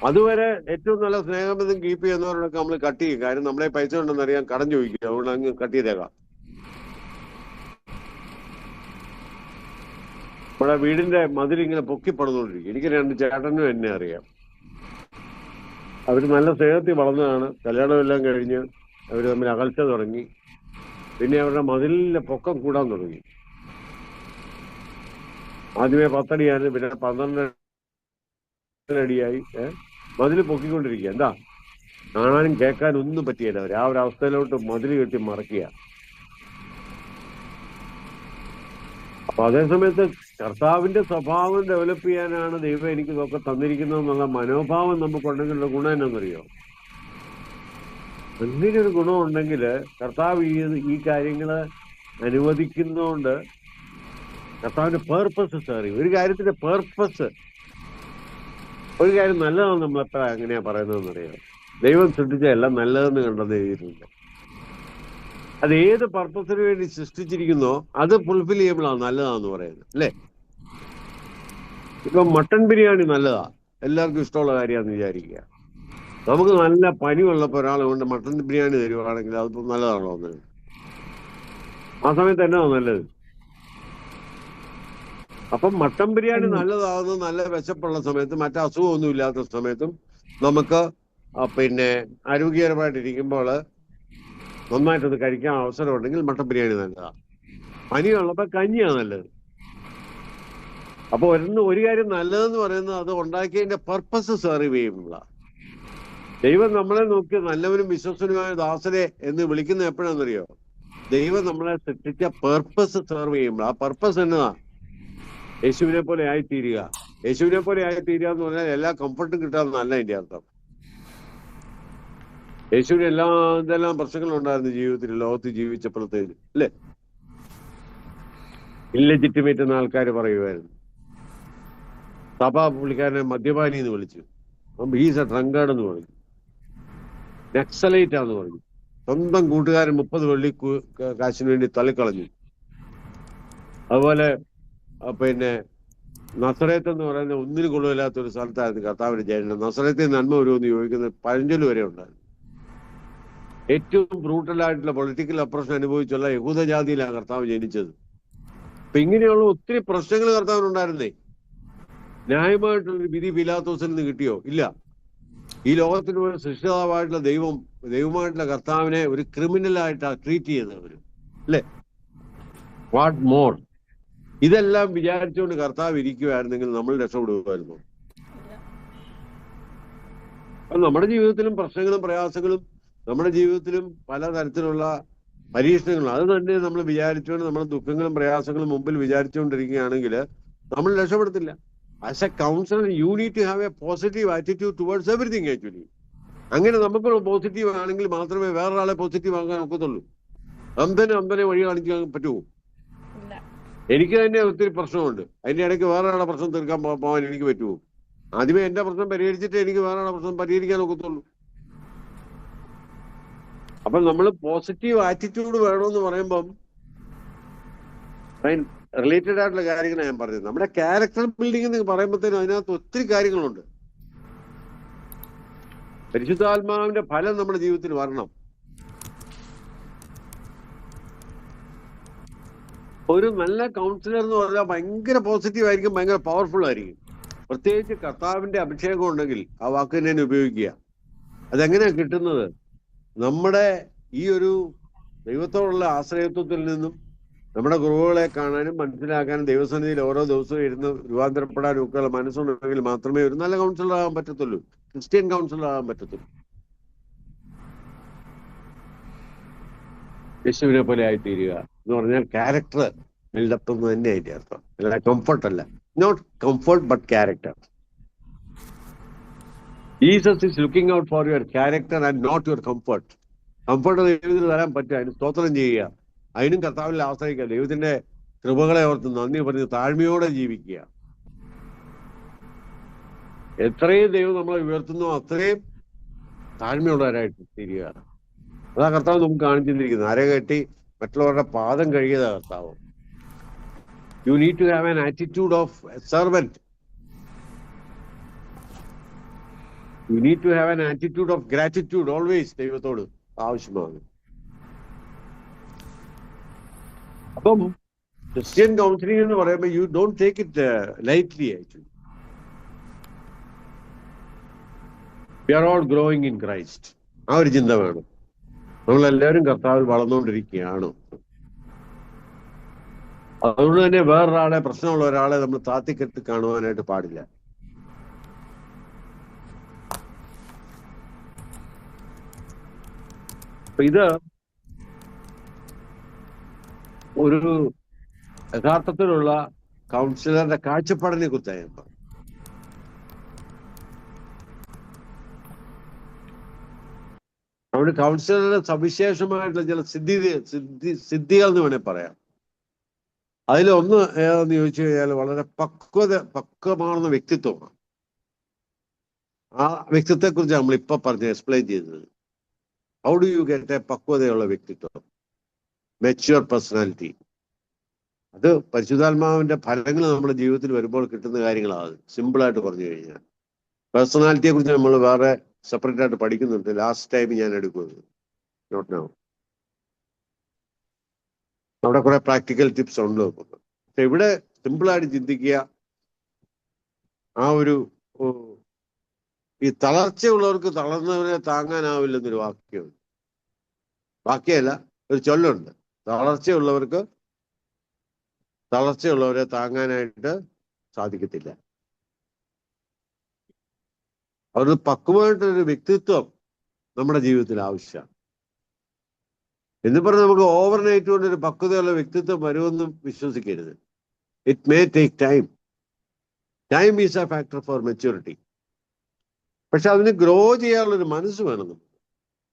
അതുവരെ ഏറ്റവും നല്ല സ്നേഹബന്ധം കീപ്പ് ചെയ്യുന്നവരോടൊക്കെ നമ്മൾ കട്ട് ചെയ്യും. കാര്യം നമ്മളെ പൈസ ഉണ്ടെന്ന് അറിയാൻ കടം ചോദിക്കുക, അതുകൊണ്ട് അങ്ങ് കട്ട് ചെയ്തേക്കാം. നമ്മുടെ വീടിന്റെ മതിലിങ്ങനെ പൊക്കി പണിതുകൊണ്ടിരിക്കും. എനിക്ക് 2 ചേട്ടനും എന്നെ അറിയാം. അവര് നല്ല സ്നേഹത്തിൽ വളർന്നതാണ്. കല്യാണമെല്ലാം കഴിഞ്ഞ് അവർ തമ്മിൽ അകൽച്ച തുടങ്ങി. പിന്നെ അവരുടെ മതിലിന്റെ പൊക്കം കൂടാൻ തുടങ്ങി. ആദ്യമേ 10 അടിയാണ്, പിന്നെ 12 അടിയായി. മതിൽ പൊക്കിക്കൊണ്ടിരിക്കുക. എന്താ കാണാനും കേൾക്കാനും ഒന്നും പറ്റിയല്ല. അവർ ആ ഒരു അവസ്ഥയിലോട്ട് മതിൽ കെട്ടി മറക്കുക. അപ്പൊ അതേസമയത്ത് കർത്താവിന്റെ സ്വഭാവം ഡെവലപ്പ് ചെയ്യാനാണ് ദൈവം എനിക്ക് ഇതൊക്കെ തന്നിരിക്കുന്നതെന്നുള്ള മനോഭാവം നമുക്കുണ്ടെങ്കിലുള്ള ഗുണം എന്നാണെന്നറിയോ? എന്തിനൊരു ഗുണമുണ്ടെങ്കിൽ കർത്താവ് ഈ കാര്യങ്ങള് അനുവദിക്കുന്നതുകൊണ്ട് കർത്താവിന്റെ പേർപ്പസ് അറിയും. ഒരു കാര്യത്തിന്റെ പേർപ്പസ്, ഒരു കാര്യം നല്ലതാണ് നമ്മളെപ്പോഴാ എങ്ങനെയാ പറയുന്നതെന്നറിയാം? ദൈവം സൃഷ്ടിച്ച എല്ലാം നല്ലതെന്ന് കണ്ടെന്ന് എഴുതിയിട്ടുണ്ട്. അത് ഏത് പർപ്പസിന് വേണ്ടി സൃഷ്ടിച്ചിരിക്കുന്നോ അത് ഫുൾഫിൽ ചെയ്യുമ്പോഴാണ് നല്ലതാന്ന് പറയുന്നത്, അല്ലേ? ഇപ്പൊ മട്ടൺ ബിരിയാണി നല്ലതാ, എല്ലാവർക്കും ഇഷ്ടമുള്ള കാര്യമാണെന്ന് വിചാരിക്കുക. നമുക്ക് നല്ല പനി ഉള്ളപ്പോൾ ഒരാളെ കൊണ്ട് മട്ടൺ ബിരിയാണി തരുവാണെങ്കിൽ അതിപ്പോ നല്ലതാണോ എന്ന്? ആ സമയത്ത് എന്നാ നല്ലത്? അപ്പം മട്ടൺ ബിരിയാണി നല്ലതാകുന്നത് നല്ല വിശപ്പുള്ള സമയത്ത്, മറ്റു അസുഖമൊന്നും ഇല്ലാത്ത സമയത്തും നമുക്ക് പിന്നെ ആരോഗ്യകരമായിട്ടിരിക്കുമ്പോൾ നന്നായിട്ടത് കഴിക്കാൻ അവസരം ഉണ്ടെങ്കിൽ മട്ടൺ ബിരിയാണി നല്ലതാണ്. പനിയുള്ളപ്പോൾ കഞ്ഞിയാണ് നല്ലത്. അപ്പൊ ഒരു കാര്യം നല്ലതെന്ന് പറയുന്നത് അത് ഉണ്ടാക്കിയതിന്റെ പർപ്പസ് സെർവ് ചെയ്യുമ്പോൾ ദൈവം നമ്മളെ നോക്കി നല്ലവനും വിശ്വസനുമായ ദാസനെ എന്ന് വിളിക്കുന്ന എപ്പോഴാണെന്നറിയോ? ദൈവം നമ്മളെ സൃഷ്ടിച്ച പർപ്പസ് സെർവ് ചെയ്യുമ്പോൾ. ആ പർപ്പസ് എന്നതാ? യേശുവിനെ പോലെ ആയിത്തീരുക. യേശുവിനെ പോലെ ആയിത്തീരുക എന്ന് പറഞ്ഞാൽ എല്ലാ കംഫർട്ടും കിട്ടാമെന്നല്ല അതിന്റെ അർത്ഥം. യേശുവിന് എന്തെല്ലാം പ്രശ്നങ്ങളുണ്ടായിരുന്നു ജീവിതത്തിൽ, ലോകത്ത് ജീവിച്ചപ്പോഴത്തേന്, അല്ലേ? ഇല്ലെജിറ്റിമേറ്റ് എന്ന ആൾക്കാർ പറയുമായിരുന്നു. സഭ പുള്ളിക്കാരനെ മദ്യപാനി എന്ന് വിളിച്ചു. ഹീസ് എ ഡ്രങ്കാർഡ് എന്ന് പറഞ്ഞു. നക്സലൈറ്റ് ആന്ന് പറഞ്ഞു. സ്വന്തം കൂട്ടുകാരൻ 30 വെള്ളി കാശിന് വേണ്ടി തള്ളിക്കളഞ്ഞു. അതുപോലെ പിന്നെ നസറേത്ത് എന്ന് പറയുന്ന ഒന്നിനും കൊള്ളില്ലാത്ത ഒരു സ്ഥലത്തായിരുന്നു കർത്താവിന്റെ ജനനം. നസറേത്തിൽ നന്മ വരുമെന്ന് ചോദിക്കുന്നത് 15 വരെ ഉണ്ടായിരുന്നു. ഏറ്റവും ബ്രൂട്ടലായിട്ടുള്ള പൊളിറ്റിക്കൽ അപ്രഷൻ അനുഭവിച്ചുള്ള യഹൂദജാതിയിലാണ് കർത്താവ് ജനിച്ചത്. അപ്പൊ ഇങ്ങനെയുള്ള ഒത്തിരി പ്രശ്നങ്ങൾ കർത്താവിനുണ്ടായിരുന്നേ. ന്യായമായിട്ടുള്ളൊരു വിധി പിലാത്തോസിൽ നിന്ന് കിട്ടിയോ? ഇല്ല. ഈ ലോകത്തിന് ഒരു സൃഷ്ടാവായിട്ടുള്ള ദൈവമായിട്ടുള്ള കർത്താവിനെ ഒരു ക്രിമിനലായിട്ടാണ് ട്രീറ്റ് ചെയ്തവര്, അല്ലേ? What more? ഇതെല്ലാം വിചാരിച്ചുകൊണ്ട് കർത്താവ് ഇരിക്കുമായിരുന്നെങ്കിൽ നമ്മൾ രക്ഷപ്പെടുമായിരുന്നു. അപ്പൊ നമ്മുടെ ജീവിതത്തിലും പ്രശ്നങ്ങളും പ്രയാസങ്ങളും, നമ്മുടെ ജീവിതത്തിലും പലതരത്തിലുള്ള പരീക്ഷണങ്ങളും, അത് തന്നെ നമ്മൾ വിചാരിച്ചുകൊണ്ട് നമ്മുടെ ദുഃഖങ്ങളും പ്രയാസങ്ങളും മുമ്പിൽ വിചാരിച്ചുകൊണ്ടിരിക്കുകയാണെങ്കിൽ നമ്മൾ രക്ഷപ്പെടത്തില്ല. As a counsellor you need to have a positive attitude towards everything actually. അങ്ങനെ നമുക്ക് പോസിറ്റീവ് ആണെങ്കിൽ മാത്രമേ വേറൊരാളെ പോസിറ്റീവ് ആക്കാൻ ഒക്കത്തുള്ളൂ. അമ്പനെ വഴി കാണിക്കാൻ പറ്റുമോ? എനിക്ക് തന്നെ ഒത്തിരി പ്രശ്നമുണ്ട്. അതിന്റെ ഇടയ്ക്ക് വേറൊരാളെ പ്രശ്നം തീർക്കാൻ പോകാൻ എനിക്ക് പറ്റുമോ? ആദ്യമേ എന്റെ പ്രശ്നം പരിഹരിച്ചിട്ട് എനിക്ക് വേറൊരാളെ പ്രശ്നം പരിഹരിക്കാൻ ഒക്കത്തുള്ളൂ. അപ്പൊ നമ്മൾ പോസിറ്റീവ് ആറ്റിറ്റ്യൂഡ് വേണമെന്ന് പറയുമ്പം റിലേറ്റഡ് ആയിട്ടുള്ള കാര്യങ്ങൾ ഞാൻ പറഞ്ഞത്. നമ്മുടെ ക്യാരക്ടർ ബിൽഡിംഗ് എന്ന് പറയുമ്പോഴത്തേനും അതിനകത്ത് ഒത്തിരി കാര്യങ്ങളുണ്ട്. പരിശുദ്ധാത്മാവിന്റെ ഫലം നമ്മുടെ ജീവിതത്തിൽ വരണം. ഒരു നല്ല കൗൺസിലർ എന്ന് പറഞ്ഞാൽ ഭയങ്കര പോസിറ്റീവ് ആയിരിക്കും, ഭയങ്കര പവർഫുൾ ആയിരിക്കും. പ്രത്യേകിച്ച് കർത്താവിന്റെ അഭിഷേകം ഉണ്ടെങ്കിൽ ആ വാക്ക് തന്നെ ഉപയോഗിക്കുക. അതെങ്ങനെയാ കിട്ടുന്നത്? നമ്മുടെ ഈ ഒരു ദൈവത്തോടുള്ള ആശ്രയത്വത്തിൽ നിന്നും നമ്മുടെ കുറവുകളെ കാണാനും മനസ്സിലാക്കാനും ദൈവസന്നിധിയിൽ ഓരോ ദിവസവും ഇരുന്ന് രൂപാന്തരപ്പെടാനും ഒക്കെയുള്ള മനസ്സുണ്ടെങ്കിൽ മാത്രമേ ഒരു നല്ല കൗൺസിലർ ആകാൻ പറ്റത്തുള്ളൂ, ക്രിസ്ത്യൻ കൗൺസിലർ ആകാൻ പറ്റത്തുള്ളൂ. യേശുവിനെ പോലെ ആയിത്തീരുക എന്ന് പറഞ്ഞാൽ ക്യാരക്ടർ ബിൽഡപ്പ് എന്ന് തന്നെ അതിന്റെ അർത്ഥം. അല്ല കംഫർട്ട് അല്ല, not comfort but character. Jesus is looking out for your character and not your comfort. Comfort ദൈവത്തിന് തരാൻ പറ്റും, അതിന് സ്തോത്രം ചെയ്യുക, അതിനും കർത്താവിൽ ആശ്രയിക്കുക, ദൈവത്തിന്റെ കൃപകളെ ഓർത്ത് നന്ദി പറഞ്ഞ് താഴ്മയോടെ ജീവിക്കുക. എത്രയും ദൈവം നമ്മളെ ഉയർത്തുന്നു അത്രയും താഴ്മയുള്ളവരായിട്ട് തീരുക. അതാ കർത്താവ് നമുക്ക് കാണിച്ചിരിക്കുന്നത്. അര കെട്ടി മറ്റുള്ളവരുടെ പാദം കഴുകിയതാ കർത്താവ്. You need to have an attitude of a servant. You need to have an attitude of gratitude always ദൈവത്തോട് ആവശ്യമാണ്. അപ്പം ക്രിസ്ത്യൻ കൗൺസിലിംഗ് എന്ന് പറയുമ്പോൾ you don't take it lightly. Actually we are all growing in Christ. ആ ഒരു ചിന്ത വേണം. നമ്മളെല്ലാവരും കർത്താവിൽ വളർന്നുകൊണ്ടിരിക്കുകയാണ്. അതുകൊണ്ട് തന്നെ വേറൊരാളെ, പ്രശ്നമുള്ള ഒരാളെ നമ്മൾ താത്തിക്കെട്ട് കാണുവാനായിട്ട് പാടില്ല. അപ്പൊ ഇത് ഒരു യഥാർത്ഥത്തിലുള്ള കൗൺസിലറുടെ കാഴ്ചപ്പാടിനെ കുറിച്ചാണ് ഞാൻ പറഞ്ഞത്. അവിടെ കൗൺസിലറുടെ സവിശേഷമായിട്ടുള്ള ചില സിദ്ധികൾ എന്ന് വേണേൽ പറയാം. അതിലൊന്ന് ഏതാന്ന് ചോദിച്ചു കഴിഞ്ഞാൽ വളരെ പക്വമാർന്ന വ്യക്തിത്വമാണ്. ആ വ്യക്തിത്വത്തെ കുറിച്ച് നമ്മൾ ഇപ്പൊ എക്സ്പ്ലെയിൻ ചെയ്തത്. How do you get a പക്വതയുള്ള വ്യക്തിത്വം, മെച്യൂർ പേഴ്സണാലിറ്റി? അത് പരിശുദ്ധാത്മാവിന്റെ ഫലങ്ങൾ നമ്മുടെ ജീവിതത്തിൽ വരുമ്പോൾ കിട്ടുന്ന കാര്യങ്ങളാണ്. സിമ്പിളായിട്ട് പറഞ്ഞു കഴിഞ്ഞാൽ പേഴ്സണാലിറ്റിയെ കുറിച്ച് നമ്മൾ വേറെ സെപ്പറേറ്റ് ആയിട്ട് പഠിക്കുന്നുണ്ട്. ലാസ്റ്റ് ടൈം ഞാൻ എടുക്കുന്നത്, നോട്ട് നൗ. അവിടെ കുറെ പ്രാക്ടിക്കൽ ടിപ്സ് ഉണ്ട്. പക്ഷെ ഇവിടെ സിമ്പിളായിട്ട് ചിന്തിക്കുക. ആ ഒരു ഈ തളർച്ചയുള്ളവർക്ക് തളർന്നവരെ താങ്ങാനാവില്ലെന്നൊരു വാക്യമുണ്ട്. വാക്യമല്ല, ഒരു ചൊല്ലുണ്ട്. തളർച്ചയുള്ളവരെ താങ്ങാനായിട്ട് സാധിക്കത്തില്ല. അവർക്ക് പക്വമായിട്ടൊരു വ്യക്തിത്വം നമ്മുടെ ജീവിതത്തിൽ ആവശ്യമാണ്. എന്ന് പറഞ്ഞ് നമുക്ക് ഓവർനൈറ്റ് കൊണ്ട് ഒരു പക്വതയുള്ള വ്യക്തിത്വം വരുമെന്നും വിശ്വസിക്കരുത്. It may take time. Time is A factor for maturity. പക്ഷെ അതിന് ഗ്രോ ചെയ്യാനുള്ളൊരു മനസ്സ് വേണം.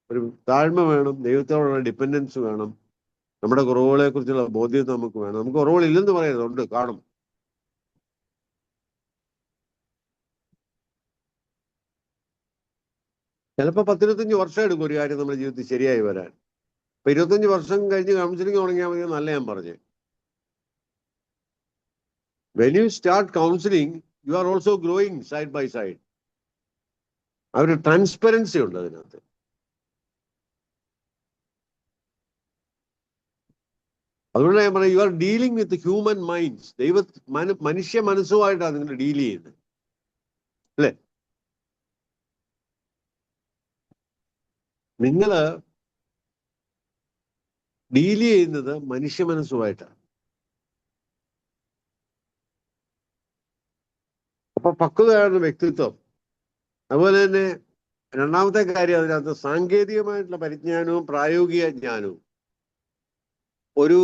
ഒരു താഴ്മ വേണം, ദൈവത്തോടുള്ള ഡിപ്പെൻഡൻസ് വേണം, നമ്മുടെ കുറവുകളെ കുറിച്ചുള്ള ബോധ്യം നമുക്ക് വേണം. നമുക്ക് കുറവുകളില്ലെന്ന് പറയരുത്, ഉണ്ട്, കാണും. ചിലപ്പോൾ 10-25 വർഷം എടുക്കും ഒരു കാര്യം നമ്മുടെ ജീവിതത്തിൽ ശരിയായി വരാൻ. ഇപ്പൊ 25 വർഷം കഴിഞ്ഞ് കൗൺസിലിംഗ് തുടങ്ങിയാൽ മതി എന്നല്ല ഞാൻ പറഞ്ഞു. When you start counselling you are also growing side by side. ആ ഒരു ട്രാൻസ്പെറൻസി ഉണ്ട് അതിനകത്ത്. അതുകൊണ്ട് ഞാൻ പറയാം, you are dealing with human minds. മനുഷ്യ മനസ്സുമായിട്ടാണ് നിങ്ങൾ ഡീൽ ചെയ്യുന്നത്, അല്ലേ? നിങ്ങള് ഡീൽ ചെയ്യുന്നത് മനുഷ്യ മനസ്സുമായിട്ടാണ്. അപ്പൊ പക്വതയാണ് വ്യക്തിത്വം. അതുപോലെ തന്നെ രണ്ടാമത്തെ കാര്യം, അതിനകത്ത് സാങ്കേതികമായിട്ടുള്ള പരിജ്ഞാനവും പ്രായോഗിക ജ്ഞാനവും. ഒരു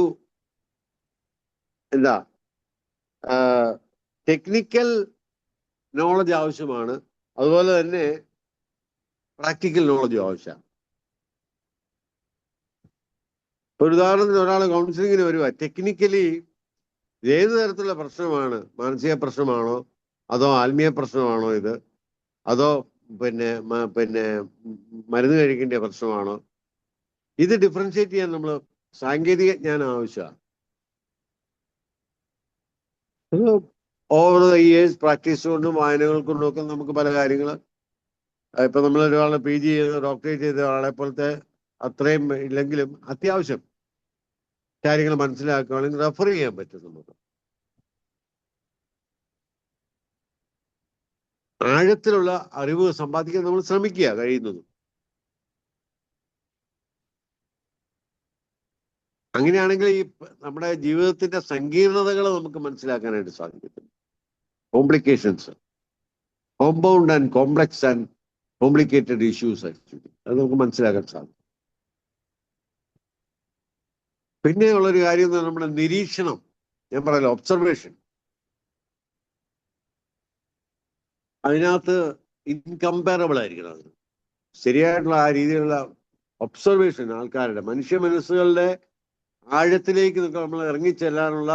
ടെക്നിക്കൽ നോളജ് ആവശ്യമാണ്, അതുപോലെ തന്നെ പ്രാക്ടിക്കൽ നോളജും ആവശ്യമാണ്. ഒരു ഉദാഹരണത്തിന്, ഒരാൾ കൗൺസിലിങ്ങിന് വരുക, ടെക്നിക്കലി ഏത് തരത്തിലുള്ള പ്രശ്നമാണ്, മാനസിക പ്രശ്നമാണോ അതോ ആത്മീയ പ്രശ്നമാണോ ഇത്, അതോ പിന്നെ മരുന്ന് കഴിക്കേണ്ട പ്രശ്നമാണോ, ഇത് ഡിഫറൻഷിയേറ്റ് ചെയ്യാൻ നമ്മൾ സാങ്കേതിക ജ്ഞാനം ആവശ്യമാണ്. ഓവർ ദ ഇയേഴ്സ് പ്രാക്ടീസ് കൊണ്ടും വായനകൾ കൊണ്ടും ഒക്കെ നമുക്ക് പല കാര്യങ്ങൾ, ഇപ്പൊ നമ്മൾ ഒരാളെ PG ചെയ്ത് ഡോക്ടറേറ്റ് ചെയ്ത ഒരാളെ പോലത്തെ അത്രയും ഇല്ലെങ്കിലും അത്യാവശ്യം കാര്യങ്ങൾ മനസ്സിലാക്കുകയാണെങ്കിൽ റെഫർ ചെയ്യാൻ പറ്റും നമുക്ക്. ആഴത്തിലുള്ള അറിവ് സമ്പാദിക്കാൻ നമ്മൾ ശ്രമിക്കുക കഴിയുന്നതും. അങ്ങനെയാണെങ്കിൽ ഈ നമ്മുടെ ജീവിതത്തിന്റെ സങ്കീർണതകൾ നമുക്ക് മനസ്സിലാക്കാനായിട്ട് സാധിക്കും. Complications, compound and complex and complicated issues actually അത് നമുക്ക് മനസ്സിലാക്കാൻ സാധിക്കും. പിന്നെ ഉള്ളൊരു കാര്യം എന്ന് പറഞ്ഞാൽ നമ്മുടെ നിരീക്ഷണം. ഞാൻ പറയല്ലോ, ഒബ്സർവേഷൻ. അതിനകത്ത് ഇൻകമ്പയറബിൾ ആയിരിക്കണം. അതിന് ശരിയായിട്ടുള്ള ആ രീതിയിലുള്ള ഒബ്സർവേഷൻ, ആൾക്കാരുടെ മനുഷ്യ മനസ്സുകളുടെ ആഴത്തിലേക്ക് നമ്മൾ ഇറങ്ങിച്ചെല്ലാനുള്ള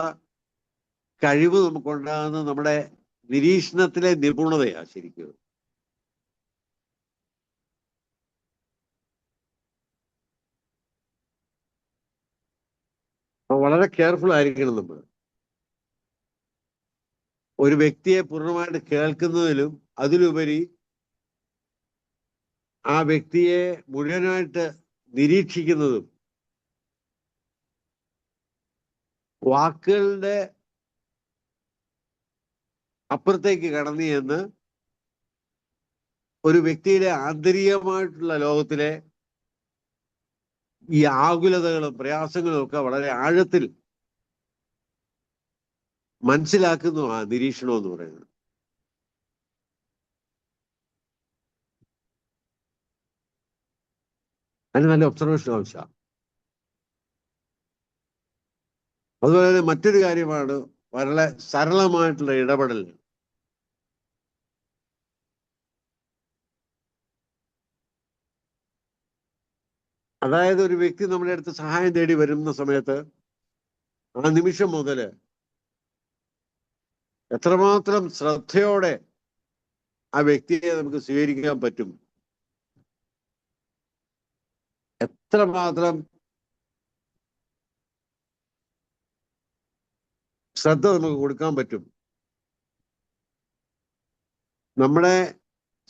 കഴിവ് നമുക്കുണ്ടാകുന്ന നമ്മുടെ നിരീക്ഷണത്തിലെ നിപുണതയാ ശരിക്കും. വളരെ കെയർഫുൾ ആയിരിക്കണം നമ്മൾ. ഒരു വ്യക്തിയെ പൂർണ്ണമായിട്ട് കേൾക്കുന്നതിലും അതിലുപരി ആ വ്യക്തിയെ മുഴുവനായിട്ട് നിരീക്ഷിക്കുന്നതും വാക്കുകളുടെ അപ്പുറത്തേക്ക് കടന്നു ചെന്ന് ഒരു വ്യക്തിയുടെ ആന്തരികമായിട്ടുള്ള ലോകത്തിലെ ഈ ആകുലതകളും പ്രയാസങ്ങളും ഒക്കെ വളരെ ആഴത്തിൽ മനസ്സിലാക്കുന്നു ആ നിരീക്ഷണം എന്ന് പറയുന്നത്. അതിന് നല്ല ഒബ്സർവേഷൻ ആവശ്യമാണ്. അതുപോലെ തന്നെ മറ്റൊരു കാര്യമാണ് വളരെ സരളമായിട്ടുള്ള ഇടപെടൽ. അതായത് ഒരു വ്യക്തി നമ്മുടെ അടുത്ത് സഹായം തേടി വരുന്ന സമയത്ത് ആ നിമിഷം മുതൽ എത്രമാത്രം ശ്രദ്ധയോടെ ആ വ്യക്തിയെ നമുക്ക് സ്വീകരിക്കാൻ പറ്റും, എത്രമാത്രം ശ്രദ്ധ നമുക്ക് കൊടുക്കാൻ പറ്റും, നമ്മുടെ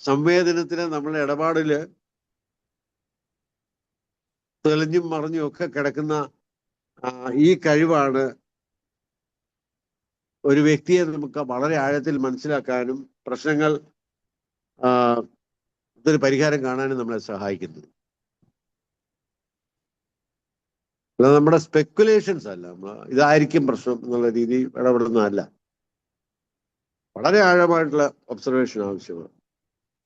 സംവേദനത്തിന്, നമ്മുടെ ഇടപാടില് തെളിഞ്ഞും മറിഞ്ഞും ഒക്കെ കിടക്കുന്ന ഈ കഴിവാണ് ഒരു വ്യക്തിയെ നമുക്ക് വളരെ ആഴത്തിൽ മനസ്സിലാക്കാനും പ്രശ്നങ്ങൾ ഒരു പരിഹാരം കാണാനും നമ്മളെ സഹായിക്കുന്നത്. അല്ല നമ്മുടെ സ്പെക്കുലേഷൻസ് അല്ല, ഇതായിരിക്കും പ്രശ്നം എന്നുള്ള രീതി ഇടപെടുന്നതല്ല. വളരെ ആഴമായിട്ടുള്ള ഒബ്സർവേഷൻ ആവശ്യമാണ്.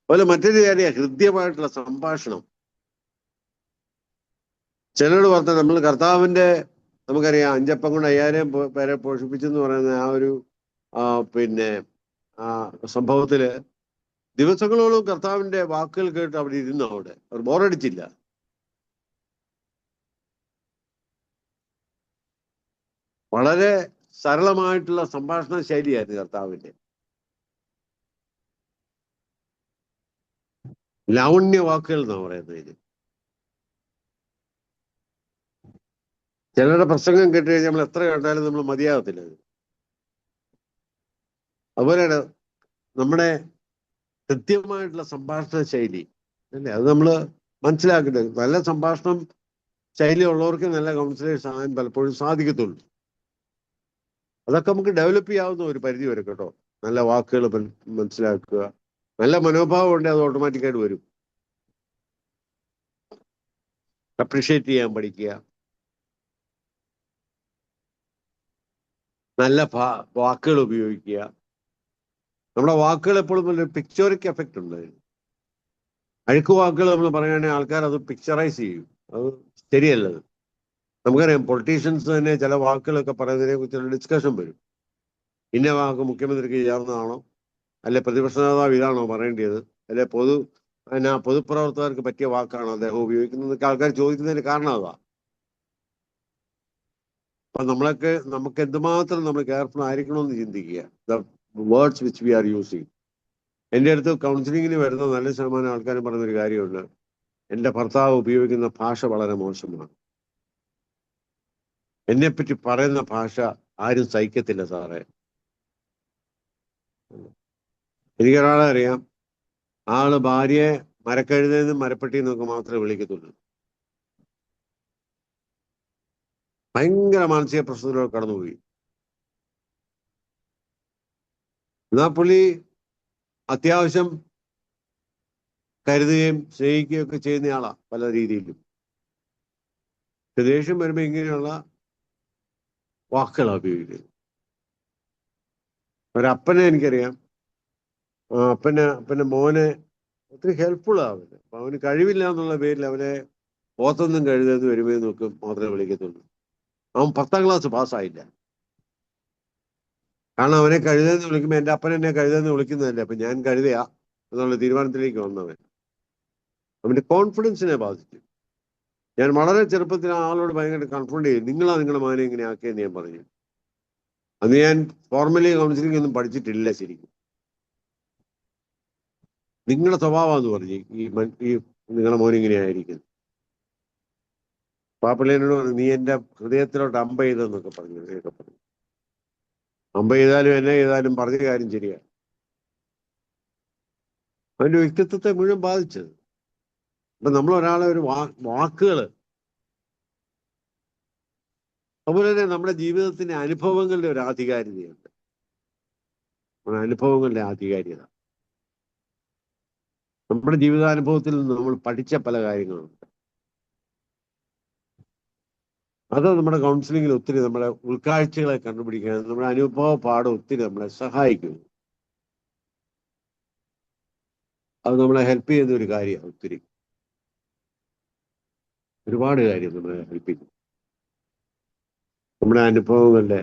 അതുപോലെ മറ്റൊരു കാര്യം ഹൃദ്യമായിട്ടുള്ള സംഭാഷണം. ചിലരോട് പറഞ്ഞാൽ നമ്മൾ കർത്താവിന്റെ, നമുക്കറിയാം 5 അപ്പം കൊണ്ട് 5000 പേരെ പോഷിപ്പിച്ചെന്ന് പറയുന്ന ആ ഒരു സംഭവത്തില് ദിവസങ്ങളോളം കർത്താവിന്റെ വാക്കുകൾ കേട്ട് അവിടെ ഇരുന്നു. അവർ ബോറടിച്ചില്ല. വളരെ സരളമായിട്ടുള്ള സംഭാഷണ ശൈലിയായിരുന്നു കർത്താവിന്റെ. ലാവണ്യ വാക്കുകൾ എന്നാണ് പറയുന്നത്. ചിലരുടെ പ്രസംഗം കേട്ട് കഴിഞ്ഞാൽ നമ്മൾ എത്ര കേട്ടാലും നമ്മൾ മതിയാകത്തില്ല. അതുപോലെയാണ് നമ്മുടെ കൃത്യമായിട്ടുള്ള സംഭാഷണ ശൈലി അല്ലേ, അത് നമ്മൾ മനസ്സിലാക്കേണ്ടത്. നല്ല സംഭാഷണം ശൈലി ഉള്ളവർക്ക് നല്ല കൗൺസിലേഴ്സ് ആകാൻ പലപ്പോഴും സാധിക്കത്തുള്ളൂ. അതൊക്കെ നമുക്ക് ഡെവലപ്പ് ചെയ്യാവുന്ന ഒരു പരിധി വരെ കേട്ടോ. നല്ല വാക്കുകൾ മനസ്സിലാക്കുക, നല്ല മനോഭാവം ഉണ്ടെങ്കിൽ അത് ഓട്ടോമാറ്റിക്കായിട്ട് വരും. അപ്രീഷിയേറ്റ് ചെയ്യാൻ പഠിക്കുക, നല്ല വാക്കുകൾ ഉപയോഗിക്കുക. നമ്മുടെ വാക്കുകൾ എപ്പോഴും നല്ല പിക്ചറിക് എഫക്റ്റ് ഉണ്ട്. അഴുക്ക് വാക്കുകൾ നമ്മൾ പറയുകയാണെങ്കിൽ ആൾക്കാർ അത് പിക്ചറൈസ് ചെയ്യും. അത് ശരിയല്ലത്. നമുക്കറിയാം പൊളിറ്റീഷ്യൻസ് തന്നെ ചില വാക്കുകളൊക്കെ പറയുന്നതിനെ കുറിച്ചുള്ള ഡിസ്കഷൻ വരും. ഇന്ന വാക്ക് മുഖ്യമന്ത്രിക്ക് ചെയ്യാവുന്നതാണോ, അല്ലെ പ്രതിപക്ഷ നേതാവ് ഇതാണോ പറയേണ്ടത്, അല്ലെ പൊതുപ്രവർത്തകർക്ക് പറ്റിയ വാക്കാണോ അദ്ദേഹം ഉപയോഗിക്കുന്നതൊക്കെ ആൾക്കാർ ചോദിക്കുന്നതിന് കാരണം അതാ. അപ്പൊ നമുക്ക് എന്തുമാത്രം നമ്മൾ കെയർഫുൾ ആയിരിക്കണമെന്ന് ചിന്തിക്കുക. The words which we are using. എൻ്റെ അടുത്ത് കൗൺസിലിങ്ങിന് വരുന്ന നല്ല ശതമാനം ആൾക്കാരും പറയുന്നൊരു കാര്യമുണ്ട്, എൻ്റെ ഭർത്താവ് ഉപയോഗിക്കുന്ന ഭാഷ വളരെ മോശമാണ്, എന്നെപ്പറ്റി പറയുന്ന ഭാഷ ആരും സഹിക്കത്തില്ല സാറേ. എനിക്കൊരാളെ അറിയാം, ആള് ഭാര്യയെ മരക്കഴുതെന്നും മരപ്പെട്ടിന്നൊക്കെ മാത്രമേ വിളിക്കത്തുള്ളൂ. ഭയങ്കര മാനസിക പ്രശ്നത്തിലൂടെ കടന്നുപോയി. എന്നാ പുള്ളി അത്യാവശ്യം കരുതുകയും സ്നേഹിക്കുകയും ഒക്കെ ചെയ്യുന്നയാളാ പല രീതിയിലും. ദേഷ്യം വരുമ്പോ ഇങ്ങനെയുള്ള വാക്കുകളാണ് ഉപയോഗിക്കുന്നത്. ഒരപ്പനെ എനിക്കറിയാം, അപ്പന്റെ മോനെ ഒത്തിരി ഹെൽപ്ഫുൾ ആവുന്നത്. അപ്പൊ അവന് കഴിവില്ല എന്നുള്ള പേരിൽ അവനെ പോത്തൊന്നും കഴുതെന്ന് വരുമേ നോക്കും മാത്രമേ വിളിക്കത്തുള്ളൂ. അവൻ 10ാം ക്ലാസ് പാസ്സായില്ല. കാരണം അവനെ കഴുതെന്ന് വിളിക്കുമ്പോൾ എൻ്റെ അപ്പൻ എന്നെ കഴുതെന്ന് വിളിക്കുന്നതല്ലേ, അപ്പൊ ഞാൻ കഴുതയാ, എന്നുള്ള തീരുമാനത്തിലേക്ക് വന്നവൻ. അവന്റെ കോൺഫിഡൻസിനെ ബാധിച്ചു. ഞാൻ വളരെ ചെറുപ്പത്തിൽ ആ ആളോട് ഭയങ്കര കൺഫ്രണ്ട് ചെയ്യും. നിങ്ങളാ നിങ്ങളുടെ മകനെ ഇങ്ങനെ ആക്കിയെന്ന് ഞാൻ പറഞ്ഞു. അന്ന് ഞാൻ ഫോർമലി കൗൺസിലിംഗ് ഒന്നും പഠിച്ചിട്ടില്ല ശരിക്കും. നിങ്ങളുടെ സ്വഭാവം എന്ന് പറഞ്ഞു ഈ നിങ്ങളുടെ മോൻ ഇങ്ങനെ ആയിരിക്കുന്നു. പാപ്പള്ളേനോട് പറഞ്ഞു, നീ എന്റെ ഹൃദയത്തിലോട്ട് അമ്പ ചെയ്തെന്നൊക്കെ പറഞ്ഞു. അമ്പ ചെയ്താലും എന്നെ ചെയ്താലും പറഞ്ഞ കാര്യം ശരിയാണ്. അവന്റെ വ്യക്തിത്വത്തെ മുഴുവൻ ബാധിച്ചത്. അപ്പൊ നമ്മൾ ഒരാളെ ഒരു വാക്കുകള്, അതുപോലെ തന്നെ നമ്മുടെ ജീവിതത്തിന്റെ അനുഭവങ്ങളുടെ ഒരു ആധികാരികതയുണ്ട്. അനുഭവങ്ങളുടെ ആധികാരികത, നമ്മുടെ ജീവിതാനുഭവത്തിൽ നിന്ന് നമ്മൾ പഠിച്ച പല കാര്യങ്ങളുണ്ട്. അത് നമ്മുടെ കൗൺസിലിങ്ങിൽ ഒത്തിരി നമ്മളെ ഉൾക്കാഴ്ചകളെ കണ്ടുപിടിക്കാൻ, നമ്മുടെ അനുഭവ പാഠം ഒത്തിരി നമ്മളെ സഹായിക്കുന്നു. അത് നമ്മളെ ഹെൽപ്പ് ചെയ്യുന്ന ഒരു കാര്യമാണ്. ഒത്തിരി ഒരുപാട് കാര്യം നമ്മളെ ഹെൽപ്പ് ചെയ്യും, നമ്മുടെ അനുഭവങ്ങളുടെ.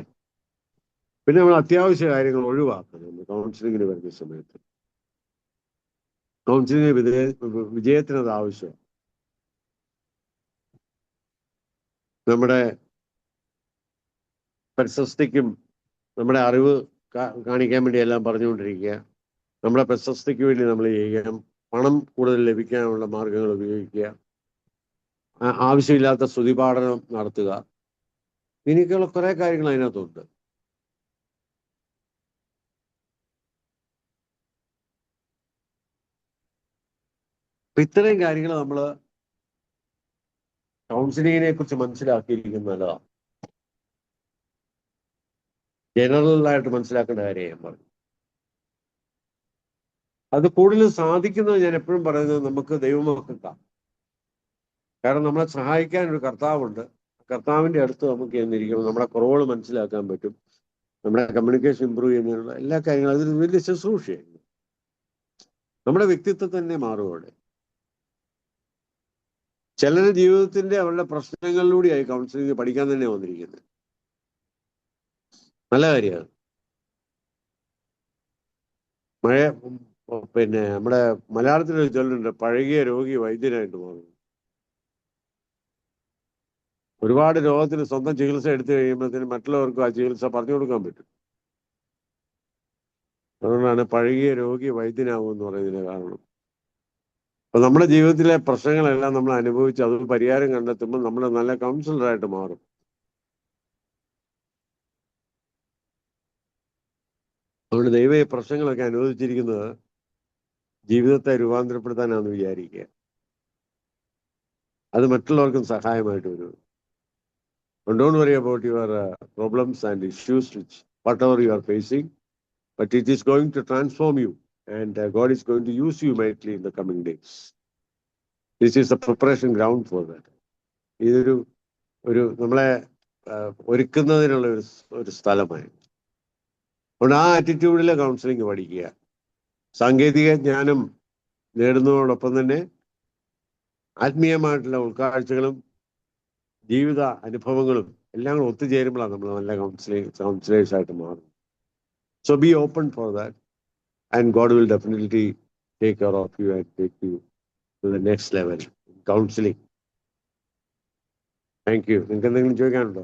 പിന്നെ നമ്മൾ അത്യാവശ്യ കാര്യങ്ങൾ ഒഴിവാക്കണം നമ്മൾ കൗൺസിലിങ്ങിന് വരുന്ന സമയത്ത്. കൗൺസിലിംഗ് വിജയത്തിനത് ആവശ്യം. നമ്മുടെ പ്രശസ്തിക്കും നമ്മുടെ അറിവ് കാണിക്കാൻ വേണ്ടി എല്ലാം പറഞ്ഞുകൊണ്ടിരിക്കുക, നമ്മുടെ പ്രശസ്തിക്ക് വേണ്ടി നമ്മൾ ചെയ്യുക, പണം കൂടുതൽ ലഭിക്കാനുള്ള മാർഗങ്ങൾ ഉപയോഗിക്കുക, ആവശ്യമില്ലാത്ത സ്തുതിപാഠനം നടത്തുക, ഇങ്ങനെയൊക്കെയുള്ള കുറെ കാര്യങ്ങൾ അതിനകത്തുണ്ട്. അപ്പൊ ഇത്രയും കാര്യങ്ങൾ നമ്മൾ കൗൺസിലിങ്ങിനെ കുറിച്ച് മനസ്സിലാക്കിയിരിക്കുന്നത് നല്ലതാണ്. ജനറലായിട്ട് മനസ്സിലാക്കേണ്ട കാര്യം ഞാൻ പറഞ്ഞു. അത് കൂടുതൽ സാധിക്കുന്നത്, ഞാൻ എപ്പോഴും പറയുന്നത്, നമുക്ക് ദൈവമക്കൾക്കാണ്. കാരണം നമ്മളെ സഹായിക്കാൻ ഒരു കർത്താവുണ്ട്. കർത്താവിന്റെ അടുത്ത് നമുക്ക് എന്നിരിക്കുമ്പോൾ നമ്മുടെ കുറവുകൾ മനസ്സിലാക്കാൻ പറ്റും. നമ്മുടെ കമ്മ്യൂണിക്കേഷൻ ഇമ്പ്രൂവ് ചെയ്യുന്നതിനുള്ള എല്ലാ കാര്യങ്ങളും അതൊരു വലിയ ശുശ്രൂഷയായിരുന്നു. നമ്മുടെ വ്യക്തിത്വം തന്നെ മാറുകയോടെ. ചിലരുടെ ജീവിതത്തിന്റെ അവരുടെ പ്രശ്നങ്ങളിലൂടെയായി കൗൺസിലിംഗ് പഠിക്കാൻ തന്നെ വന്നിരിക്കുന്നത്. നല്ല കാര്യമാണ്. പിന്നെ നമ്മുടെ മലയാളത്തിലൊരു ചൊല്ലുണ്ട്, പഴകിയ രോഗി വൈദ്യനായിട്ട് മാറും. ഒരുപാട് രോഗത്തിന് സ്വന്തം ചികിത്സ എടുത്തു കഴിയുമ്പോഴത്തേനും മറ്റുള്ളവർക്കും ആ ചികിത്സ പറഞ്ഞു കൊടുക്കാൻ പറ്റും. അതുകൊണ്ടാണ് പഴകിയ രോഗി വൈദ്യനാകും എന്ന് പറയുന്നതിന് കാരണം. അപ്പൊ നമ്മുടെ ജീവിതത്തിലെ പ്രശ്നങ്ങളെല്ലാം നമ്മൾ അനുഭവിച്ച് അതൊരു പരിഹാരം കണ്ടെത്തുമ്പോൾ നമ്മൾ നല്ല കൗൺസിലറായിട്ട് മാറും. അതുകൊണ്ട് ദൈവം ഈ പ്രശ്നങ്ങളൊക്കെ അനുവദിച്ചിരിക്കുന്നത് ജീവിതത്തെ രൂപാന്തരപ്പെടുത്താനാണെന്ന് വിചാരിക്കുക. അത് മറ്റുള്ളവർക്കും സഹായമായിട്ട് വരും. Don't worry about your problems and issues, whatever you are facing, but it is going to transform you, and God is going to use you mightily in the coming days. This is the preparation ground for that. ഇതൊരു നമ്മളെ ഒരുക്കുന്നതിനുള്ള ഒരു സ്ഥലമായി. അതുകൊണ്ട് ആ ആറ്റിറ്റ്യൂഡിലെ counselling പഠിക്കുക. സാങ്കേതിക ജ്ഞാനം നേടുന്നതോടൊപ്പം തന്നെ ആത്മീയമായിട്ടുള്ള ഉൾക്കാഴ്ചകളും ജീവിത അനുഭവങ്ങളും എല്ലാം കൂടെ ഒത്തുചേരുമ്പോഴാണ് നമ്മൾ നല്ല കൗൺസിലേഴ്സ് ആയിട്ട് മാറും. So be open for that, and God will definitely take care of you and take you to the next level in counseling. Thank you. നിങ്ങൾക്ക് എന്തെങ്കിലും ചോദിക്കാനുണ്ടോ?